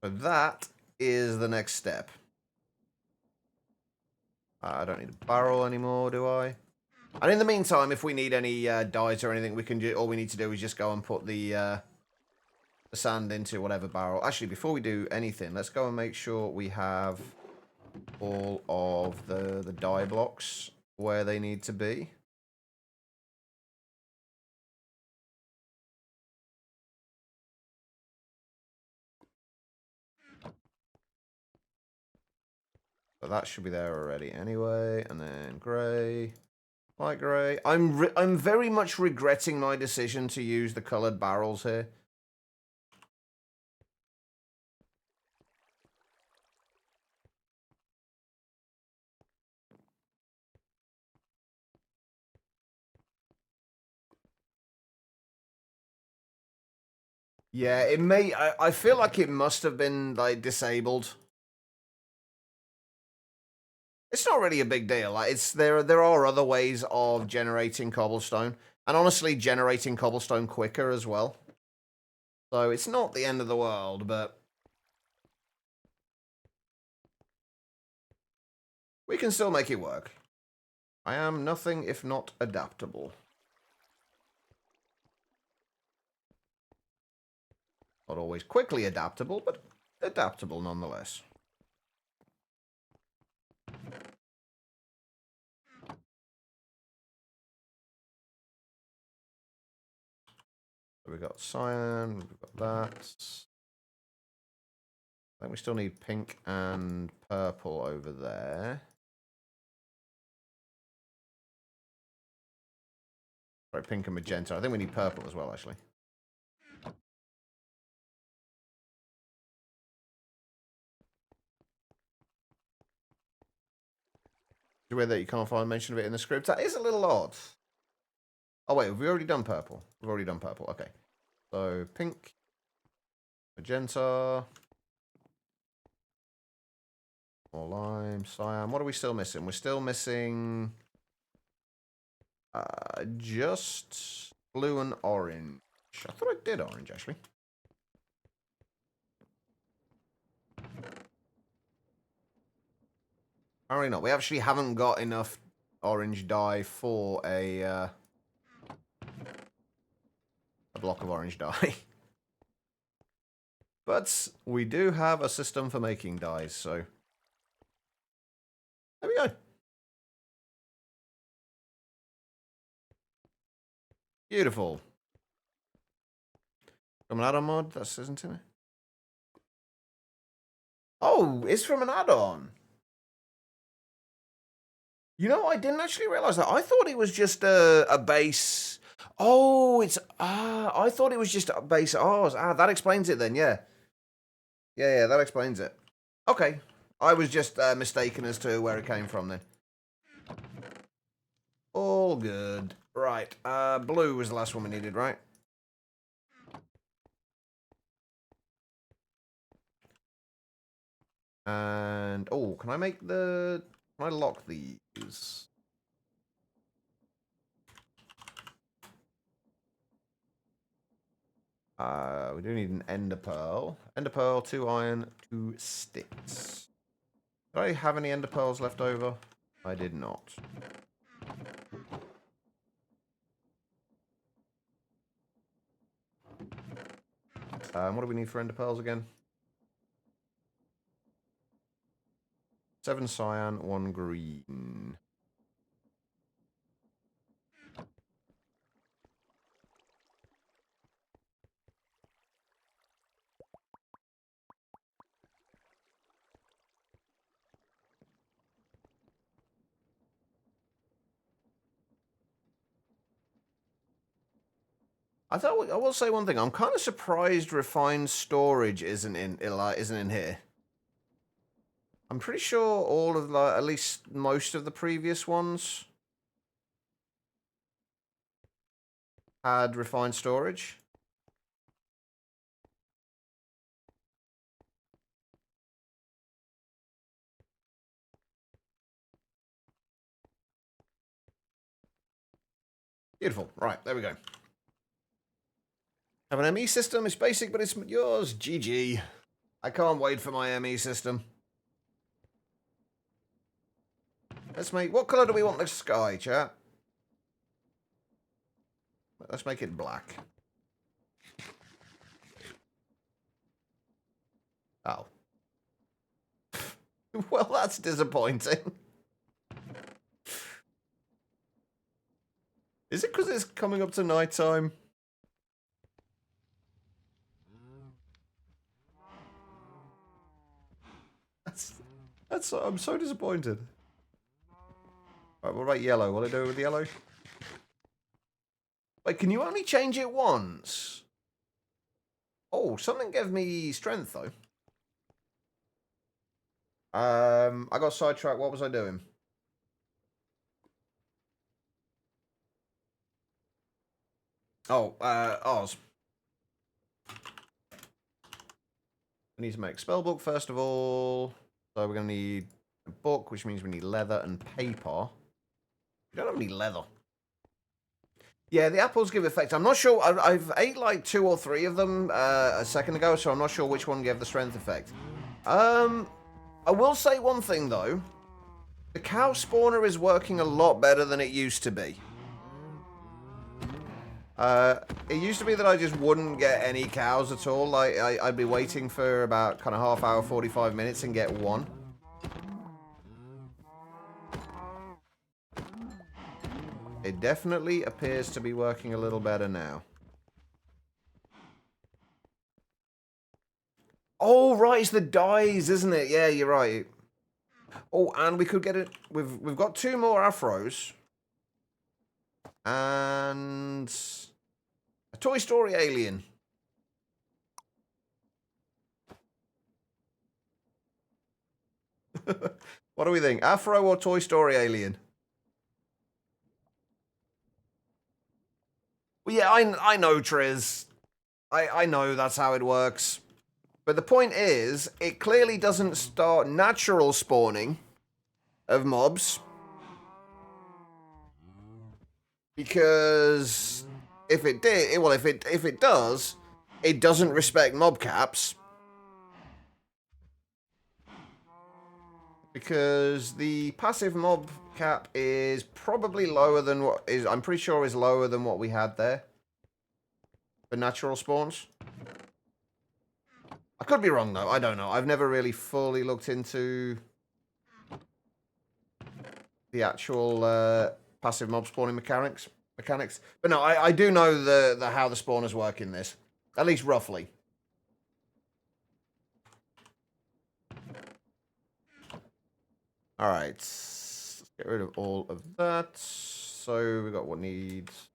So that is the next step. I don't need a barrel anymore, do I? And in the meantime, if we need any dyes or anything, we can all we need to do is just go and put the sand into whatever barrel. Actually, before we do anything, let's go and make sure we have all of the dye blocks where they need to be. So that should be there already anyway. And then grey, light grey. I'm very much regretting my decision to use the coloured barrels here. Yeah, it may. I feel like it must have been like disabled. It's not really a big deal. Like there are other ways of generating cobblestone, and honestly, generating cobblestone quicker as well. So it's not the end of the world, but we can still make it work. I am nothing if not adaptable. Not always quickly adaptable, but adaptable nonetheless. So we got cyan, we've got that. I think we still need pink and purple over there. Sorry, pink and magenta. I think we need purple as well, actually. Weird that you can't find mention of it in the script. That is a little odd. Oh, wait, have we already done purple? We've already done purple. Okay. So, pink, magenta, more lime, cyan. What are we still missing? We're still missing just blue and orange. I thought I did orange, actually. Apparently not. We actually haven't got enough orange dye for a block of orange dye. But we do have a system for making dyes, so there we go. Beautiful. From an add-on mod, that isn't it? Oh, it's from an add-on. You know, I didn't actually realize that. I thought it was just a base. Oh, it's I thought it was just a base Ars. That explains it then. Yeah, that explains it. Okay, I was just mistaken as to where it came from then. All good. Right. Blue was the last one we needed, right? And oh, can I make the? Can I lock these? We do need an ender pearl. Ender pearl, 2 iron, 2 sticks. Did I have any ender pearls left over? I did not. What do we need for ender pearls again? 7 cyan, 1 green. I will say one thing. I'm kind of surprised refined storage isn't in here. I'm pretty sure all of at least most of the previous ones had refined storage. Beautiful. Right, there we go. Have an ME system. It's basic, but it's yours. GG. I can't wait for my ME system. Let's make... What colour do we want the sky, chat? Let's make it black. Oh. Well, that's disappointing. Is it because it's coming up to night time? That's I'm so disappointed. Right, what about yellow? Will I do it with yellow? Wait, can you only change it once? Oh, something gave me strength though. I got sidetracked. What was I doing? Oh, Oz. We need to make a spell book first of all. So we're going to need a book, which means we need leather and paper. We don't have any leather. Yeah, the apples give effect. I'm not sure. I've ate like 2 or 3 of them a second ago, so I'm not sure which one gave the strength effect. I will say one thing though. The cow spawner is working a lot better than it used to be. It used to be that I just wouldn't get any cows at all. Like I'd be waiting for about kind of half hour, 45 minutes and get one. It definitely appears to be working a little better now. Oh, right, it's the dyes, isn't it? Yeah, you're right. Oh, and we could get it. We've got 2 more afros. And a Toy Story alien. What do we think? Afro or Toy Story alien? Well, yeah, I know, Triz. I know that's how it works. But the point is, it clearly doesn't start natural spawning of mobs. Because if it did, well, if it does, it doesn't respect mob caps. Because the passive mob cap is probably lower than what is, I'm pretty sure is lower than what we had there. For natural spawns. I could be wrong though, I don't know. I've never really fully looked into the actual passive mob spawning mechanics. But no, I do know the how the spawners work in this. At least roughly. Alright. Let's get rid of all of that. So we got what needs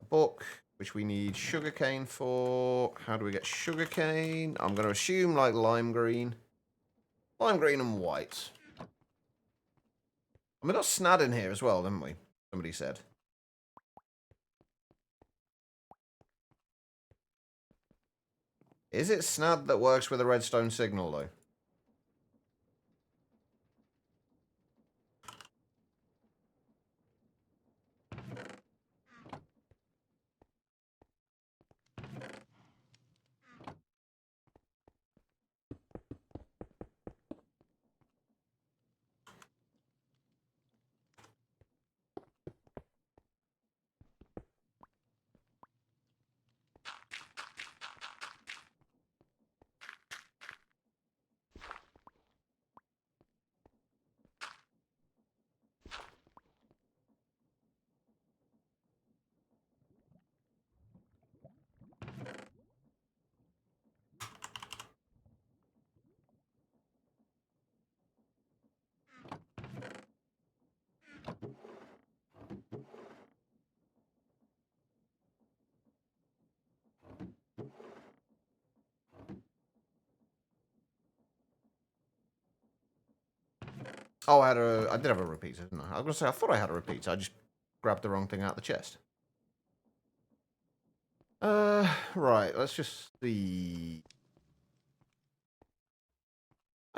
a book, which we need sugarcane for. How do we get sugarcane? I'm going to assume like lime green. Lime green and white. And we got snad in here as well, didn't we? Somebody said. Is it snad that works with a redstone signal, though? Oh, I did have a repeater, didn't I? I was going to say, I thought I had a repeater. I just grabbed the wrong thing out of the chest. Right, let's just see.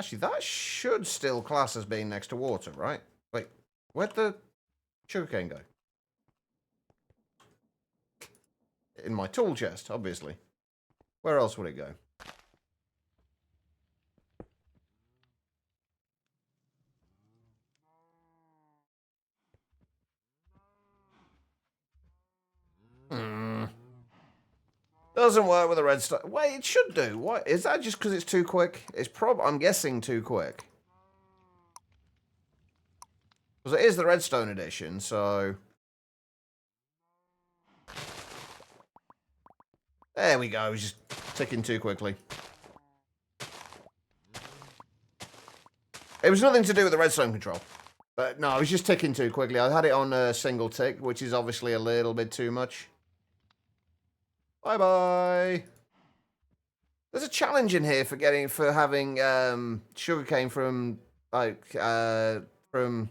Actually, that should still class as being next to water, right? Wait, where'd the sugarcane go? In my tool chest, obviously. Where else would it go? Doesn't work with the redstone. Wait, it should do. What is that? Just because it's too quick? It's I'm guessing too quick. Because it is the redstone edition, so there we go. It's just ticking too quickly. It was nothing to do with the redstone control. But no, I was just ticking too quickly. I had it on a single tick, which is obviously a little bit too much. Bye-bye. There's a challenge in here for having sugarcane from from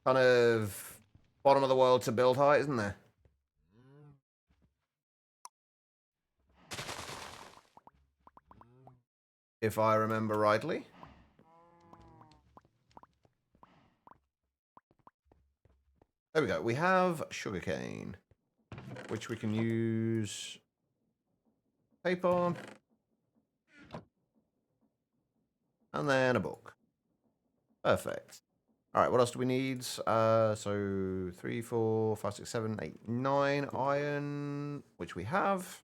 kind of bottom of the world to build height, isn't there? If I remember rightly. There we go. We have sugarcane, which we can use tape on. And then a book. Perfect. All right, what else do we need? So 3, 4, 5, 6, 7, 8, 9 iron, which we have.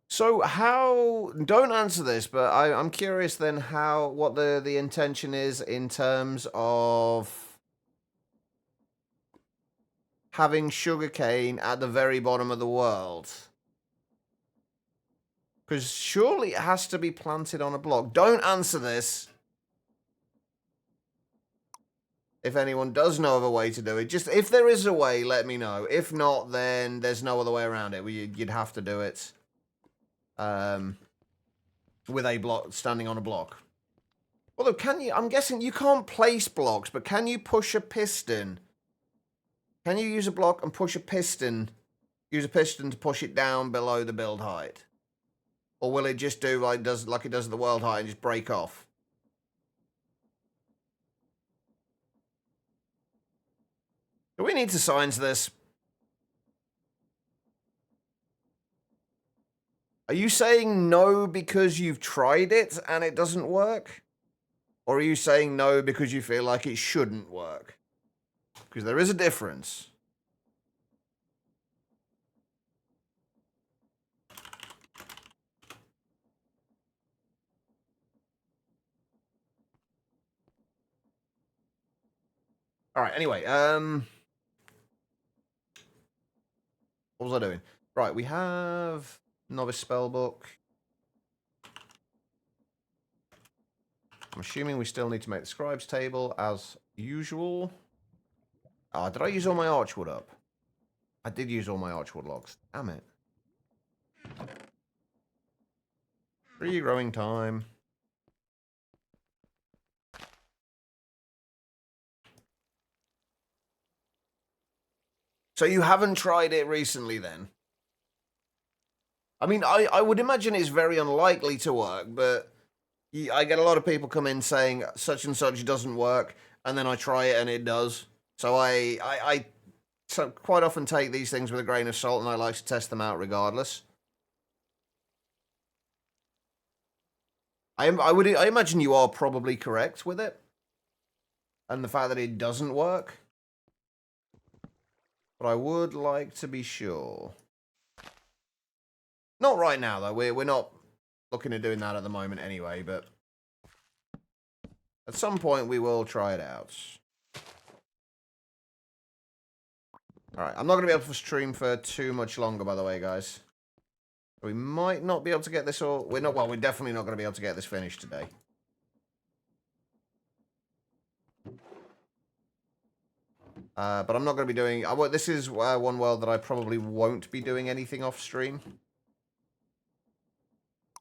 So how? Don't answer this, but I'm curious then what the intention is in terms of having sugarcane at the very bottom of the world. Because surely it has to be planted on a block. Don't answer this. If anyone does know of a way to do it, just if there is a way, let me know. If not, then there's no other way around it. You'd have to do it. With a block, standing on a block. Although, can you? I'm guessing you can't place blocks, but can you push a piston? Can you use a block and push a piston? Use a piston to push it down below the build height, or will it just do like it does at the world height and just break off? Do we need to science this? Are you saying no because you've tried it and it doesn't work? Or are you saying no because you feel like it shouldn't work? Because there is a difference. All right, anyway, what was I doing? Right, we have Novice Spellbook. I'm assuming we still need to make the Scribe's Table as usual. Ah, did I use all my Archwood up? I did use all my Archwood logs. Damn it. Regrowing time. So you haven't tried it recently then? I mean, I would imagine it's very unlikely to work, but I get a lot of people come in saying such and such doesn't work, and then I try it and it does. So I quite often take these things with a grain of salt, and I like to test them out regardless. I imagine you are probably correct with it, and the fact that it doesn't work. But I would like to be sure. Not right now, though. We're not looking at doing that at the moment anyway, but at some point we will try it out. Alright, I'm not going to be able to stream for too much longer, by the way, guys. We might not be able to get this all... We're definitely not going to be able to get this finished today. But I'm not going to be doing... this is one world that I probably won't be doing anything off stream.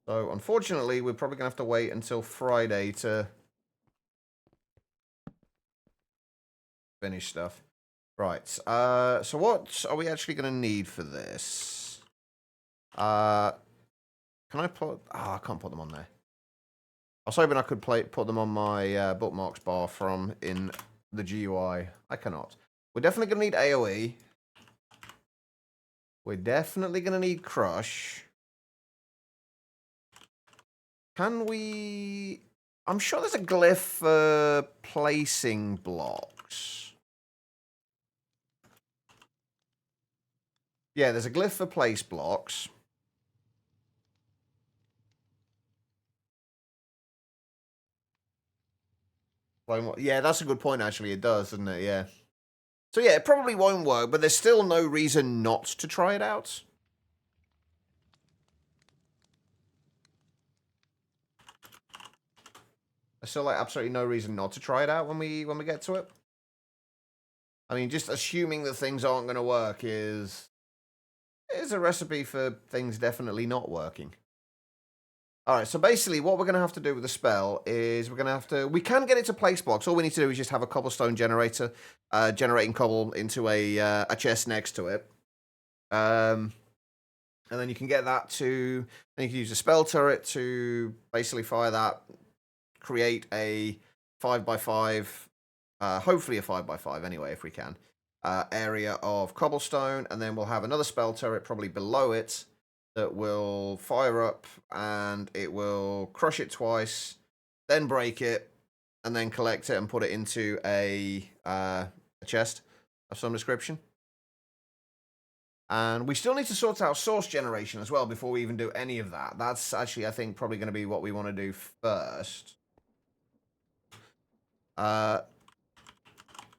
So, unfortunately, we're probably going to have to wait until Friday to finish stuff. Right. So what are we actually going to need for this? Can I put... I can't put them on there. I was hoping I could put them on my bookmarks bar from in the GUI. I cannot. We're definitely going to need AoE. We're definitely going to need Crush. Can we... I'm sure there's a glyph for placing blocks. Yeah, there's a glyph for place blocks. Yeah, that's a good point, actually. It does, doesn't it? Yeah. So, yeah, it probably won't work, but there's still no reason not to try it out. There's still, like, absolutely no reason not to try it out when we get to it. I mean, just assuming that things aren't going to work is a recipe for things definitely not working. Alright, so basically what we're going to have to do with the spell is we're going to have to... We can get it to place blocks. All we need to do is just have a cobblestone generator generating cobble into a chest next to it. And then you can get that to... Then you can use a spell turret to basically fire that, create a 5x5, hopefully a 5x5 anyway, if we can, area of cobblestone, and then we'll have another spell turret probably below it that will fire up, and it will crush it twice, then break it, and then collect it and put it into a chest of some description. And we still need to sort out source generation as well before we even do any of that. That's actually, I think, probably going to be what we want to do first.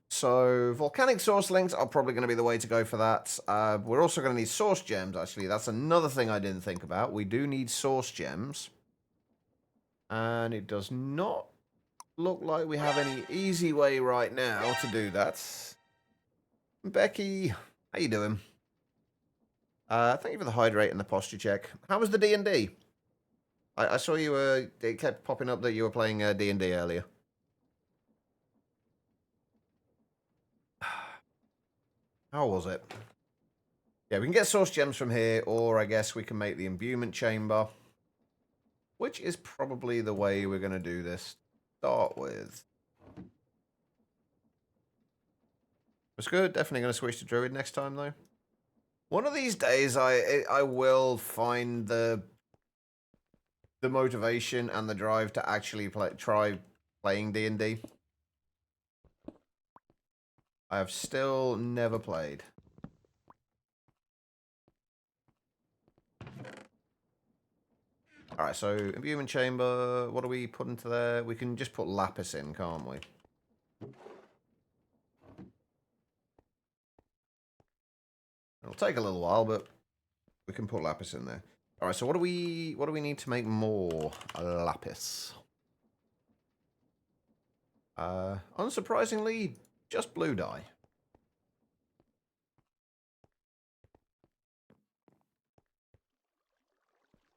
So, volcanic source links are probably going to be the way to go for that. We're also going to need source gems, actually. That's another thing I didn't think about. We do need source gems. And it does not look like we have any easy way right now to do that. Becky, how you doing? Thank you for the hydrate and the posture check. How was the D&D? I saw you it kept popping up that you were playing D&D earlier. How was it? Yeah, we can get source gems from here, or I guess we can make the imbuement chamber, which is probably the way we're going to do this. Start with. It's good. Definitely going to switch to Druid next time, though. One of these days, I will find the motivation and the drive to actually try playing D&D. I have still never played. Alright, so imbuement chamber, what do we put into there? We can just put lapis in, can't we? It'll take a little while, but we can put lapis in there. Alright, so what do we need to make more lapis? Unsurprisingly, just blue dye.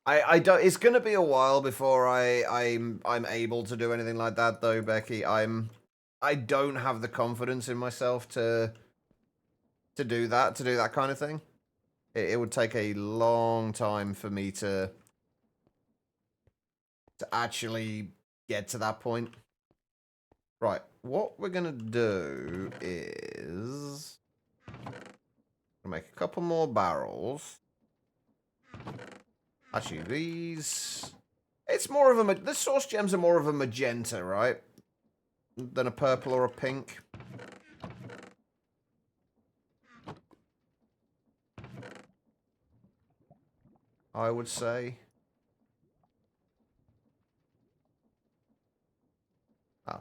I don't. It's gonna be a while before I'm able to do anything like that, though, Becky. I don't have the confidence in myself to do that kind of thing. It would take a long time for me to actually get to that point. Right, what we're gonna do is make a couple more barrels. Actually, these... It's more of a... The source gems are more of a magenta, right? Than a purple or a pink. I would say. Oh.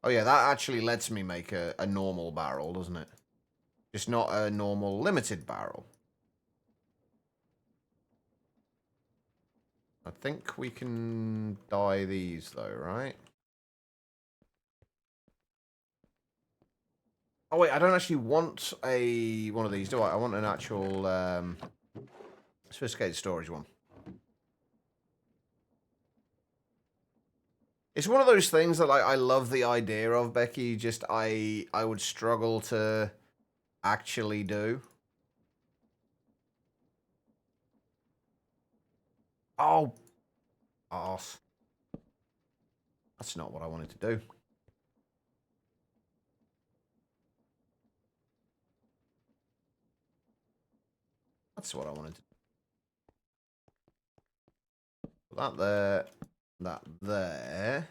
Oh yeah, that actually lets me make a normal barrel, doesn't it? Just not a normal limited barrel. I think we can dye these though, right? Oh wait, I don't actually want one of these, do I? I want an actual sophisticated storage one. It's one of those things that I love the idea of, Becky. Just I would struggle to actually do. Oh, arse. That's not what I wanted to do. That's what I wanted to do. Put that there. That there.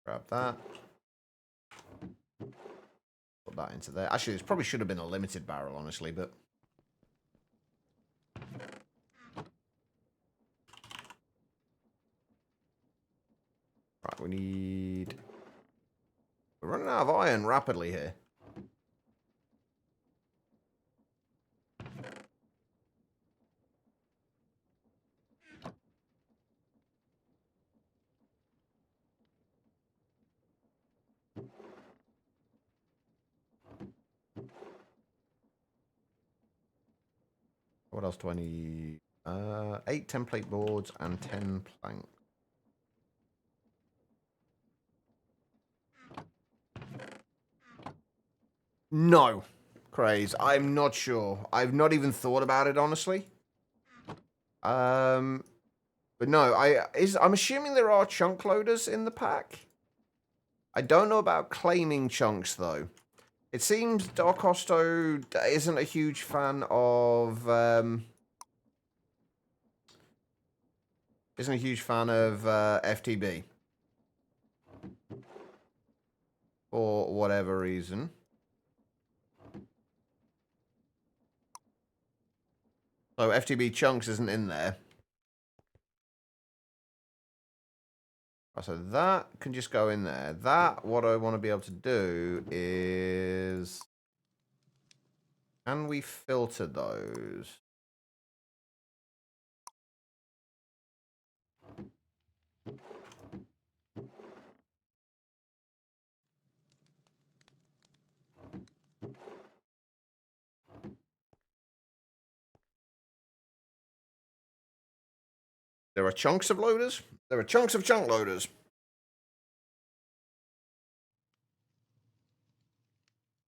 Grab that. Put that into there. Actually, this probably should have been a limited barrel, honestly, but... Right, we need... We're running out of iron rapidly here. What else do I need? 8 template boards and 10 planks. No, Craze. I'm not sure. I've not even thought about it, honestly. But no, I'm assuming there are chunk loaders in the pack. I don't know about claiming chunks though. It seems Dark Hosto isn't a huge fan of FTB for whatever reason. So FTB chunks isn't in there. So that can just go in there. That, what I want to be able to do is... Can we filter those? There are chunks of loaders. There are chunks of chunk loaders.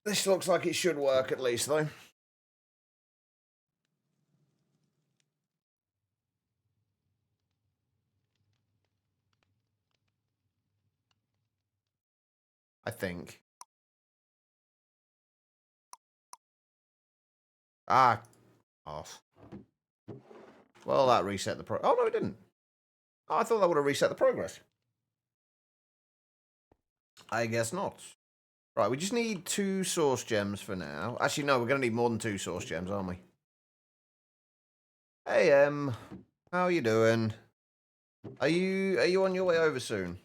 This looks like it should work at least, though. I think. Ah. Off. Well, that reset the Oh, no, it didn't. Oh, I thought that would have reset the progress. I guess not. Right, we just need 2 source gems for now. Actually, no, we're going to need more than 2 source gems, aren't we? Hey, how are you doing? Are you on your way over soon?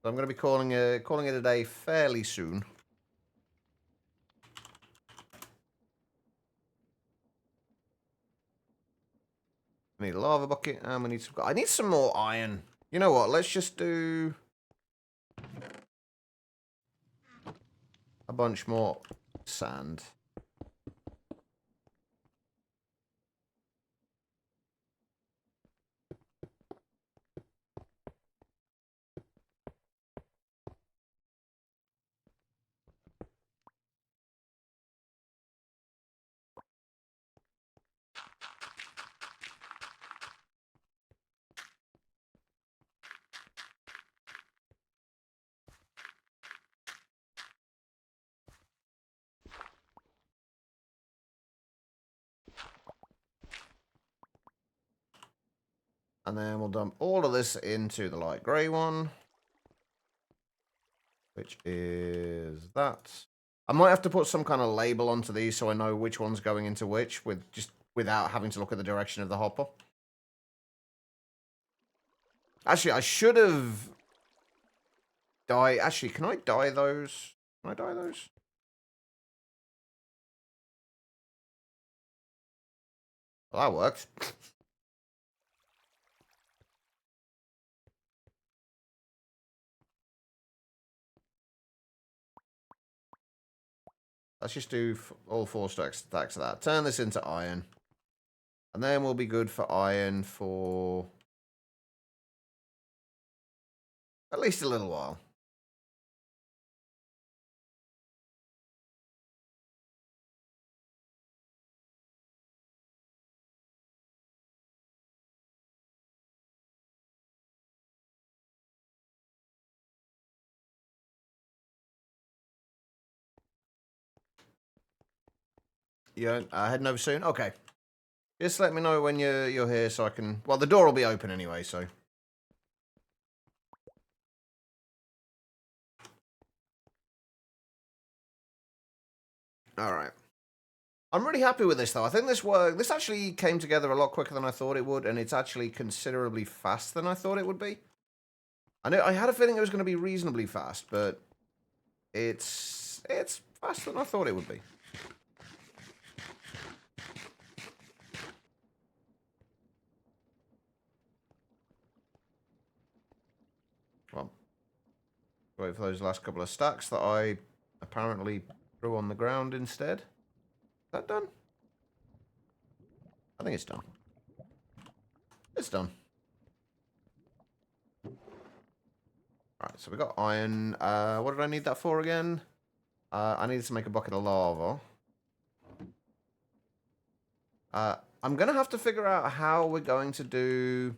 I'm going to be calling it a day fairly soon. We need a lava bucket, and we need some... I need some more iron. You know what? Let's just do... a bunch more sand. And then we'll dump all of this into the light grey one. Which is that. I might have to put some kind of label onto these so I know which one's going into which, without having to look at the direction of the hopper. Actually, I should have dye... Actually, can I dye those? Can I dye those? Well, that worked. Let's just do all 4 stacks of that. Turn this into iron. And then we'll be good for iron for at least a little while. You're heading over soon? Okay. Just let me know when you're here so I can... Well, the door will be open anyway, so... Alright. I'm really happy with this, though. I think this actually came together a lot quicker than I thought it would, and it's actually considerably faster than I thought it would be. I had a feeling it was going to be reasonably fast, but it's faster than I thought it would be. Well, wait for those last couple of stacks that I apparently threw on the ground instead. Is that done? I think it's done. It's done. Alright, so we got iron. What did I need that for again? I needed to make a bucket of lava. I'm going to have to figure out how we're going to do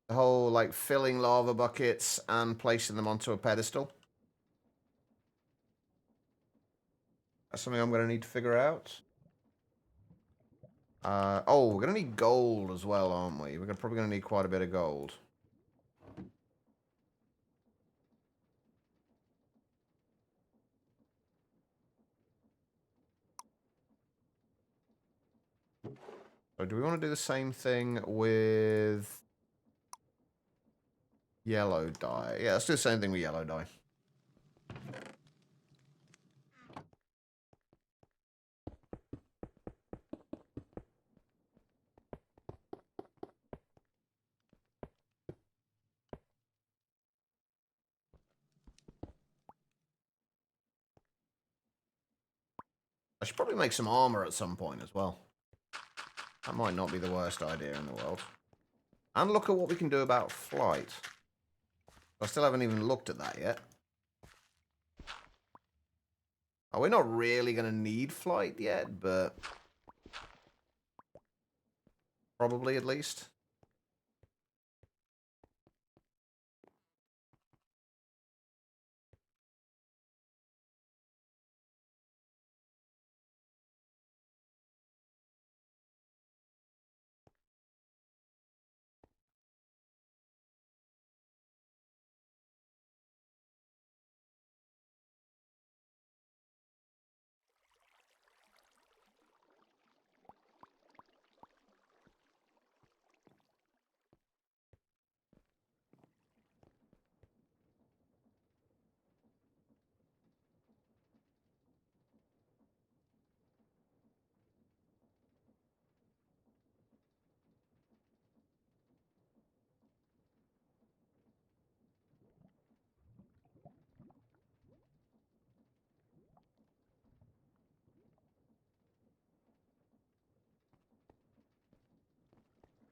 the whole, like, filling lava buckets and placing them onto a pedestal. That's something I'm going to need to figure out. Oh, we're going to need gold as well, aren't we? We're probably going to need quite a bit of gold. So do we want to do the same thing with yellow dye? Yeah, let's do the same thing with yellow dye. I should probably make some armor at some point as well. That might not be the worst idea in the world. And look at what we can do about flight. I still haven't even looked at that yet. Oh, we're not really going to need flight yet, but... probably at least.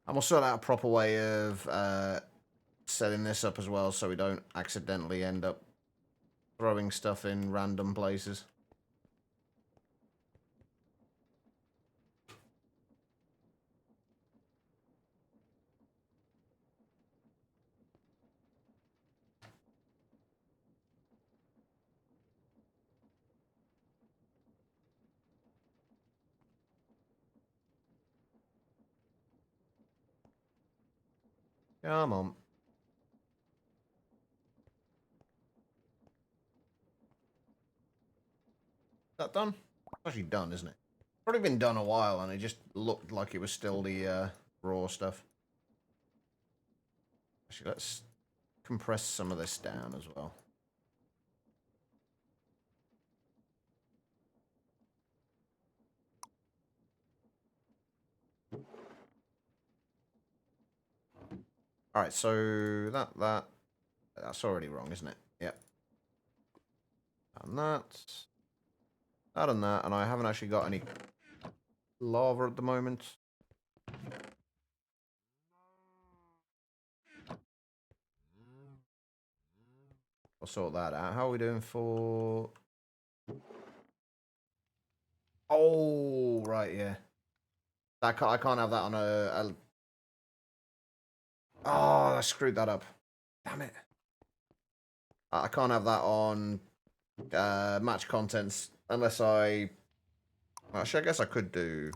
And we'll sort out a proper way of setting this up as well so we don't accidentally end up throwing stuff in random places. Come on. Is that done? It's actually done, isn't it? Probably been done a while, and it just looked like it was still the raw stuff. Actually, let's compress some of this down as well. Alright, so that's already wrong, isn't it? Yep. And that and that, and I haven't actually got any lava at the moment. I'll sort that out. How are we doing for... Oh, right, yeah. I can't have that on a... Oh, I screwed that up. Damn it. I can't have that on match contents unless I... Actually, I guess I could do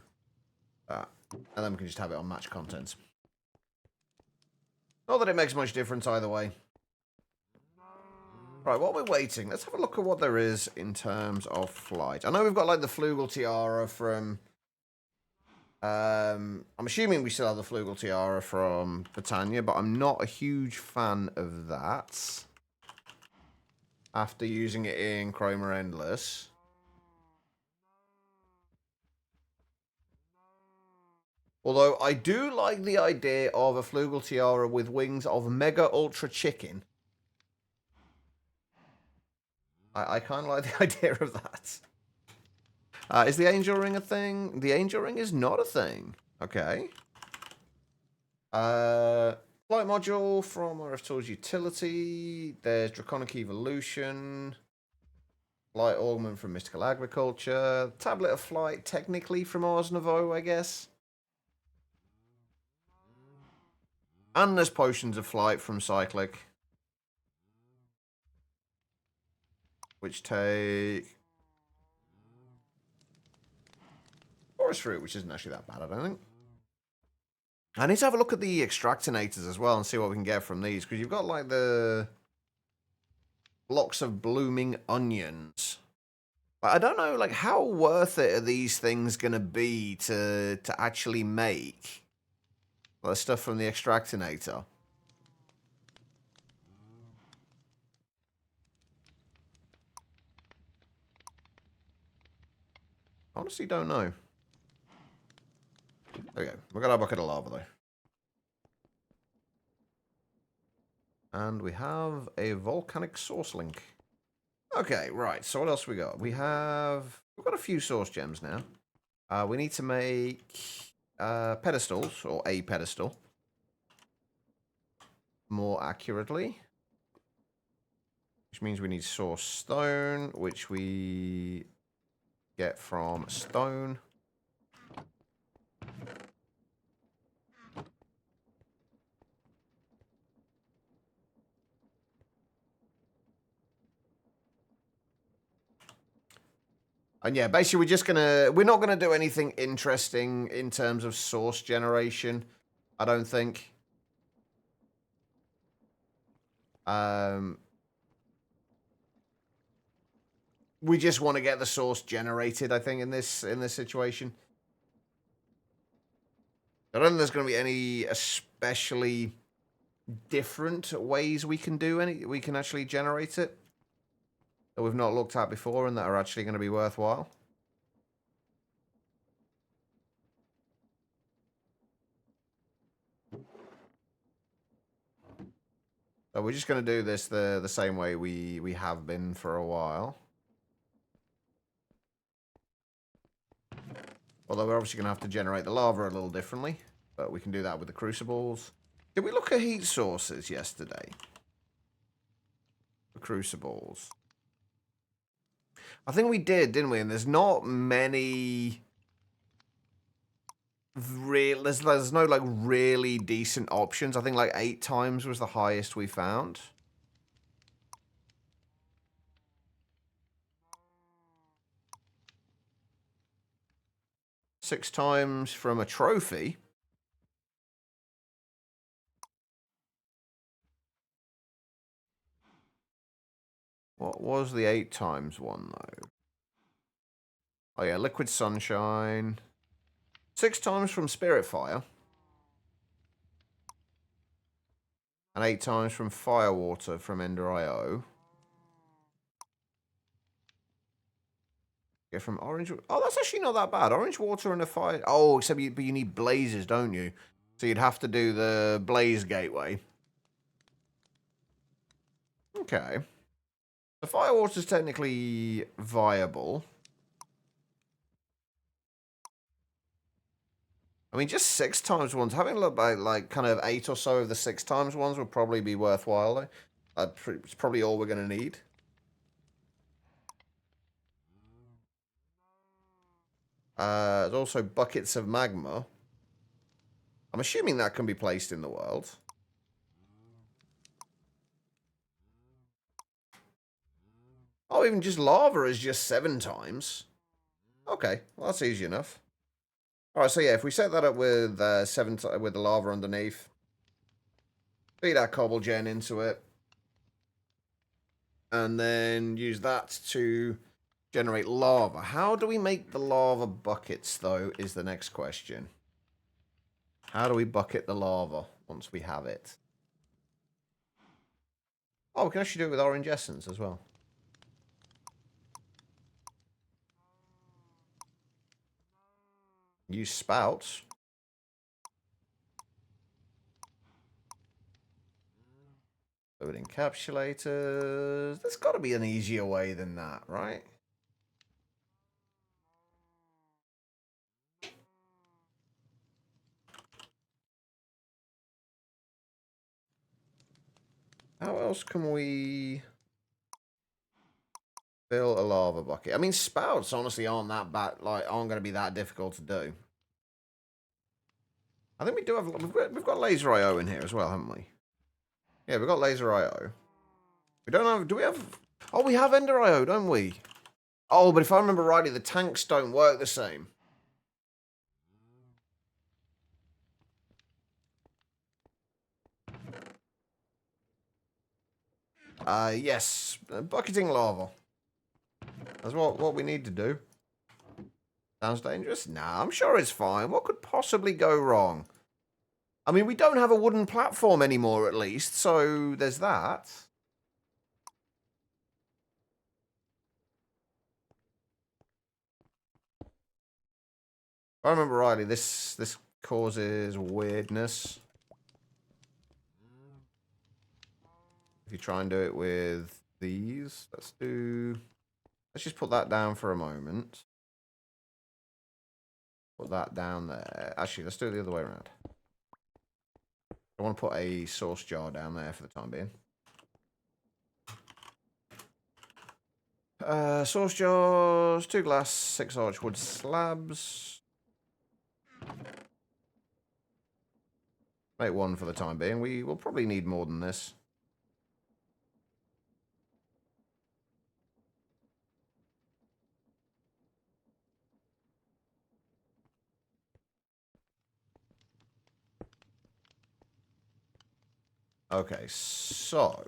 that. And then we can just have it on match contents. Not that it makes much difference either way. Right, while we're waiting, let's have a look at what there is in terms of flight. I know we've got like the Flugel Tiara from... I'm assuming we still have the Flugel Tiara from Britannia, but I'm not a huge fan of that. After using it in Chroma Endless. Although I do like the idea of a Flugel Tiara with wings of Mega Ultra Chicken. I kind of like the idea of that. Is the Angel Ring a thing? The Angel Ring is not a thing. Okay. Flight module from RF Tools Utility. There's Draconic Evolution. Flight Augment from Mystical Agriculture. Tablet of Flight, technically from Ars Nouveau, I guess. And there's Potions of Flight from Cyclic. Which take... Forest Fruit, which isn't actually that bad, I don't think. I need to have a look at the Extractinators as well and see what we can get from these. Because you've got, like, the... blocks of blooming onions. But I don't know, like, how worth it are these things going to be to actually make? The stuff from the Extractinator. Honestly, don't know. There we go. We've got our bucket of lava, though. And we have a volcanic source link. Okay, right. So what else we got? We've got a few source gems now. We need to make pedestals, or a pedestal. More accurately. Which means we need source stone, which we get from stone. And yeah, basically we're not gonna do anything interesting in terms of source generation, I don't think. We just want to get the source generated, I think, in this situation. I don't think there's gonna be any especially different ways we can actually generate it that we've not looked at before and that are actually going to be worthwhile. So we're just going to do this the same way we have been for a while. Although we're obviously going to have to generate the lava a little differently, but we can do that with the crucibles. Did we look at heat sources yesterday? The crucibles. I think we did, didn't we? And there's not many real... There's no, like, really decent options. I think, like, 8 times was the highest we found. Six times from a trophy. What was the 8 times one, though? Oh, yeah, Liquid Sunshine. 6 times from Spiritfire. And 8 times from Firewater from Ender.io. Get from Orange... Oh, that's actually not that bad. Orange Water and a Fire... Oh, except but you need blazes, don't you? So you'd have to do the Blaze Gateway. Okay. The Firewater's technically viable. I mean, just 6 times ones. Having a look at like kind of 8 or so of the 6 times ones would probably be worthwhile. It's probably all we're going to need. There's also buckets of magma. I'm assuming that can be placed in the world. Oh, even just lava is just 7 times. Okay, well, that's easy enough. All right, so yeah, if we set that up with 7 with the lava underneath, feed our cobble gen into it, and then use that to generate lava. How do we make the lava buckets, though, is the next question. How do we bucket the lava once we have it? Oh, we can actually do it with orange essence as well. Use spouts. Fluid encapsulators. There's got to be an easier way than that, right? How else can we fill a lava bucket? I mean, spouts honestly aren't that bad. Like, aren't going to be that difficult to do. I think we do have. We've got laser IO in here as well, haven't we? Yeah, we've got laser IO. We don't have. Do we have? Oh, we have Ender IO, don't we? Oh, but if I remember rightly, the tanks don't work the same. Yes, bucketing lava. That's what we need to do. Sounds dangerous? Nah, I'm sure it's fine. What could possibly go wrong? I mean, we don't have a wooden platform anymore, at least, so there's that. If I remember rightly, this causes weirdness. If you try and do it with these, let's just put that down for a moment. Put that down there. Actually, let's do it the other way around. I want to put a source jar down there for the time being. Source jars, 2 glass, 6 archwood slabs. Make 1 for the time being. We will probably need more than this. Okay, so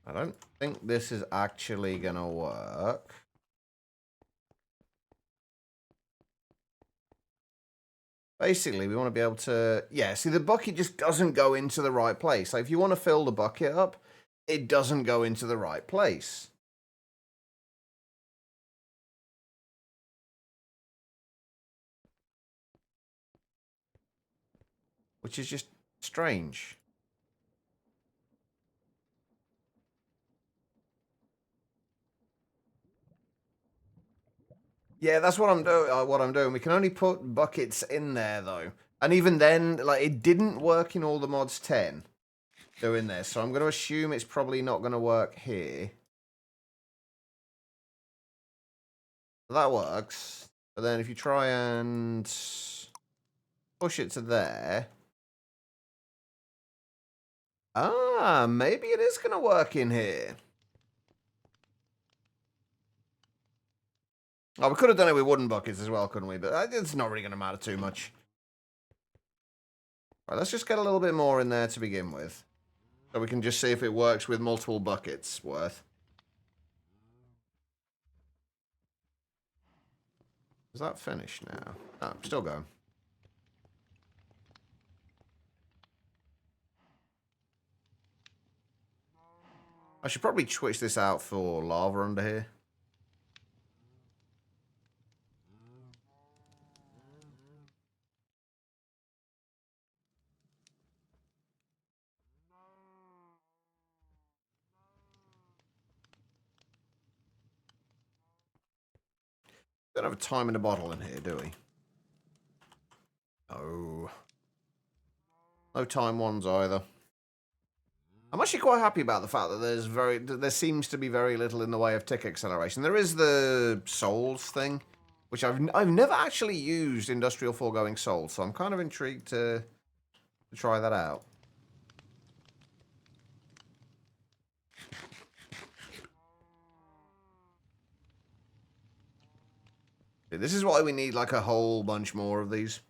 I don't think this is actually gonna work. Basically, we want to be able to... Yeah, see, the bucket just doesn't go into the right place. Like, if you want to fill the bucket up, it doesn't go into the right place. Which is just strange. Yeah, that's what I'm doing. We can only put buckets in there, though. And even then, like, it didn't work in all the mods 10 doing this. So I'm going to assume it's probably not going to work here. That works. But then if you try and push it to there. Ah, maybe it is going to work in here. Oh, we could have done it with wooden buckets as well, couldn't we? But it's not really going to matter too much. Right, let's just get a little bit more in there to begin with. So we can just see if it works with multiple buckets worth. Is that finished now? No, still going. I should probably switch this out for lava under here. Don't have a time in a bottle in here, do we? Oh. No time ones either. I'm actually quite happy about the fact that there seems to be very little in the way of tick acceleration. There is the souls thing, which I've never actually used industrial foregoing souls, so I'm kind of intrigued to try that out. This is why we need like a whole bunch more of these.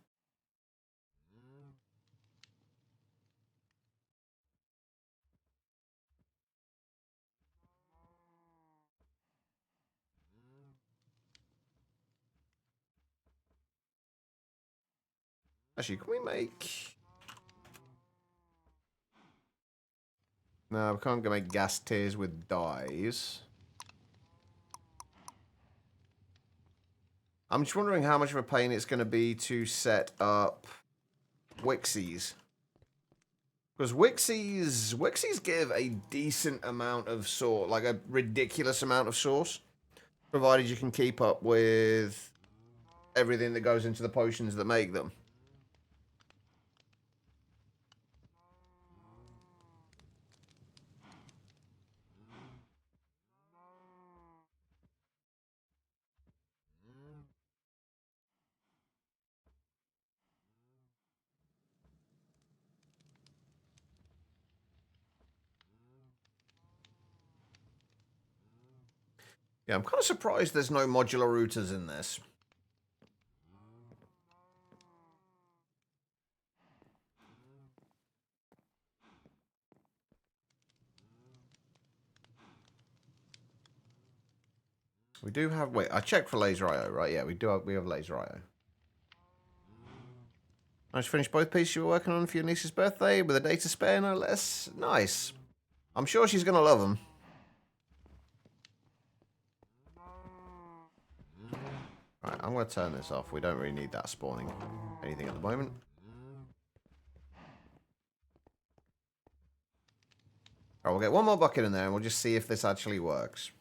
Actually, can we make... No, we can't go make gas tiers with dyes. I'm just wondering how much of a pain it's going to be to set up Wixies. Because Wixies give a decent amount of sauce, like a ridiculous amount of sauce, provided you can keep up with everything that goes into the potions that make them. Yeah, I'm kind of surprised there's no modular routers in this. We do have... Wait, I checked for laser IO, right? Yeah, we have laser IO. Nice to finish both pieces you were working on for your niece's birthday with a day to spare, no less. Nice. I'm sure she's going to love them. Right, I'm going to turn this off. We don't really need that spawning anything at the moment. Alright, we'll get one more bucket in there and we'll just see if this actually works.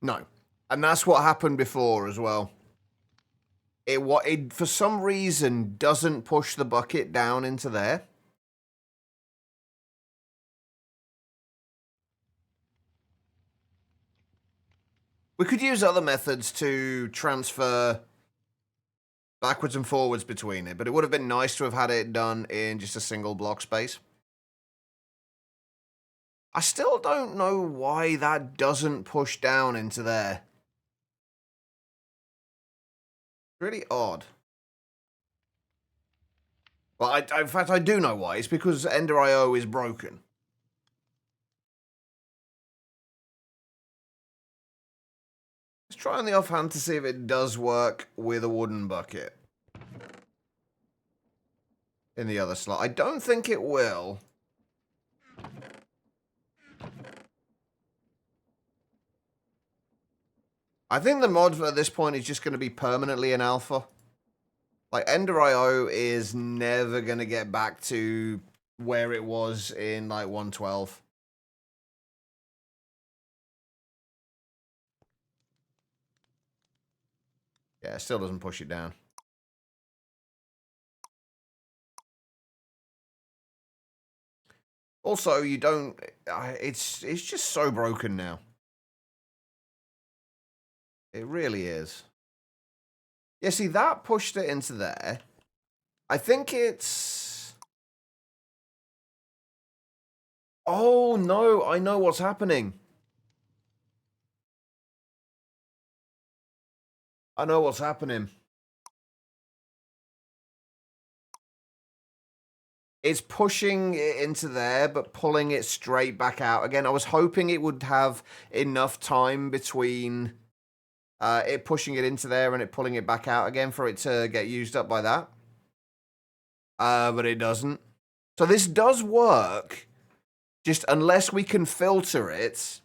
No. And that's what happened before as well. It for some reason doesn't push the bucket down into there. We could use other methods to transfer backwards and forwards between it, but it would have been nice to have had it done in just a single block space. I still don't know why that doesn't push down into there. Really odd. Well, in fact, I do know why. It's because Ender IO is broken. Let's try on the offhand to see if it does work with a wooden bucket. In the other slot. I don't think it will. I think the mod at this point is just going to be permanently in alpha. Like, Ender IO is never going to get back to where it was in, like, 1.12. Yeah, it still doesn't push it down. Also, you don't... It's just so broken now. It really is. Yeah, see, that pushed it into there. I think it's... Oh, no, I know what's happening. I know what's happening. It's pushing it into there, but pulling it straight back out again. I was hoping it would have enough time between it pushing it into there and it pulling it back out again for it to get used up by that. But it doesn't. So this does work, just unless we can filter it.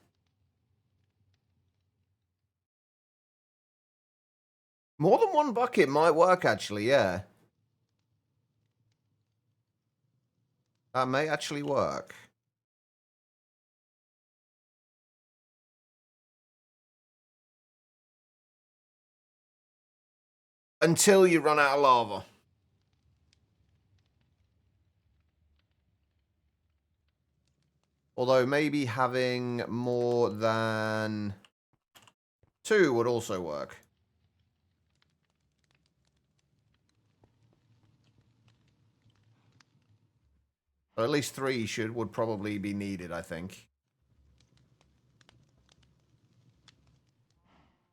More than one bucket might work, actually, yeah. That may actually work. Until you run out of lava. Although maybe having more than 2 would also work. Or at least 3 would probably be needed, I think.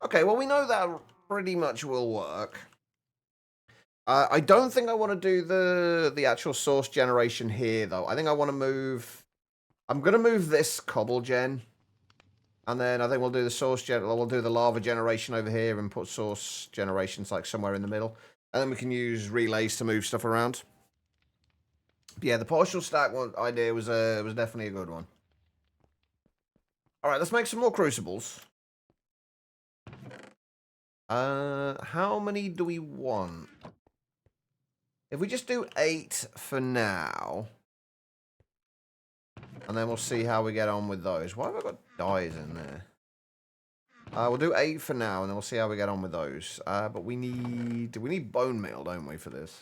Okay, well, we know that pretty much will work. I don't think I want to do the actual source generation here, though. I think I want to move... I'm going to move this cobble gen. And then I think we'll do the we'll do the lava generation over here and put source generations like somewhere in the middle. And then we can use relays to move stuff around. But yeah, the partial stack idea was definitely a good one. All right, let's make some more crucibles. How many do we want? If we just do 8 for now, and then we'll see how we get on with those. Why have I got dyes in there? We'll do 8 for now, and then we'll see how we get on with those. But we need bone meal, don't we, for this?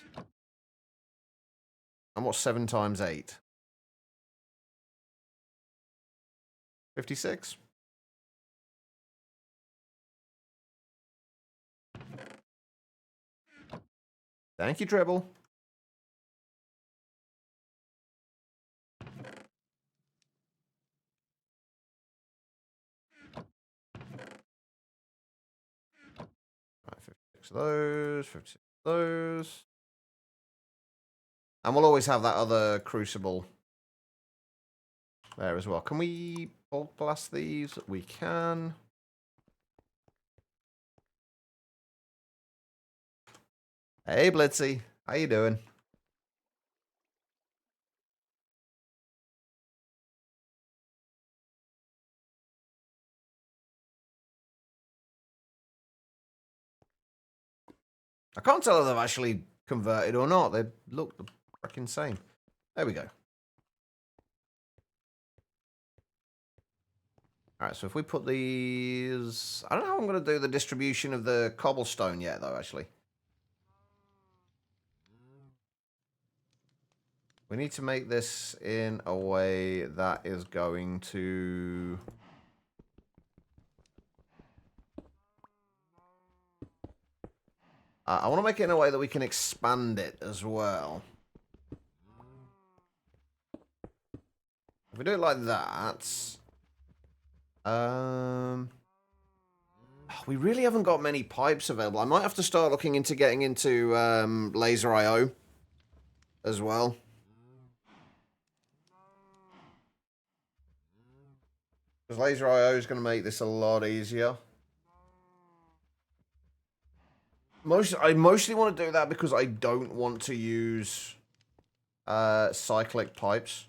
And what's 7 times 8? 56? Thank you, Dribble. Right, 56 of those, 56 of those. And we'll always have that other crucible there as well. Can we bulk blast these? We can. Hey, Blitzy. How you doing? I can't tell if they've actually converted or not. They look the freaking same. There we go. Alright, so if we put these... I don't know how I'm going to do the distribution of the cobblestone yet, though, actually. We need to make this in a way that is going to... I want to make it in a way that we can expand it as well. If we do it like that... we really haven't got many pipes available. I might have to start looking into getting into Laser IO as well. Because Laser IO is going to make this a lot easier. I mostly want to do that because I don't want to use cyclic pipes.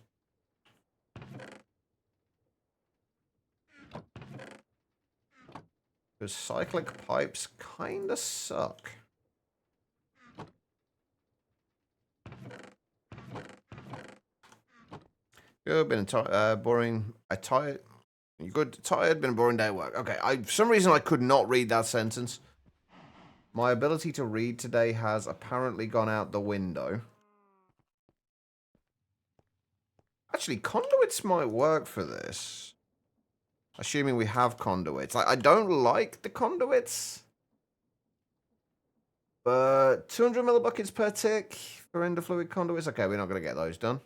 Because cyclic pipes kind of suck. Good, been boring. You good? Tired, been a boring day at work. Okay, for some reason I could not read that sentence. My ability to read today has apparently gone out the window. Actually, conduits might work for this. Assuming we have conduits. I don't like the conduits. But 200 millibuckets per tick for endofluid conduits. Okay, we're not going to get those done.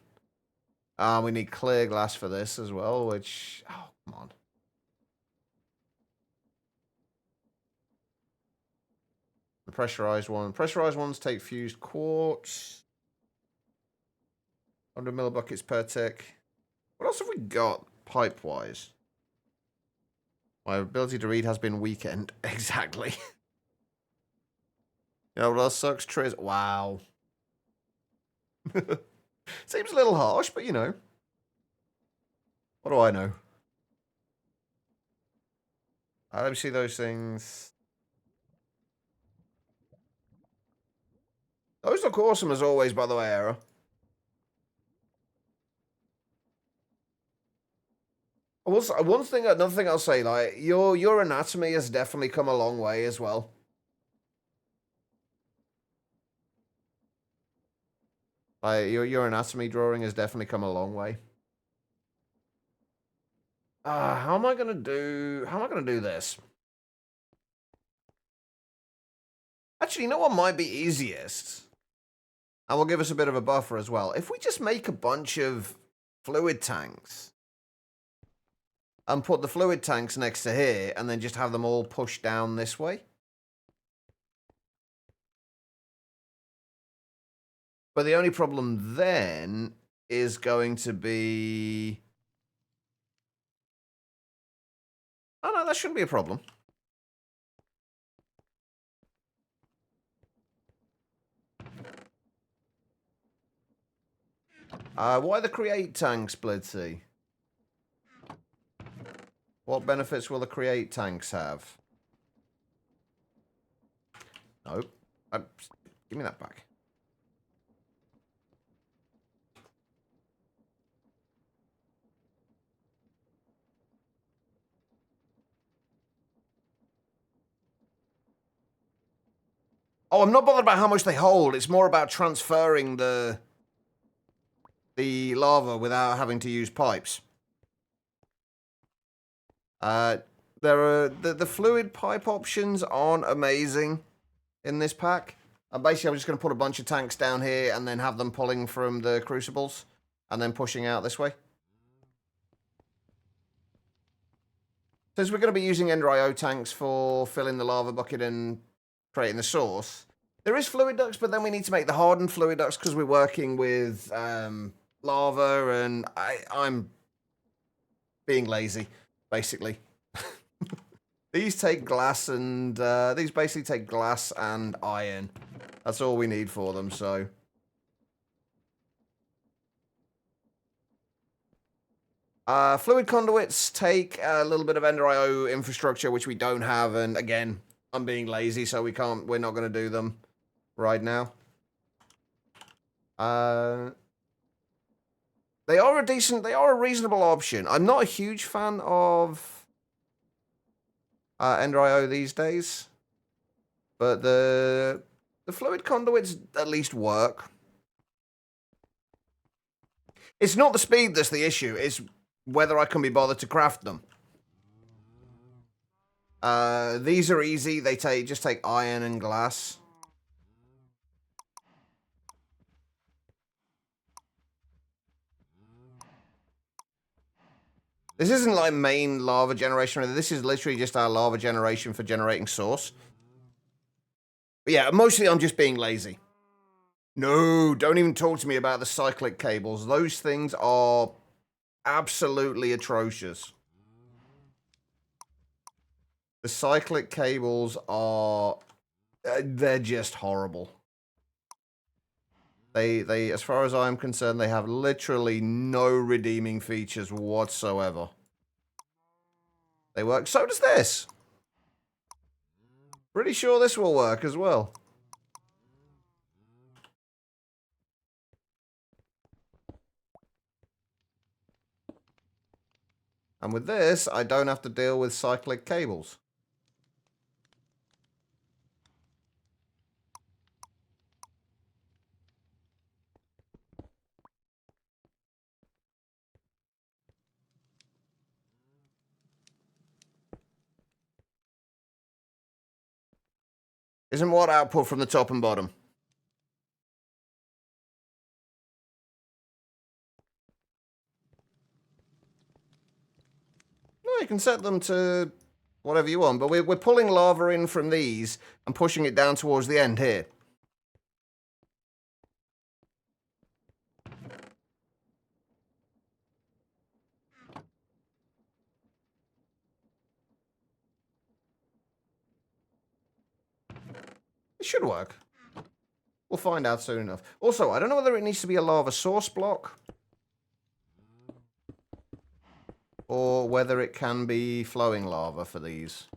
We need clear glass for this as well, which... Oh, come on. The pressurized one. Pressurized ones take fused quartz. 100 millibuckets per tick. What else have we got pipe-wise? My ability to read has been weakened. Exactly. You know what else sucks? Triz. Wow. Seems a little harsh, but you know. What do I know? Let me see those things. Those look awesome as always, by the way, Era. Another thing I'll say, like, your anatomy has definitely come a long way as well. Like, your anatomy drawing has definitely come a long way. How am I gonna do this? Actually, you know what might be easiest? And will give us a bit of a buffer as well. If we just make a bunch of fluid tanks and put the fluid tanks next to here and then just have them all pushed down this way. But the only problem then is going to be... Oh no, that shouldn't be a problem. Why the create tanks, Blitzy? What benefits will the create tanks have? Nope. Give me that back. Oh, I'm not bothered about how much they hold. It's more about transferring the lava without having to use pipes. There are the fluid pipe options aren't amazing in this pack. And basically, I'm just going to put a bunch of tanks down here and then have them pulling from the crucibles and then pushing out this way. Since we're going to be using Ender IO tanks for filling the lava bucket and creating the source, there is fluid ducts, but then we need to make the hardened fluid ducts because we're working with lava, and I'm being lazy, basically. These take glass and these basically take glass and iron. That's all we need for them, so. Fluid conduits take a little bit of Ender IO infrastructure, which we don't have, and again, I'm being lazy, so we're not going to do them right now. They are a reasonable option. I'm not a huge fan of Ender IO these days, but the fluid conduits at least work. It's not the speed that's the issue, it's whether I can be bothered to craft them. These are easy. They just take iron and glass. This isn't like main lava generation. This is literally just our lava generation for generating source. But yeah, mostly I'm just being lazy. No, don't even talk to me about the cyclic cables. Those things are absolutely atrocious. The cyclic cables are... they're just horrible. They, as far as I'm concerned, they have literally no redeeming features whatsoever. They work. So does this. Pretty sure this will work as well. And with this, I don't have to deal with cyclic cables. Isn't what output from the top and bottom? No, you can set them to whatever you want, but we're pulling lava in from these and pushing it down towards the end here. It should work. We'll find out soon enough. Also, I don't know whether it needs to be a lava source block or whether it can be flowing lava for these.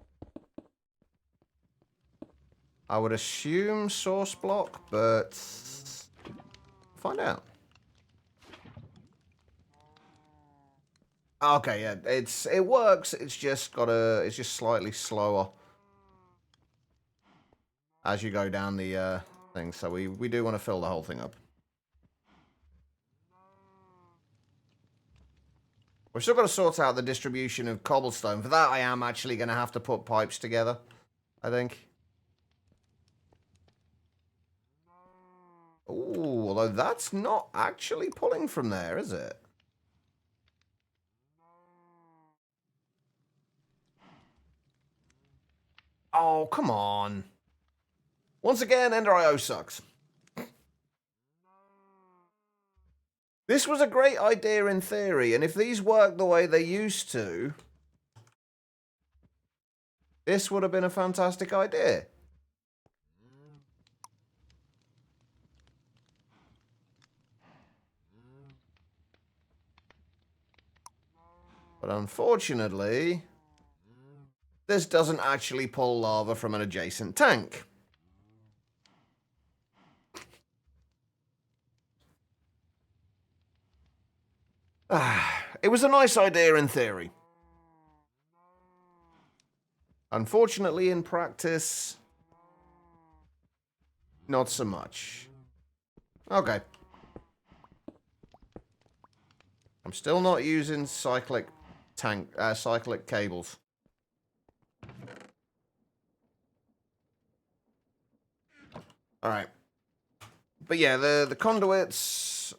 I would assume source block, but find out. Okay, yeah, it works. It's just slightly slower as you go down the thing. So we do want to fill the whole thing up. We've still got to sort out the distribution of cobblestone. For that, I am actually going to have to put pipes together, I think. Ooh, although that's not actually pulling from there, is it? Oh, come on. Once again, Ender.io sucks. This was a great idea in theory, and if these work the way they used to, this would have been a fantastic idea. But unfortunately, this doesn't actually pull lava from an adjacent tank. It was a nice idea in theory. Unfortunately, in practice, not so much. Okay. I'm still not using cyclic cables. Alright. But yeah, the conduits,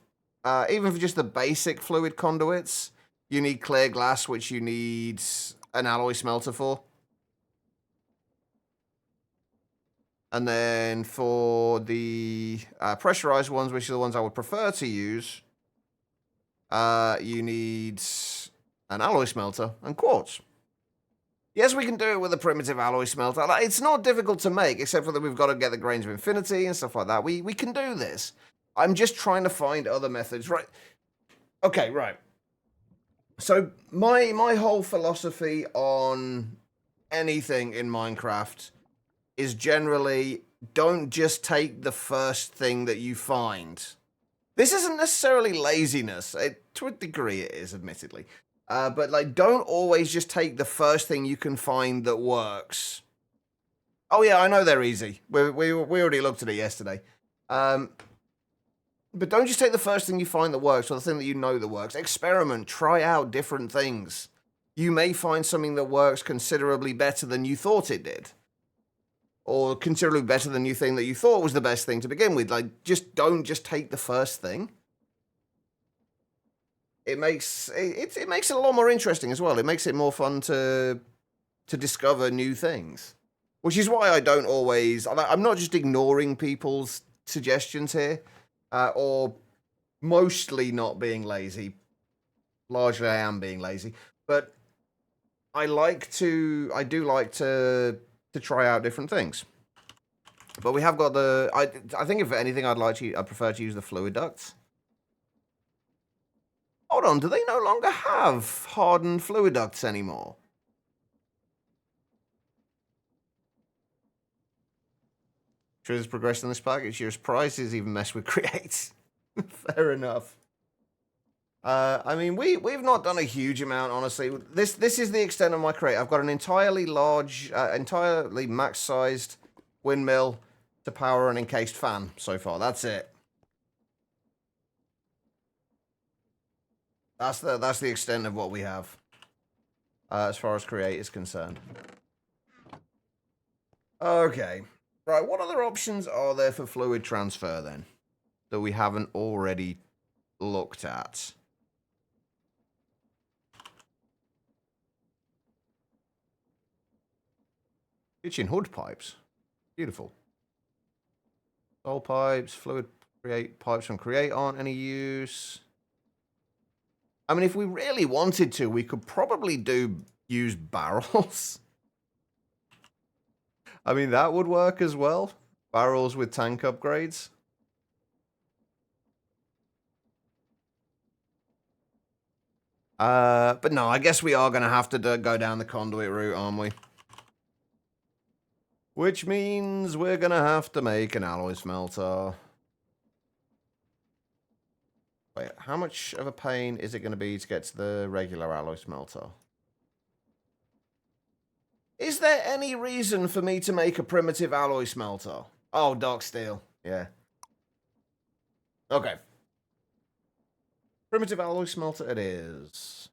even for just the basic fluid conduits, you need clear glass, which you need an alloy smelter for. And then for the pressurized ones, which are the ones I would prefer to use, you need an alloy smelter and quartz. Yes, we can do it with a primitive alloy smelter. It's not difficult to make, except for that we've got to get the grains of infinity and stuff like that. We can do this. I'm just trying to find other methods. Right. Okay, right. So my whole philosophy on anything in Minecraft is generally don't just take the first thing that you find. This isn't necessarily laziness. To a degree it is, admittedly. But like, don't always just take the first thing you can find that works. Oh yeah, I know they're easy. We already looked at it yesterday. But don't just take the first thing you find that works or the thing that you know that works. Experiment, try out different things. You may find something that works considerably better than you thought it did. Or considerably better than you think that you thought was the best thing to begin with. Like, don't just take the first thing. It makes it a lot more interesting as well. It makes it more fun to discover new things. Which is why I don't always... I'm not just ignoring people's suggestions here. Or mostly not being lazy. Largely I am being lazy. But I do like to try out different things. But we have got the... I think if anything, I'd prefer to use the fluid ducts. Hold on, do they no longer have hardened fluid ducts anymore? Sure, has progressed in this package. Your prizes even mess with create. Fair enough. I mean, we've not done a huge amount, honestly. This is the extent of my crate. I've got an entirely max-sized windmill to power an encased fan so far. That's it. That's the extent of what we have as far as create is concerned. Okay. Right, what other options are there for fluid transfer then that we haven't already looked at? Kitchen hood pipes. Beautiful. Soul pipes, fluid create pipes from create aren't any use. I mean, if we really wanted to, we could probably use barrels. I mean, that would work as well. Barrels with tank upgrades. But no, I guess we are going to have to go down the conduit route, aren't we? Which means we're gonna have to make an alloy smelter. Wait, how much of a pain is it gonna be to get to the regular alloy smelter? Is there any reason for me to make a primitive alloy smelter? Oh, dark steel. Yeah. Okay. Primitive alloy smelter it is.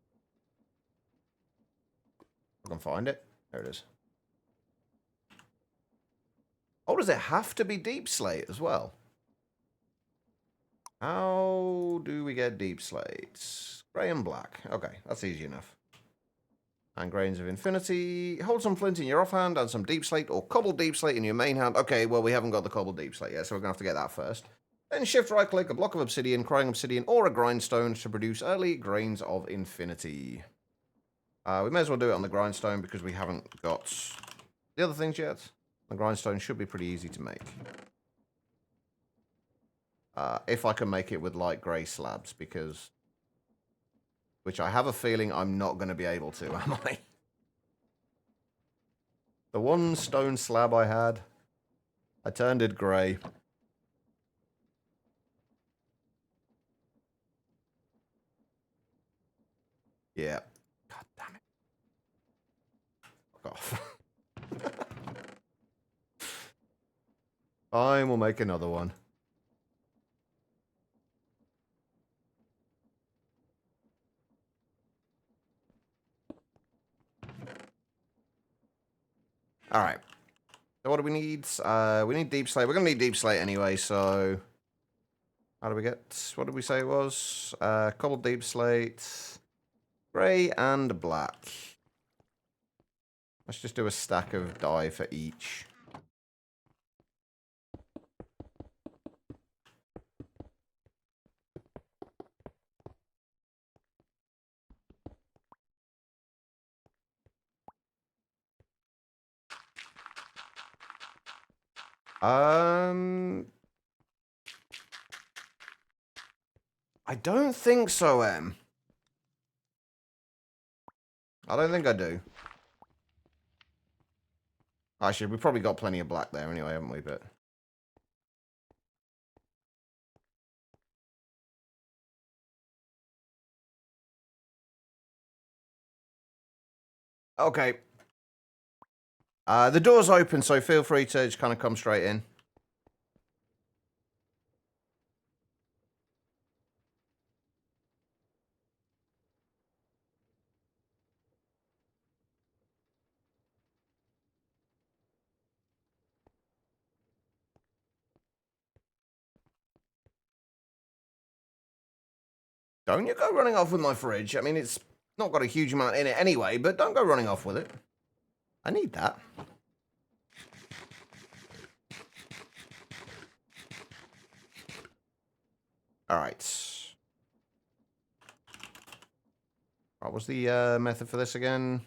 I can find it. There it is. Oh, does it have to be deep slate as well? How do we get deep slates? Grey and black. Okay, that's easy enough. And grains of infinity. Hold some flint in your offhand and some deep slate or cobbled deep slate in your main hand. Okay, well, we haven't got the cobbled deep slate yet, so we're going to have to get that first. Then shift right click a block of obsidian, crying obsidian, or a grindstone to produce early grains of infinity. We may as well do it on the grindstone because we haven't got the other things yet. The grindstone should be pretty easy to make. If I can make it with light grey slabs, because... Which I have a feeling I'm not going to be able to, am I? The one stone slab I had, I turned it grey. Yeah. God damn it. Fuck off. Fine, we'll make another one. Alright. So what do we need? We need deep slate. We're going to need deep slate anyway, so... How do we get... What did we say it was? Cobbled deep slate... Grey and black. Let's just do a stack of dye for each. I don't think so, Em. I don't think I do. Actually, we've probably got plenty of black there anyway, haven't we? But okay. The door's open, so feel free to just kind of come straight in. Don't you go running off with my fridge. I mean, it's not got a huge amount in it anyway, but don't go running off with it. I need that. Alright. What was the method for this again?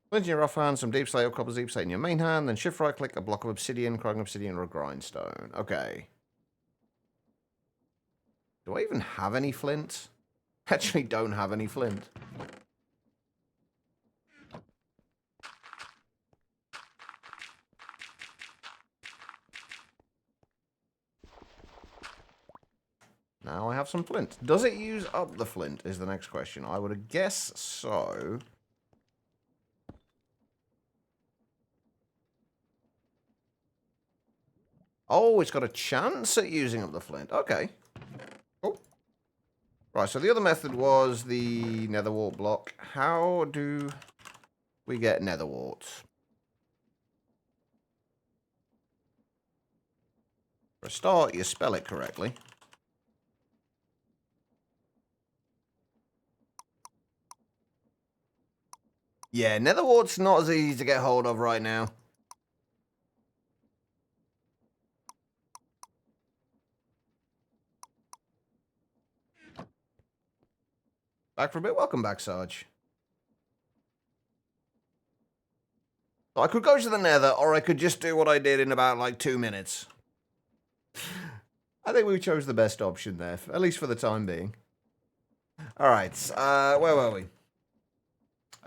Flint in your offhand, some deep slate or copper deep slate in your main hand, then shift right click a block of obsidian, crying obsidian, or a grindstone. Okay. Do I even have any flint? Actually don't have any flint. Now I have some flint. Does it use up the flint is the next question. I would guess so. Oh, it's got a chance at using up the flint. Okay. Oh. Right, so the other method was the nether wart block. How do we get nether warts? For a start, you spell it correctly. Yeah, nether wart's not as easy to get hold of right now. Back for a bit? Welcome back, Sarge. I could go to the nether, or I could just do what I did in about, like, 2 minutes. I think we chose the best option there, at least for the time being. Alright, where were we?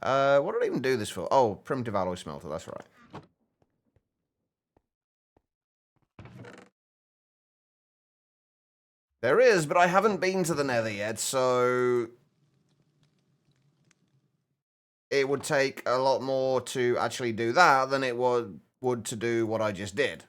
What did I even do this for? Oh, primitive alloy smelter, that's right. There is, but I haven't been to the Nether yet, so it would take a lot more to actually do that than it would to do what I just did.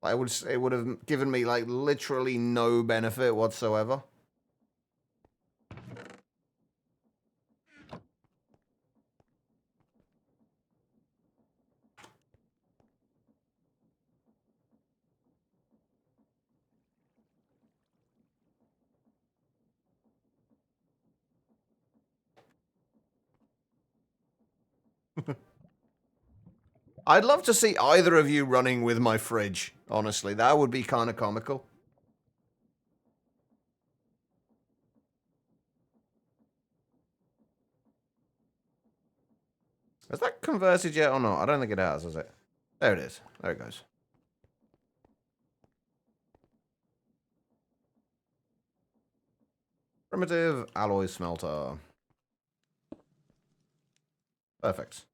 It would have given me like literally no benefit whatsoever. I'd love to see either of you running with my fridge, honestly. That would be kind of comical. Has that converted yet or not? I don't think it has it? There it is. There it goes. Primitive alloy smelter. Perfect.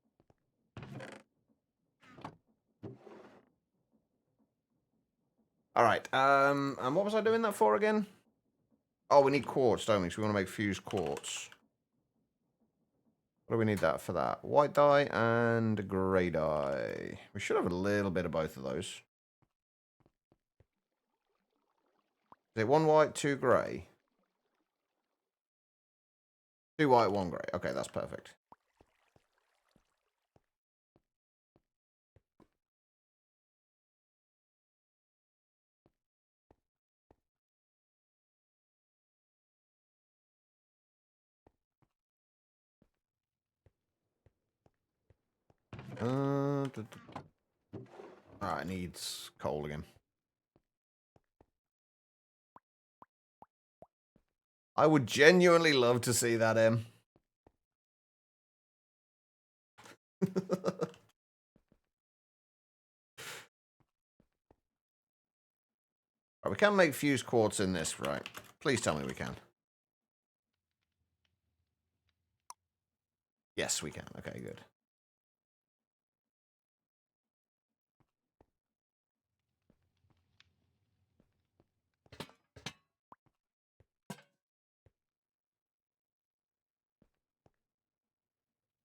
Alright, and what was I doing that for again? Oh, we need quartz, don't we? So we want to make fused quartz. What do we need that for that? White dye and grey dye. We should have a little bit of both of those. Is it 1 white, 2 grey? 2 white, 1 grey. Okay, that's perfect. It needs coal again. I would genuinely love to see that, Em. Right, we can make fused quartz in this, right? Please tell me we can. Yes, we can. Okay, good.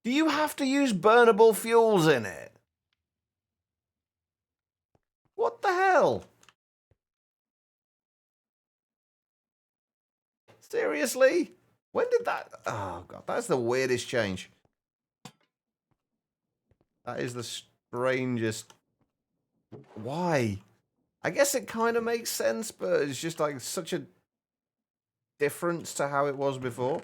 Do you have to use burnable fuels in it? What the hell? Seriously? When did that... Oh, God. That's the weirdest change. That is the strangest... Why? I guess it kind of makes sense, but it's just like such a difference to how it was before.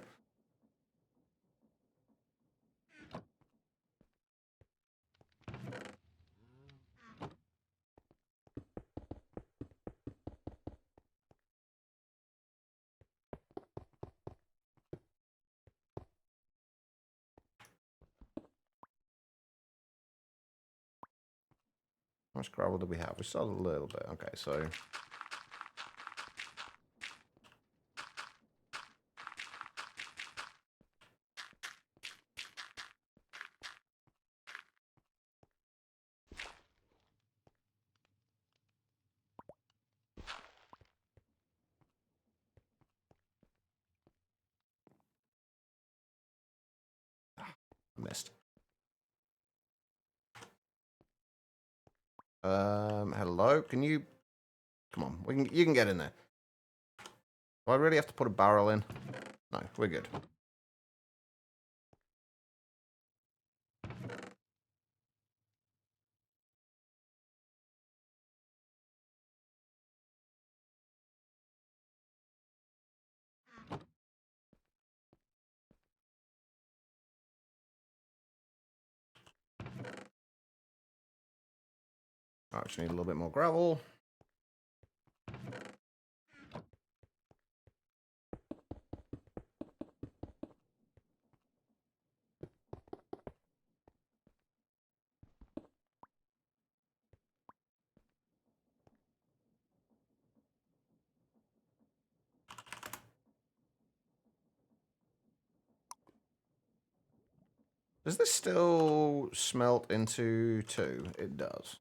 How much gravel do we have? We still have a little bit. Okay, so... Missed. Hello? Can you... Come on, you can get in there. Do I really have to put a barrel in? No, we're good. I just need a little bit more gravel. Does this still smelt into 2? It does.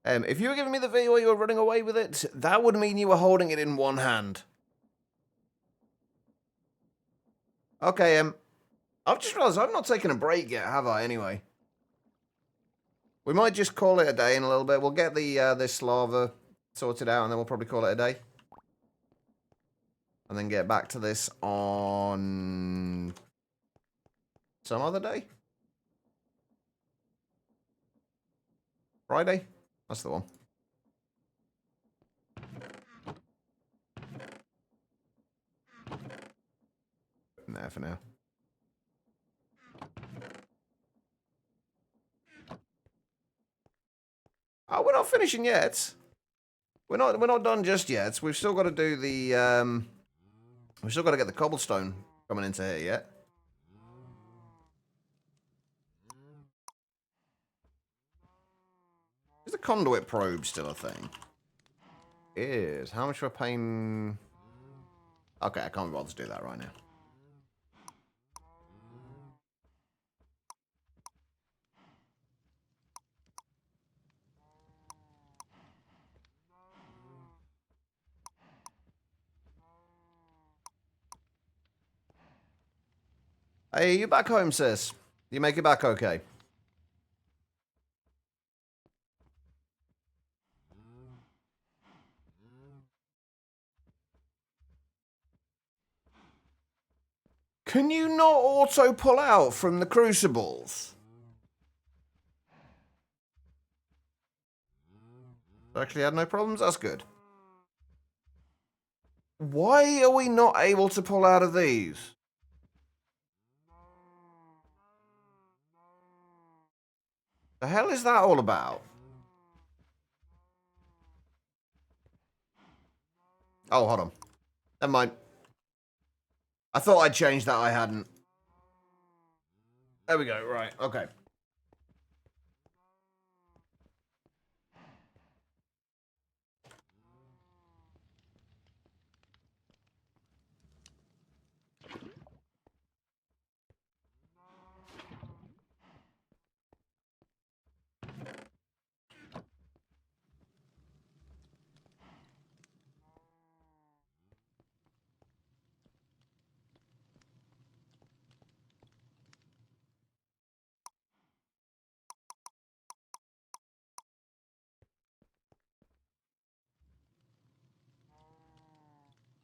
If you were giving me the V while you were running away with it, that would mean you were holding it in one hand. Okay, I've just realised I've not taken a break yet, have I, anyway? We might just call it a day in a little bit. We'll get the this lava sorted out, and then we'll probably call it a day. And then get back to this on some other day. Friday? That's the one. In there for now. Oh, we're not finishing yet. We're not done just yet. We've still got to do the we've still got to get the cobblestone coming into here yet. Is the conduit probe still a thing? It is. How much we're paying? Okay, I can't be bothered to do that right now. Hey, you back home, sis? You make it back okay? Can you not auto pull out from the crucibles? Actually had no problems? That's good. Why are we not able to pull out of these? The hell is that all about? Oh, hold on. Never mind. I thought I'd changed that. I hadn't. There we go. Right. Okay.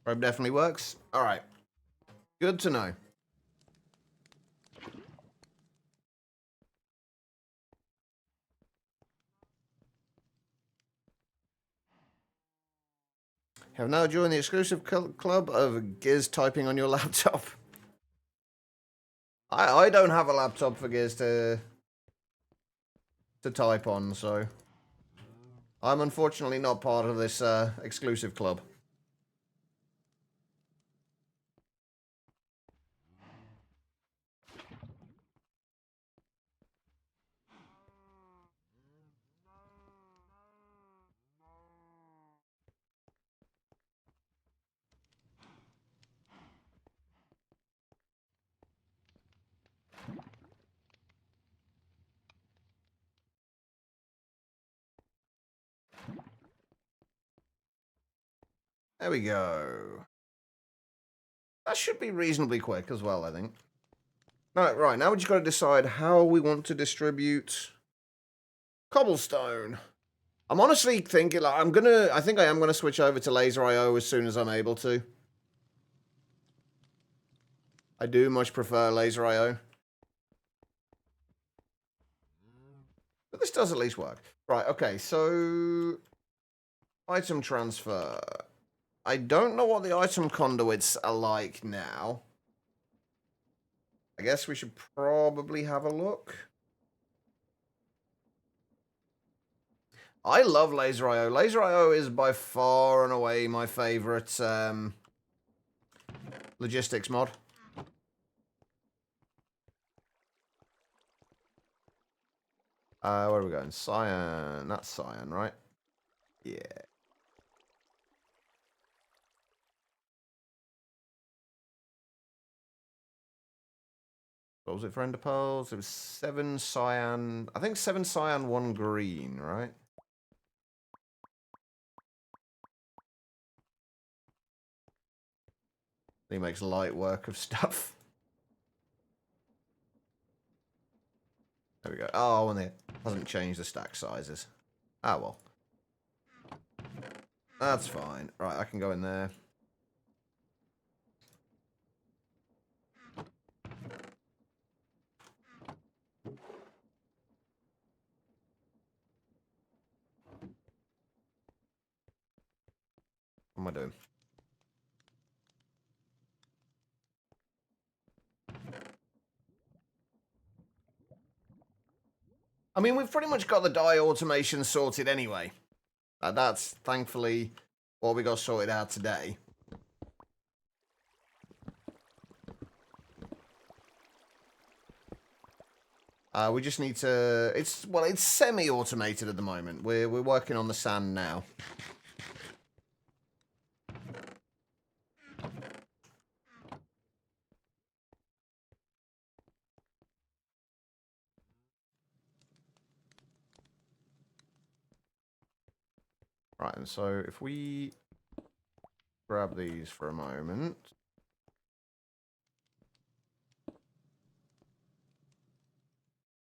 Probe definitely works. All right. Good to know. Have now joined the exclusive club of Giz typing on your laptop. I don't have a laptop for Giz to type on, so I'm unfortunately not part of this exclusive club. There we go. That should be reasonably quick as well, I think. Right, now we just got to decide how we want to distribute cobblestone. I'm honestly thinking, like, I think I am gonna switch over to Laser.io as soon as I'm able to. I do much prefer Laser.io. But this does at least work. Right, okay, so item transfer. I don't know what the item conduits are like now. I guess we should probably have a look. I love Laser.io. Laser.io is by far and away my favorite logistics mod. Where are we going? Cyan. That's cyan, right? Yeah. What was it for ender pearls? It was 7 cyan. I think 7 cyan, 1 green, right? He makes light work of stuff. There we go. Oh, and it hasn't changed the stack sizes. Ah, well. That's fine. Right, I can go in there. What am I doing? I mean, we've pretty much got the dye automation sorted anyway. That's thankfully what we got sorted out today. We just need to... It's semi-automated at the moment. We're working on the sand now. Right, and so if we grab these for a moment.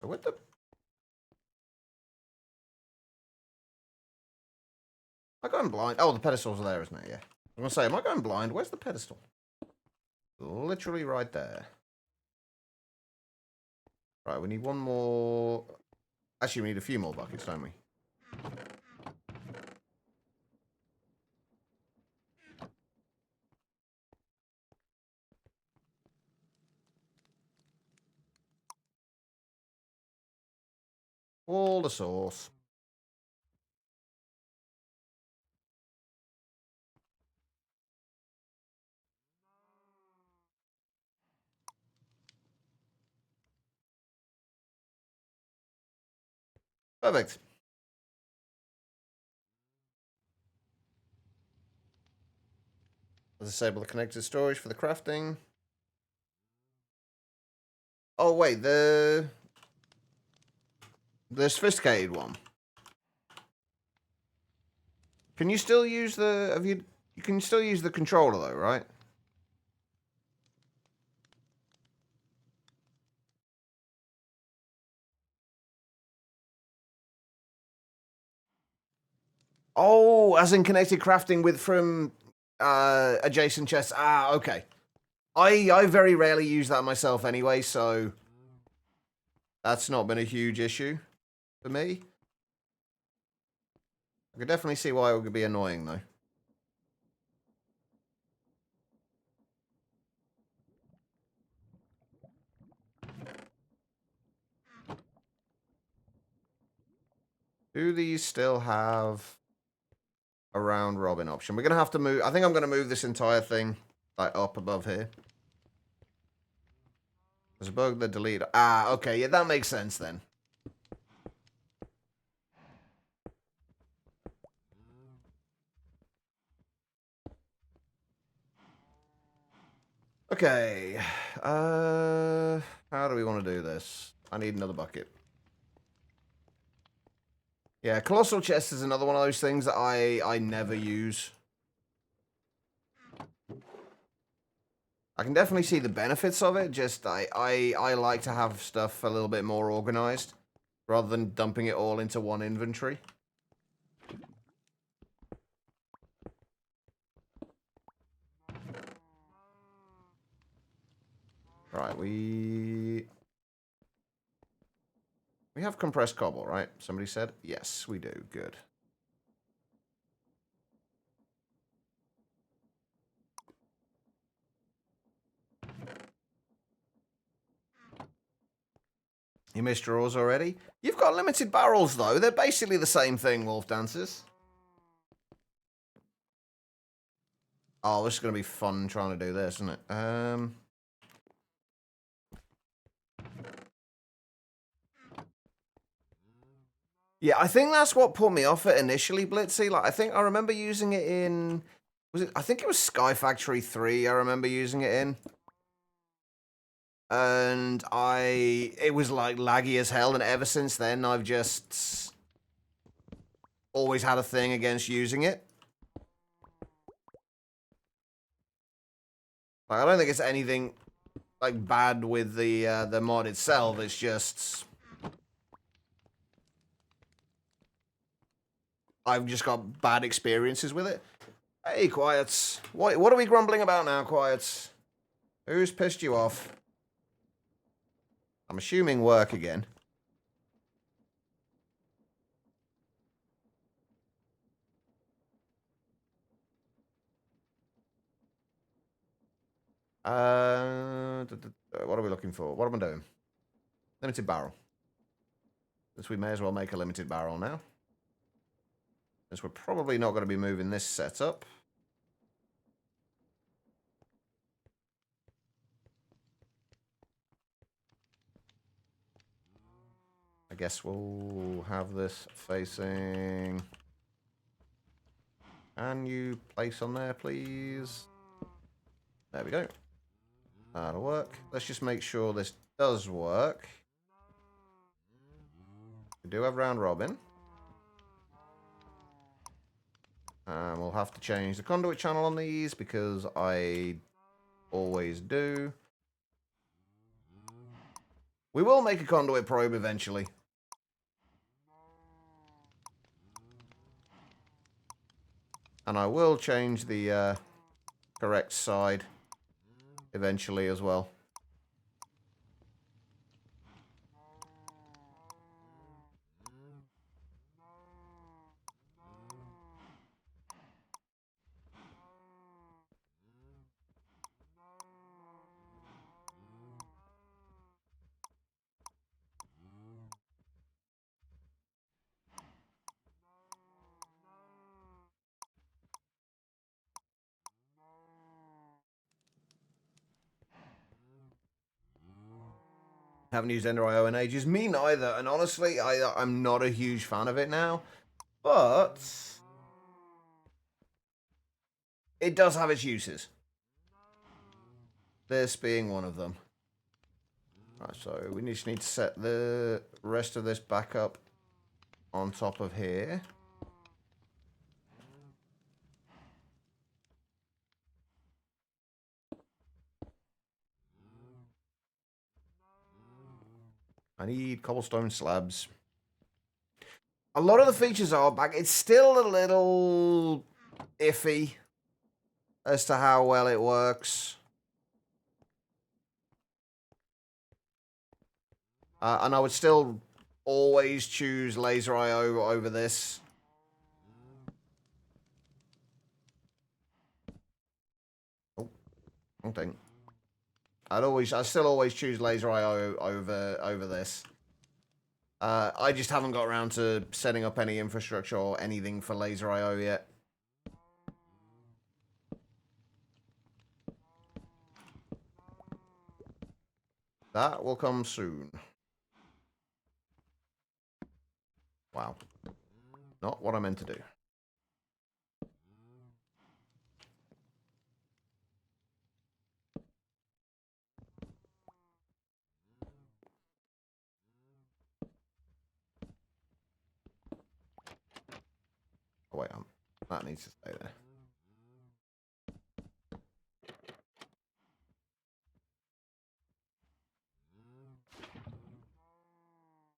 What the... Am I going blind? Oh, the pedestals are there, isn't it? Yeah. I'm going to say, am I going blind? Where's the pedestal? Literally right there. Right, we need one more... Actually, we need a few more buckets, don't we? All the sauce. Perfect. Disable the connected storage for the crafting. Oh, wait, the sophisticated one. Can you still use the... You can still use the controller, though, right? Oh, as in connected crafting with from adjacent chests. Ah, okay. I very rarely use that myself anyway, so that's not been a huge issue for me. I could definitely see why it would be annoying, though. Do these still have a round robin option? We're going to have to move... I think I'm going to move this entire thing like up above here. There's a bug that delete... Ah, okay. Yeah, that makes sense then. Okay. How do we want to do this? I need another bucket. Yeah, Colossal Chest is another one of those things that I never use. I can definitely see the benefits of it, just I like to have stuff a little bit more organized, rather than dumping it all into one inventory. Right, we have compressed cobble, right? Somebody said? Yes, we do. Good. You missed yours already? You've got limited barrels, though. They're basically the same thing, Wolf Dancers. Oh, this is going to be fun trying to do this, isn't it? Yeah, I think that's what put me off it initially, Blitzy. Like, I think I remember using it in... Was it? I think it was Sky Factory 3 I remember using it in. And it was like laggy as hell, and ever since then I've just always had a thing against using it. Like, I don't think it's anything like bad with the mod itself. It's just I've just got bad experiences with it. Hey, Quiets. What are we grumbling about now, Quiets? Who's pissed you off? I'm assuming work again. What are we looking for? What am I doing? Limited barrel. Since we may as well make a limited barrel now. Since we're probably not going to be moving this setup. I guess we'll have this facing... Can you place on there, please? There we go. That'll work. Let's just make sure this does work. We do have round robin. We'll have to change the conduit channel on these because I always do. We will make a conduit probe eventually. And I will change the correct side eventually as well. Haven't used Ender IO in ages. Me neither. And honestly, I'm not a huge fan of it now. But it does have its uses. This being one of them. Right, so we just need to set the rest of this back up on top of here. I need cobblestone slabs. A lot of the features are back. It's still a little iffy as to how well it works. And I would still always choose Laser IO over this. Oh, wrong thing. I still always choose Laser IO over this. I just haven't got around to setting up any infrastructure or anything for Laser IO yet. That will come soon. Wow. Not what I meant to do. Oh, wait, that needs to stay there.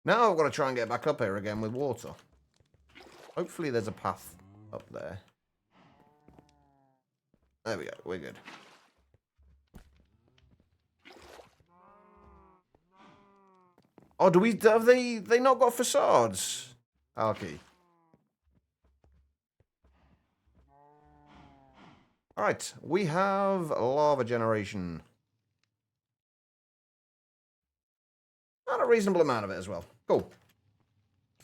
Now I've got to try and get back up here again with water. Hopefully there's a path up there. There we go, we're good. Oh, have they not got facades? Okay. Alright, we have lava generation. And a reasonable amount of it as well. Cool.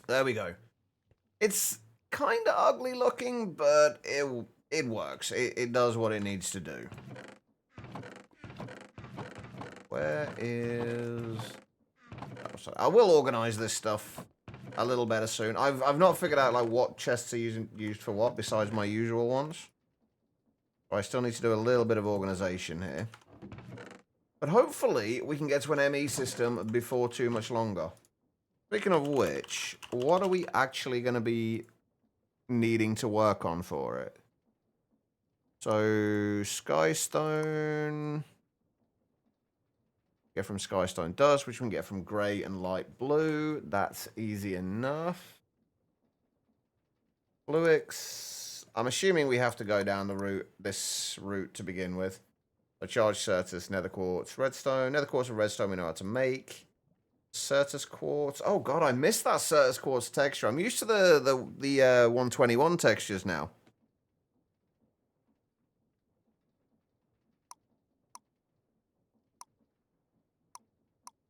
There we go. It's kind of ugly looking, but it works. It does what it needs to do. Where is... Oh, sorry. I will organize this stuff a little better soon. I've not figured out like what chests are used for what besides my usual ones. But I still need to do a little bit of organization here. But hopefully we can get to an ME system before too much longer. Speaking of which, what are we actually going to be needing to work on for it? So, Skystone. Get from Skystone dust, which we can get from grey and light blue. That's easy enough. Fluix. I'm assuming we have to go down this route to begin with. So charge Certus, Nether Quartz, Redstone. Nether Quartz and Redstone we know how to make. Certus Quartz. Oh god, I missed that Certus Quartz texture. I'm used to the 121 textures now.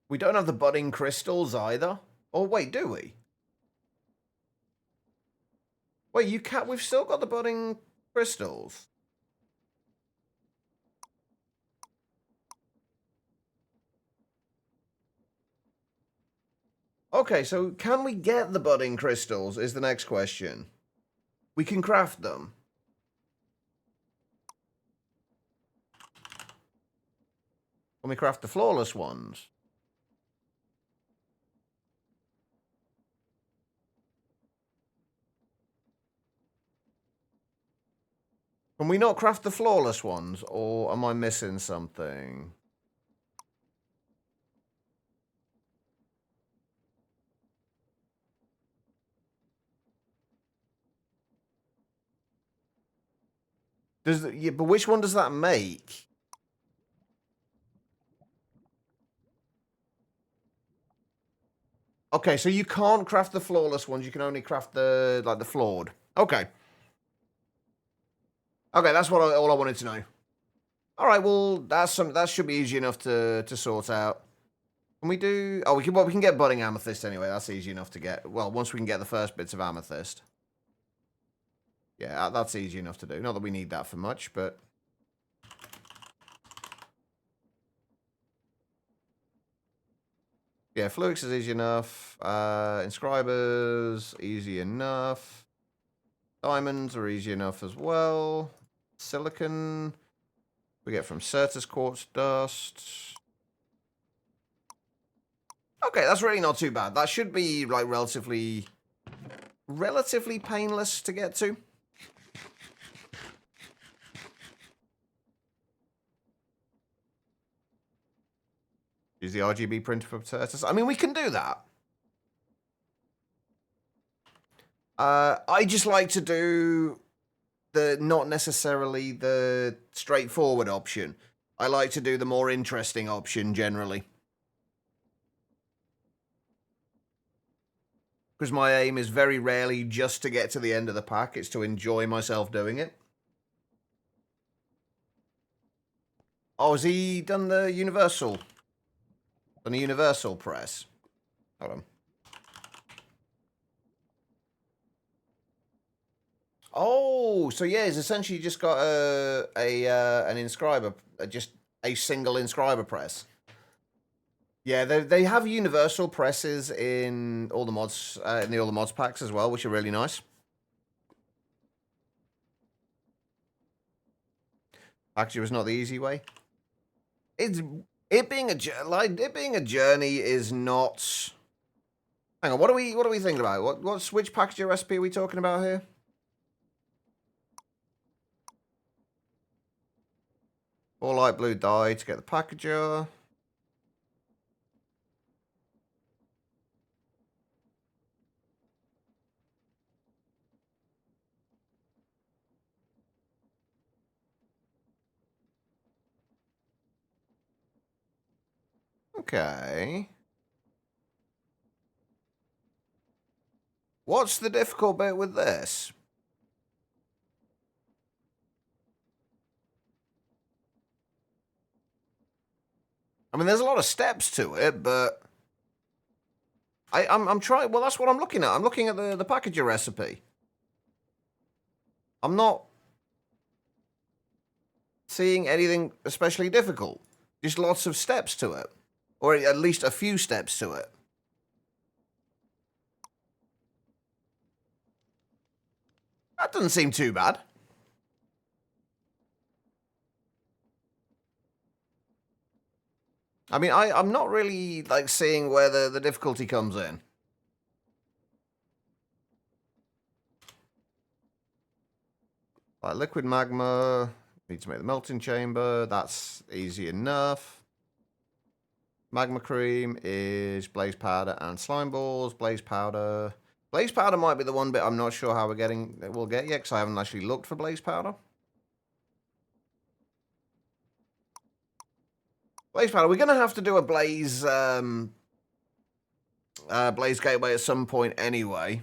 We don't have the budding crystals either. Oh, wait, do we? Wait, you can't... We've still got the budding crystals. Okay, so can we get the budding crystals is the next question. We can craft them. Can we craft the flawless ones? Can we not craft the flawless ones, or am I missing something? Yeah, but which one does that make? Okay, so you can't craft the flawless ones. You can only craft the the flawed. Okay. Okay, that's what all I wanted to know. All right, well, that should be easy enough to sort out. Can we do? Oh, we can get budding amethyst anyway. That's easy enough to get. Well, once we can get the first bits of amethyst. Yeah, that's easy enough to do. Not that we need that for much, but yeah, Fluix is easy enough. Inscribers easy enough. Diamonds are easy enough as well. Silicon we get from Certus Quartz dust. Okay, that's really not too bad. That should be like relatively painless to get to. Use the RGB printer for Certus. I mean, we can do that. I just like to do not necessarily the straightforward option. I like to do the more interesting option generally. Because my aim is very rarely just to get to the end of the pack, it's to enjoy myself doing it. Oh, has he done the universal? Done the universal press? Hold on. Oh, so yeah, he's essentially just got an inscriber, just a single inscriber press. Yeah, they have universal presses in all the mods, in all the mods packs as well, which are really nice. Actually, it's not the easy way. It being a journey is not. Hang on, what are we thinking about? Which packager recipe are we talking about here? All light blue dye to get the packager. Okay. What's the difficult bit with this? I mean, there's a lot of steps to it, but I'm trying. Well, that's what I'm looking at. I'm looking at the packager recipe. I'm not seeing anything especially difficult. Just lots of steps to it, or at least a few steps to it. That doesn't seem too bad. I mean, I'm not really, like, seeing where the difficulty comes in. Like, liquid magma, need to make the melting chamber, that's easy enough. Magma cream is blaze powder and slime balls, blaze powder. Blaze powder might be the one bit I'm not sure how we'll get yet, because I haven't actually looked for blaze powder. Blaze powder, we're going to have to do a blaze, blaze gateway at some point anyway.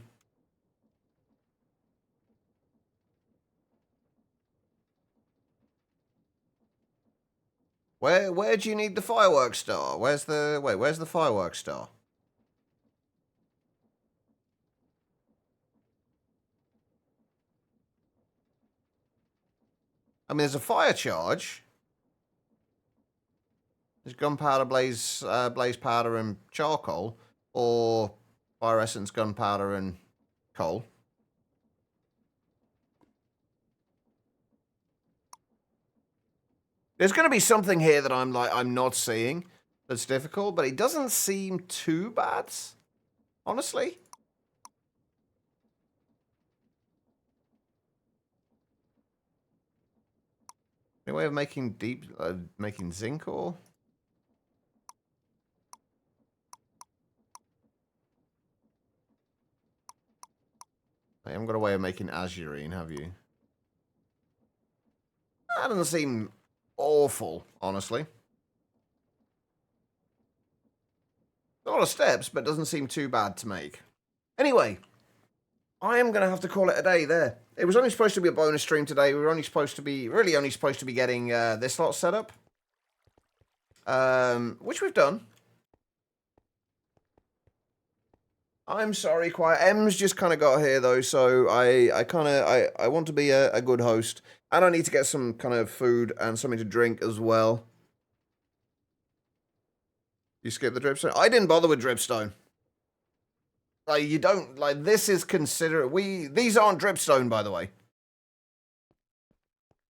Where do you need the fireworks star? Where's the fireworks star? I mean, there's a fire charge. There's gunpowder, blaze powder, and charcoal, or fire essence, gunpowder, and coal. There's going to be something here that I'm not seeing that's difficult, but it doesn't seem too bad, honestly. Any way of making making zinc ore? I haven't got a way of making azurine, have you? That doesn't seem awful, honestly. A lot of steps, but doesn't seem too bad to make. Anyway, I am going to have to call it a day there. It was only supposed to be a bonus stream today. We were only supposed to be getting this lot set up. Which we've done. I'm sorry, Quiet. M's just kind of got here, though, so I want to be a good host. And I need to get some kind of food and something to drink as well. You skip the dripstone? I didn't bother with dripstone. Like, you don't, like, this is considered, these aren't dripstone, by the way.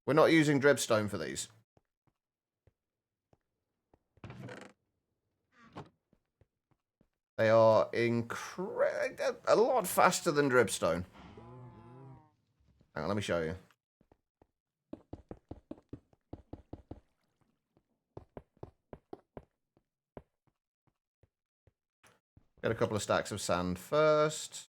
We're not using dripstone for these. They are a lot faster than dripstone. Hang on, let me show you. Get a couple of stacks of sand first.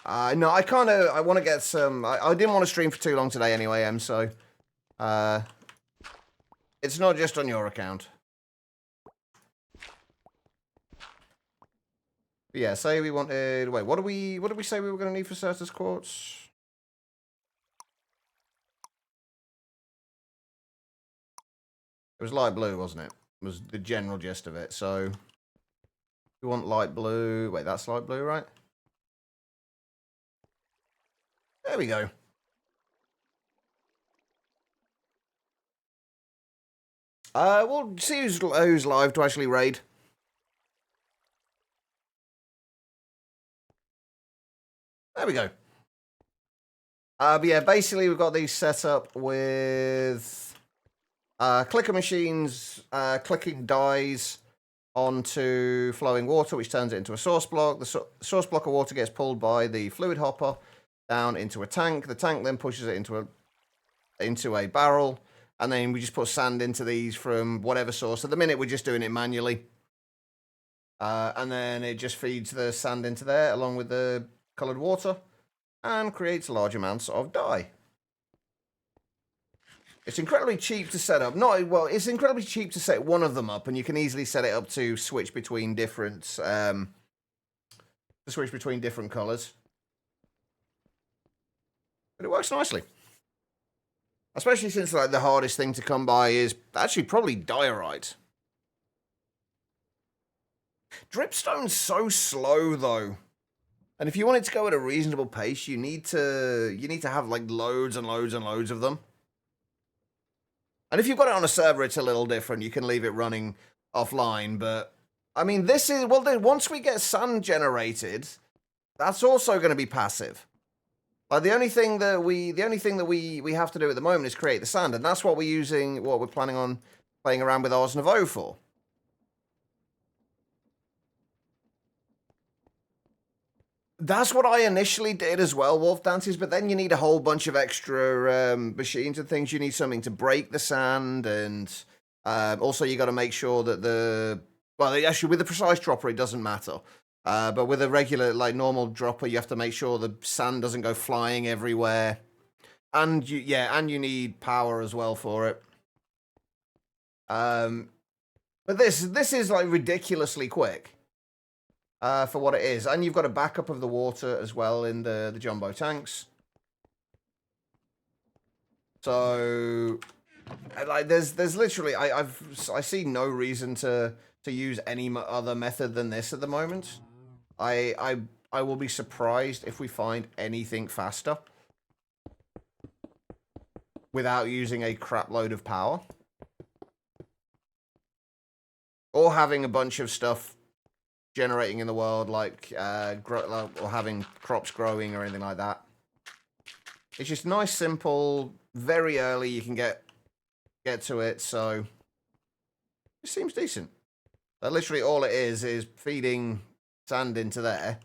No, I want to get some, I didn't want to stream for too long today anyway, Em, so, it's not just on your account. But yeah, say we wanted, wait, what did we say we were going to need for Certus quartz? It was light blue, wasn't it? Was the general gist of it. So we want light blue. Wait, that's light blue, right? There we go. We'll see who's live to actually raid. There we go. But yeah, basically we've got these set up with clicker machines clicking dyes onto flowing water, which turns it into a source block. The source block of water gets pulled by the fluid hopper down into a tank. The tank then pushes it into a barrel, and then we just put sand into these from whatever source. At the minute, we're just doing it manually. And then it just feeds the sand into there along with the coloured water and creates large amounts of dye. It's incredibly cheap to set up. It's incredibly cheap to set one of them up, and you can easily set it up to switch between different colours. But it works nicely. Especially since like the hardest thing to come by is actually probably diorite. Dripstone's so slow though. And if you want it to go at a reasonable pace, you need to have like loads and loads and loads of them. And if you've got it on a server, it's a little different. You can leave it running offline, but I mean, this is, well, then once we get sand generated, that's also going to be passive. Like the only thing that we have to do at the moment is create the sand, and that's what we're planning on playing around with Ars Nouveau for. That's what I initially did as well, Wolf Dances, but then you need a whole bunch of extra machines and things. You need something to break the sand, and also you got to make sure that actually with the precise dropper it doesn't matter. But with a regular, like normal dropper, you have to make sure the sand doesn't go flying everywhere. And you need power as well for it. But this is like ridiculously quick. For what it is. And you've got a backup of the water as well in the jumbo tanks. So, like, there's literally, I see no reason to use any other method than this at the moment. I will be surprised if we find anything faster without using a crap load of power. Or having a bunch of stuff generating in the world, like or having crops growing or anything like that. It's just nice, simple, very early you can get to it, so it seems decent. Literally all it is feeding sand into there.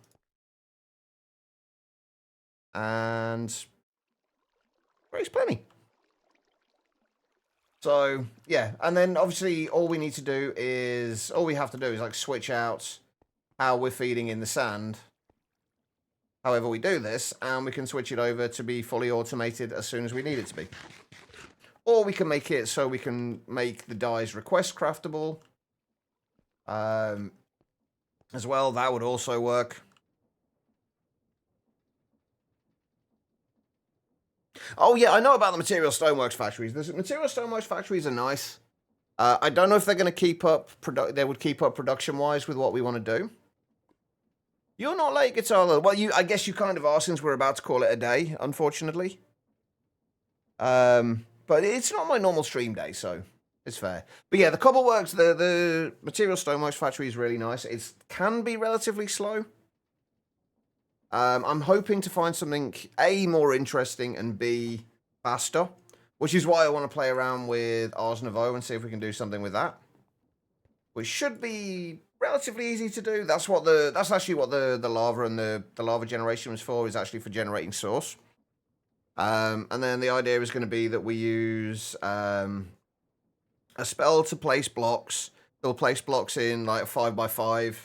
And there's plenty. So, yeah, and then obviously all we have to do is like switch out how we're feeding in the sand, however we do this, and we can switch it over to be fully automated as soon as we need it to be. Or we can make it so we can make the dyes request craftable. As well, that would also work. Oh yeah, I know about the Material Stoneworks factories. The Material Stoneworks factories are nice. I don't know if they're going to keep up, they would keep up production-wise with what we want to do. You're not late, Guitar Lord. Well, I guess you kind of are, since we're about to call it a day, unfortunately. But it's not my normal stream day, so it's fair. But yeah, the Cobbleworks, the Material Stoneworks factory is really nice. It can be relatively slow. I'm hoping to find something, A, more interesting, and B, faster. Which is why I want to play around with Ars Nouveau and see if we can do something with that. Which should be relatively easy to do. That's actually what the lava and the lava generation was for, is actually for generating source. And then the idea is going to be that we use a spell to place blocks. It'll place blocks in like a 5x5.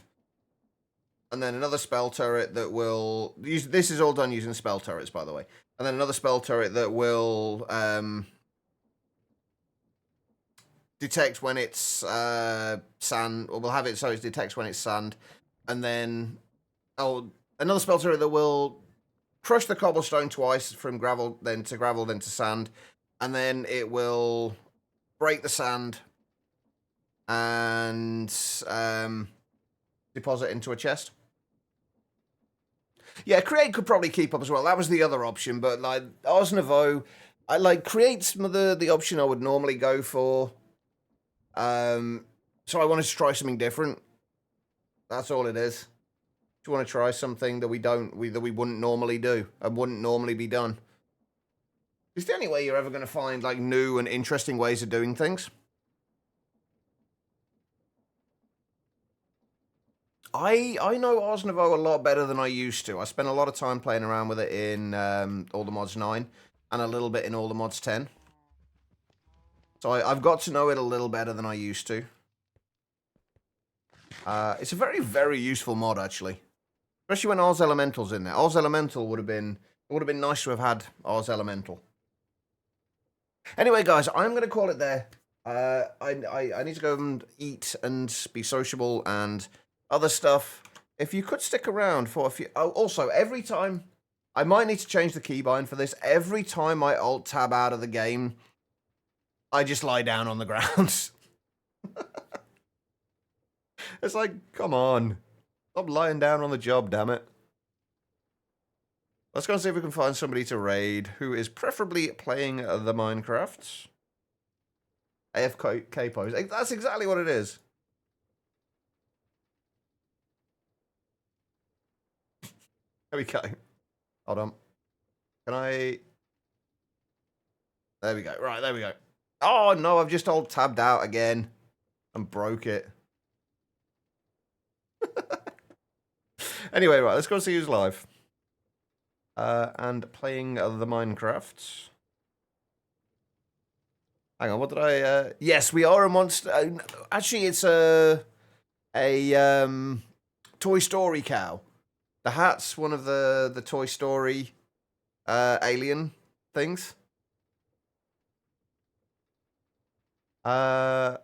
And then another spell turret that will use, this is all done using spell turrets, by the way. And then another spell turret that will detect when it's sand, or we'll have it so it detects when it's sand. And then another spell turret that will crush the cobblestone twice from gravel, then to sand. And then it will break the sand and deposit into a chest. Yeah, Create could probably keep up as well. That was the other option, but like Ars Nouveau, Create's the option I would normally go for. So I wanted to try something different. That's all it is. Just want to try something that we wouldn't normally do and wouldn't normally be done. It's the only way you're ever going to find like new and interesting ways of doing things. I know Ars Nouveau a lot better than I used to. I spent a lot of time playing around with it in All the Mods 9 and a little bit in All the Mods 10. So I've got to know it a little better than I used to. It's a very, very useful mod, actually. Especially when Ars Elemental's in there. Ars Elemental would have been nice to have had Ars Elemental. Anyway, guys, I'm going to call it there. I need to go and eat and be sociable and other stuff. If you could stick around for a few... Oh, also, every time... I might need to change the keybind for this. Every time I alt-tab out of the game, I just lie down on the ground. It's like, come on. Stop lying down on the job, damn it. Let's go and see if we can find somebody to raid who is preferably playing the Minecraft. AFK pose. That's exactly what it is. There we go. Hold on. Can I... There we go. Right, there we go. Oh, no, I've just all tabbed out again and broke it. Anyway, right, let's go see who's live. And playing the Minecraft. Hang on, what did I... Yes, we are a monster... actually, it's a Toy Story cow. The hat's one of the Toy Story alien things. I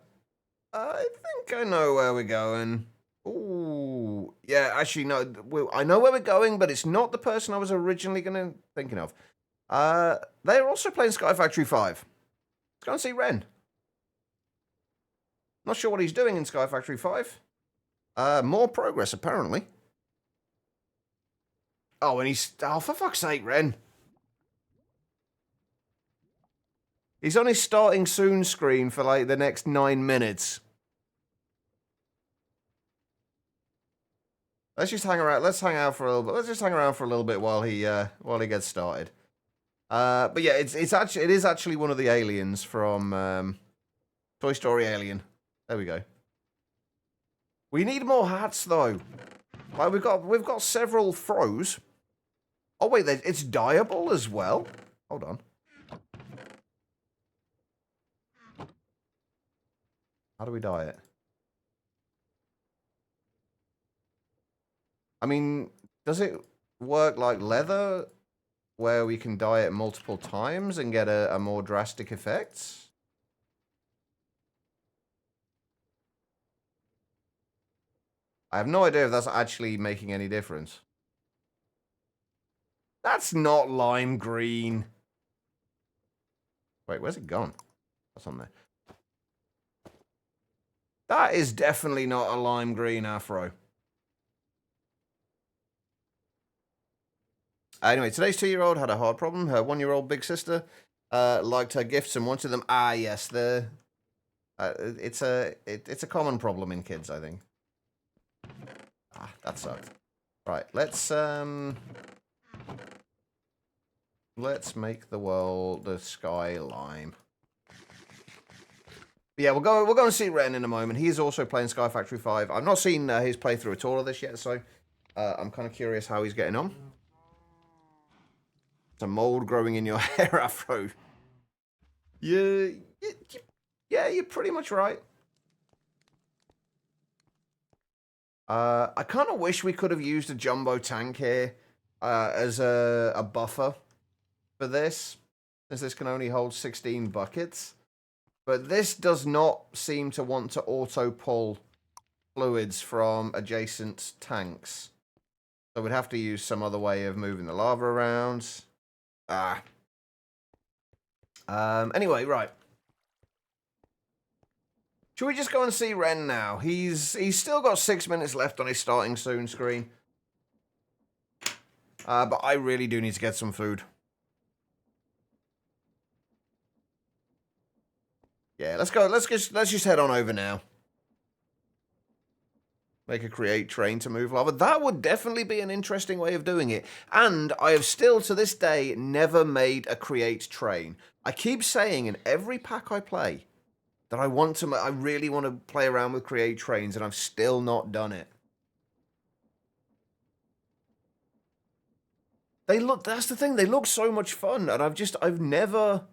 think I know where we're going. Ooh, yeah, actually, no, I know where we're going, but it's not the person I was originally thinking of. They're also playing Sky Factory 5. Let's go and see Ren. Not sure what he's doing in Sky Factory 5. More progress, apparently. Oh, and he's... Oh, for fuck's sake, Ren. He's on his starting soon screen for, like, the next 9 minutes. Let's just hang around. Let's hang out for a little bit. Let's just hang around for a little bit while he gets started. But yeah, it is actually one of the aliens from Toy Story Alien. There we go. We need more hats though. Like we've got several throws. Oh wait, it's dyeable as well. Hold on. How do we dye it? I mean, does it work like leather, where we can dye it multiple times and get a more drastic effect? I have no idea if that's actually making any difference. That's not lime green. Wait, where's it gone? What's on there? That is definitely not a lime green afro. Anyway, today's 2-year-old had a hard problem. Her 1-year-old big sister liked her gifts and wanted them. Ah, yes, it's a common problem in kids, I think. Ah, that sucked. Right, let's make the sky lime. But yeah, we'll go and see Ren in a moment. He is also playing Sky Factory 5. I've not seen his playthrough at all of this yet, so I'm kind of curious how he's getting on. It's a mold growing in your hair afro. Yeah, you're pretty much right. I kind of wish we could have used a jumbo tank here as a buffer for this, as this can only hold 16 buckets. But this does not seem to want to auto-pull fluids from adjacent tanks. So we'd have to use some other way of moving the lava around. Anyway, right. Should we just go and see Ren now? He's still got 6 minutes left on his starting soon screen. But I really do need to get some food. Yeah, let's go. Let's just head on over now. Make a create train to move lava. That would definitely be an interesting way of doing it. And I have still, to this day, never made a create train. I keep saying in every pack I play that I really want to play around with create trains, and I've still not done it. That's the thing, they look so much fun, and I've never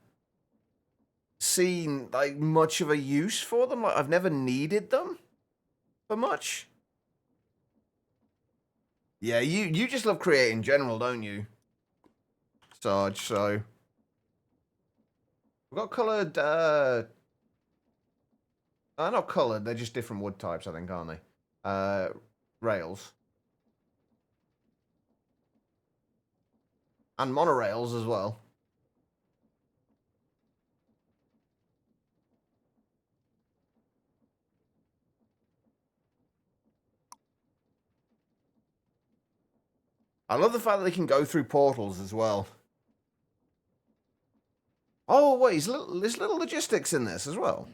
seen like much of a use for them. Like I've never needed them for much. Yeah, you just love create in general, don't you, Sarge? So we've got coloured. Not coloured. They're just different wood types, I think, aren't they? Rails and monorails as well. I love the fact that they can go through portals as well. Oh, wait, there's little logistics in this as well.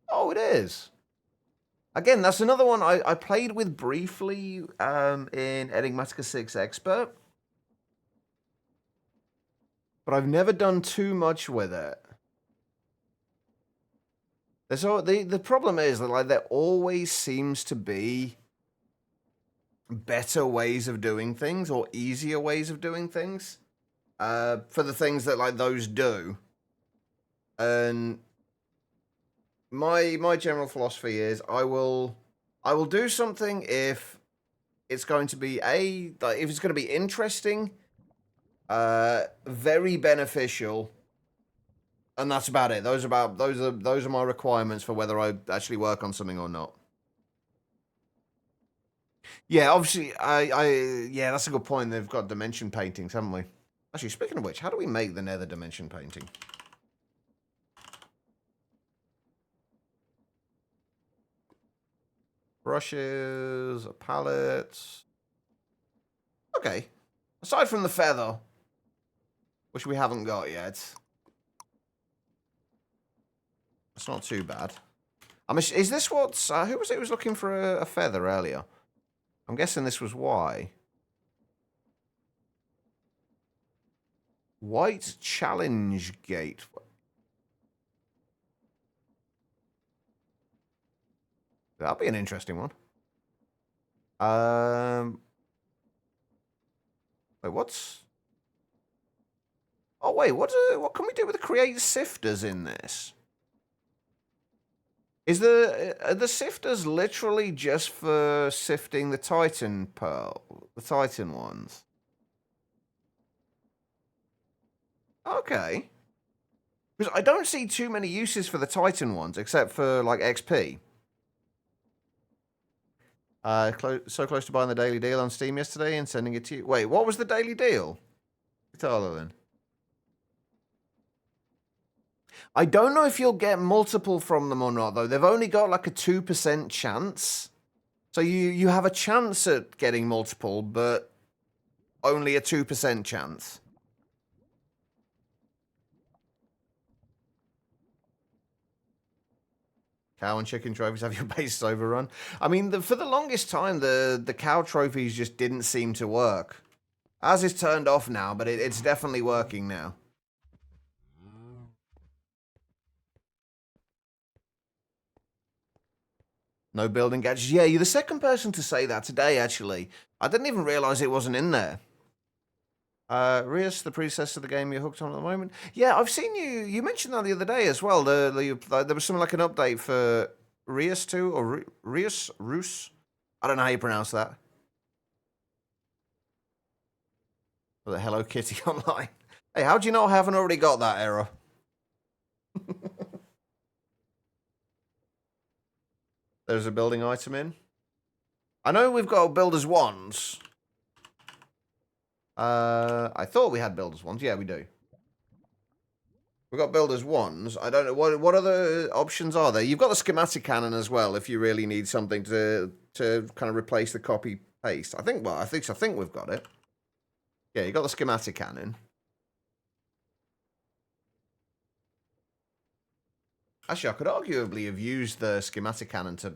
Oh, it is. Again, that's another one I played with briefly in Enigmatica 6 Expert. But I've never done too much with it. The problem is that like there always seems to be better ways of doing things or easier ways of doing things for the things that like those do. And my general philosophy is I will do something if it's going to be if it's going to be interesting, very beneficial, and that's about it. Those are my requirements for whether I actually work on something or not. Yeah, obviously, yeah, that's a good point. They've got dimension paintings, haven't we? Actually, speaking of which, how do we make the nether dimension painting? Brushes, palettes. Okay. Aside from the feather, which we haven't got yet, it's not too bad. I mean, is this what's... who was it who was looking for a feather earlier? I'm guessing this was why. White Challenge Gate. That'll be an interesting one. Wait, what's... Oh, wait, what can we do with the create sifters in this? Is the sifters literally just for sifting the Titan pearl? The Titan ones? Okay. Because I don't see too many uses for the Titan ones, except for, like, XP. So close to buying the daily deal on Steam yesterday and sending it to you. Wait, what was the daily deal? Tell her then. I don't know if you'll get multiple from them or not, though. They've only got like a 2% chance. So you have a chance at getting multiple, but only a 2% chance. Cow and chicken trophies have your bases overrun. I mean, for the longest time, the cow trophies just didn't seem to work. Ours is turned off now, but it's definitely working now. No building gadgets. Yeah, you're the second person to say that today, actually. I didn't even realize it wasn't in there. Rias, the predecessor of the game you're hooked on at the moment. Yeah, I've seen you mentioned that the other day as well. There was something like an update for Rias 2 or Rias? I don't know how you pronounce that. For the Hello Kitty online. Hey, how do you know I haven't already got that error? There's a building item in. I know we've got builders wands. I thought we had builders wands. Yeah, we do. We've got builders wands. I don't know what other options are there. You've got the schematic cannon as well. If you really need something to kind of replace the copy paste. I think we've got it. Yeah, you got the schematic cannon. Actually, I could arguably have used the schematic cannon to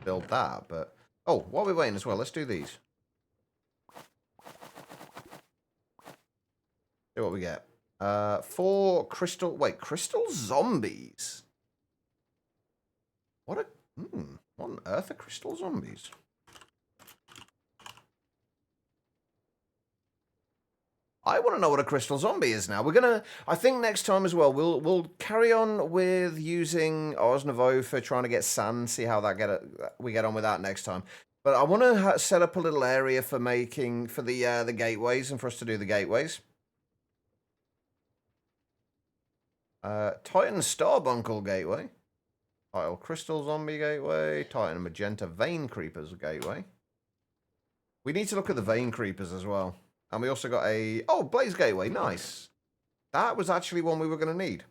build that, but... Oh, while we're waiting as well, let's do these. See what we get. 4 crystal... Wait, crystal zombies? What on earth are crystal zombies? I want to know what a crystal zombie is now. We're gonna, I think next time as well, we'll carry on with using Ars Nouveau for trying to get sand, see how we get on with that next time. But I want to set up a little area for the gateways and for us to do the gateways. Titan Starbuncle Gateway. Titan Crystal Zombie Gateway. Titan Magenta Vein Creepers Gateway. We need to look at the Vein Creepers as well. And we also got a... Oh, Blaze Gateway. Nice. That was actually one we were going to need.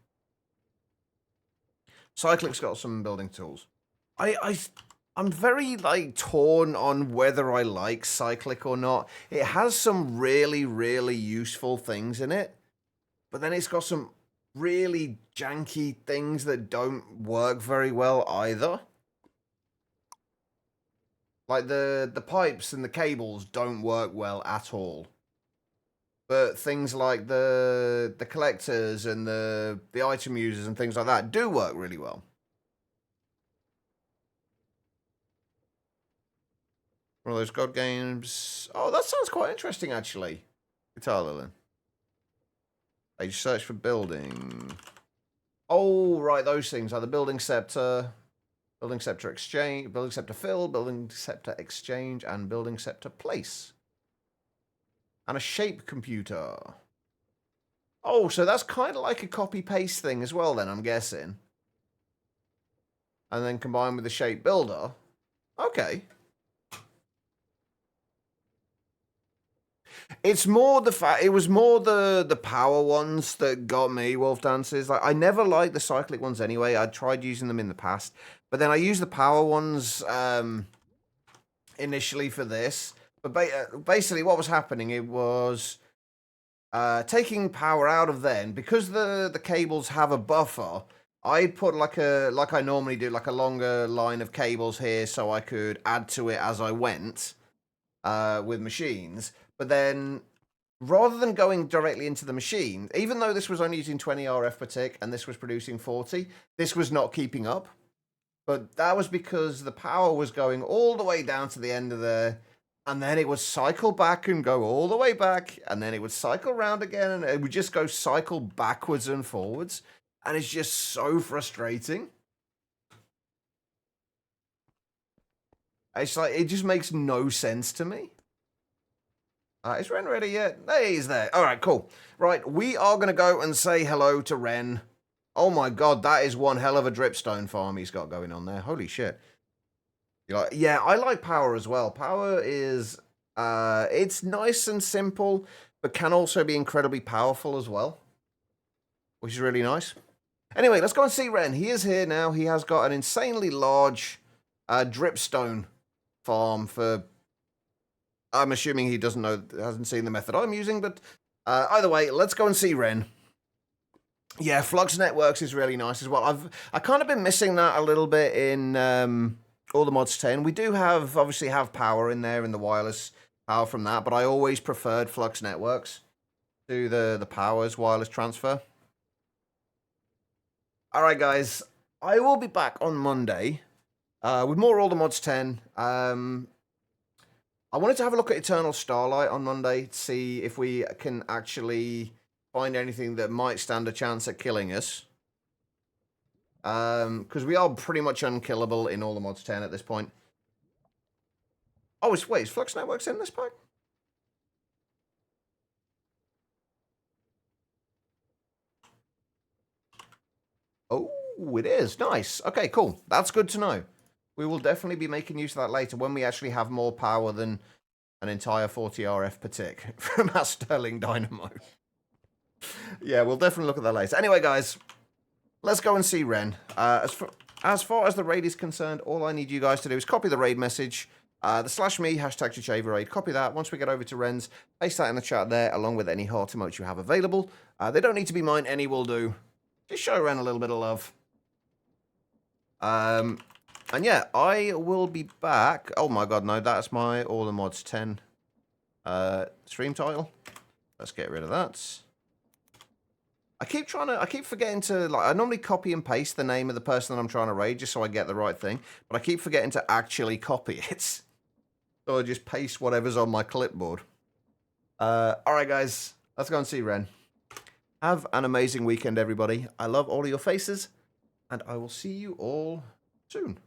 Cyclic's got some building tools. I'm very, like, torn on whether I like Cyclic or not. It has some really, really useful things in it. But then it's got some really janky things that don't work very well either. Like the pipes and the cables don't work well at all. But things like the collectors and the item users and things like that do work really well. One of those God games. Oh, that sounds quite interesting, actually. Guitar Lilin. I just search for building. Oh, right, those things are the Building Scepter Exchange, Building Scepter Fill, Building Scepter Exchange, and Building Scepter Place. And a shape computer. Oh, so that's kind of like a copy-paste thing as well, then, I'm guessing. And then combined with the shape builder. Okay. It's more the fact, it was more the power ones that got me, Wolf Dances. Like, I never liked the cyclic ones anyway. I tried using them in the past. But then I used the power ones initially for this. But basically what was happening, it was taking power out of then. Because the cables have a buffer, I put like I normally do, like a longer line of cables here so I could add to it as I went with machines. But then, rather than going directly into the machine, even though this was only using 20 RF per tick and this was producing 40, this was not keeping up. But that was because the power was going all the way down to the end of there, and then it would cycle back and go all the way back, and then it would cycle round again, and it would just go cycle backwards and forwards. And it's just so frustrating. It's like, it just makes no sense to me. Is Ren ready yet? Hey, he's there. All right, cool. Right, we are going to go and say hello to Ren. Oh my god, that is one hell of a dripstone farm he's got going on there. Holy shit. Yeah, I like Power as well. Power is, it's nice and simple, but can also be incredibly powerful as well, which is really nice. Anyway, let's go and see Ren. He is here now. He has got an insanely large dripstone farm for... I'm assuming he doesn't know, hasn't seen the method I'm using, but either way, let's go and see Ren. Yeah, Flux Networks is really nice as well. I've kind of been missing that a little bit in All the Mods 10. We do obviously have power in there, in the wireless power from that, but I always preferred Flux Networks to the Powers wireless transfer. All right, guys, I will be back on Monday with more All the Mods 10. I wanted to have a look at Eternal Starlight on Monday to see if we can actually find anything that might stand a chance at killing us. Because we are pretty much unkillable in All the Mods 10 at this point. Oh, wait, is Flux Networks in this pack? Oh, it is. Nice. Okay, cool. That's good to know. We will definitely be making use of that later when we actually have more power than an entire 40 RF per tick from our Sterling Dynamo. Yeah, we'll definitely look at that later. Anyway, guys, let's go and see Ren. As far as the raid is concerned, all I need you guys to do is copy the raid message, the /me, hashtag Chichava raid. Copy that. Once we get over to Ren's, paste that in the chat there, along with any heart emotes you have available. They don't need to be mine. Any will do. Just show Ren a little bit of love. And yeah, I will be back. Oh my god, no, that's my All the Mods 10 stream title. Let's get rid of that. I keep forgetting to, like, I normally copy and paste the name of the person that I'm trying to raid just so I get the right thing, but I keep forgetting to actually copy it. So I just paste whatever's on my clipboard. Alright guys, let's go and see Ren. Have an amazing weekend, everybody. I love all of your faces, and I will see you all soon.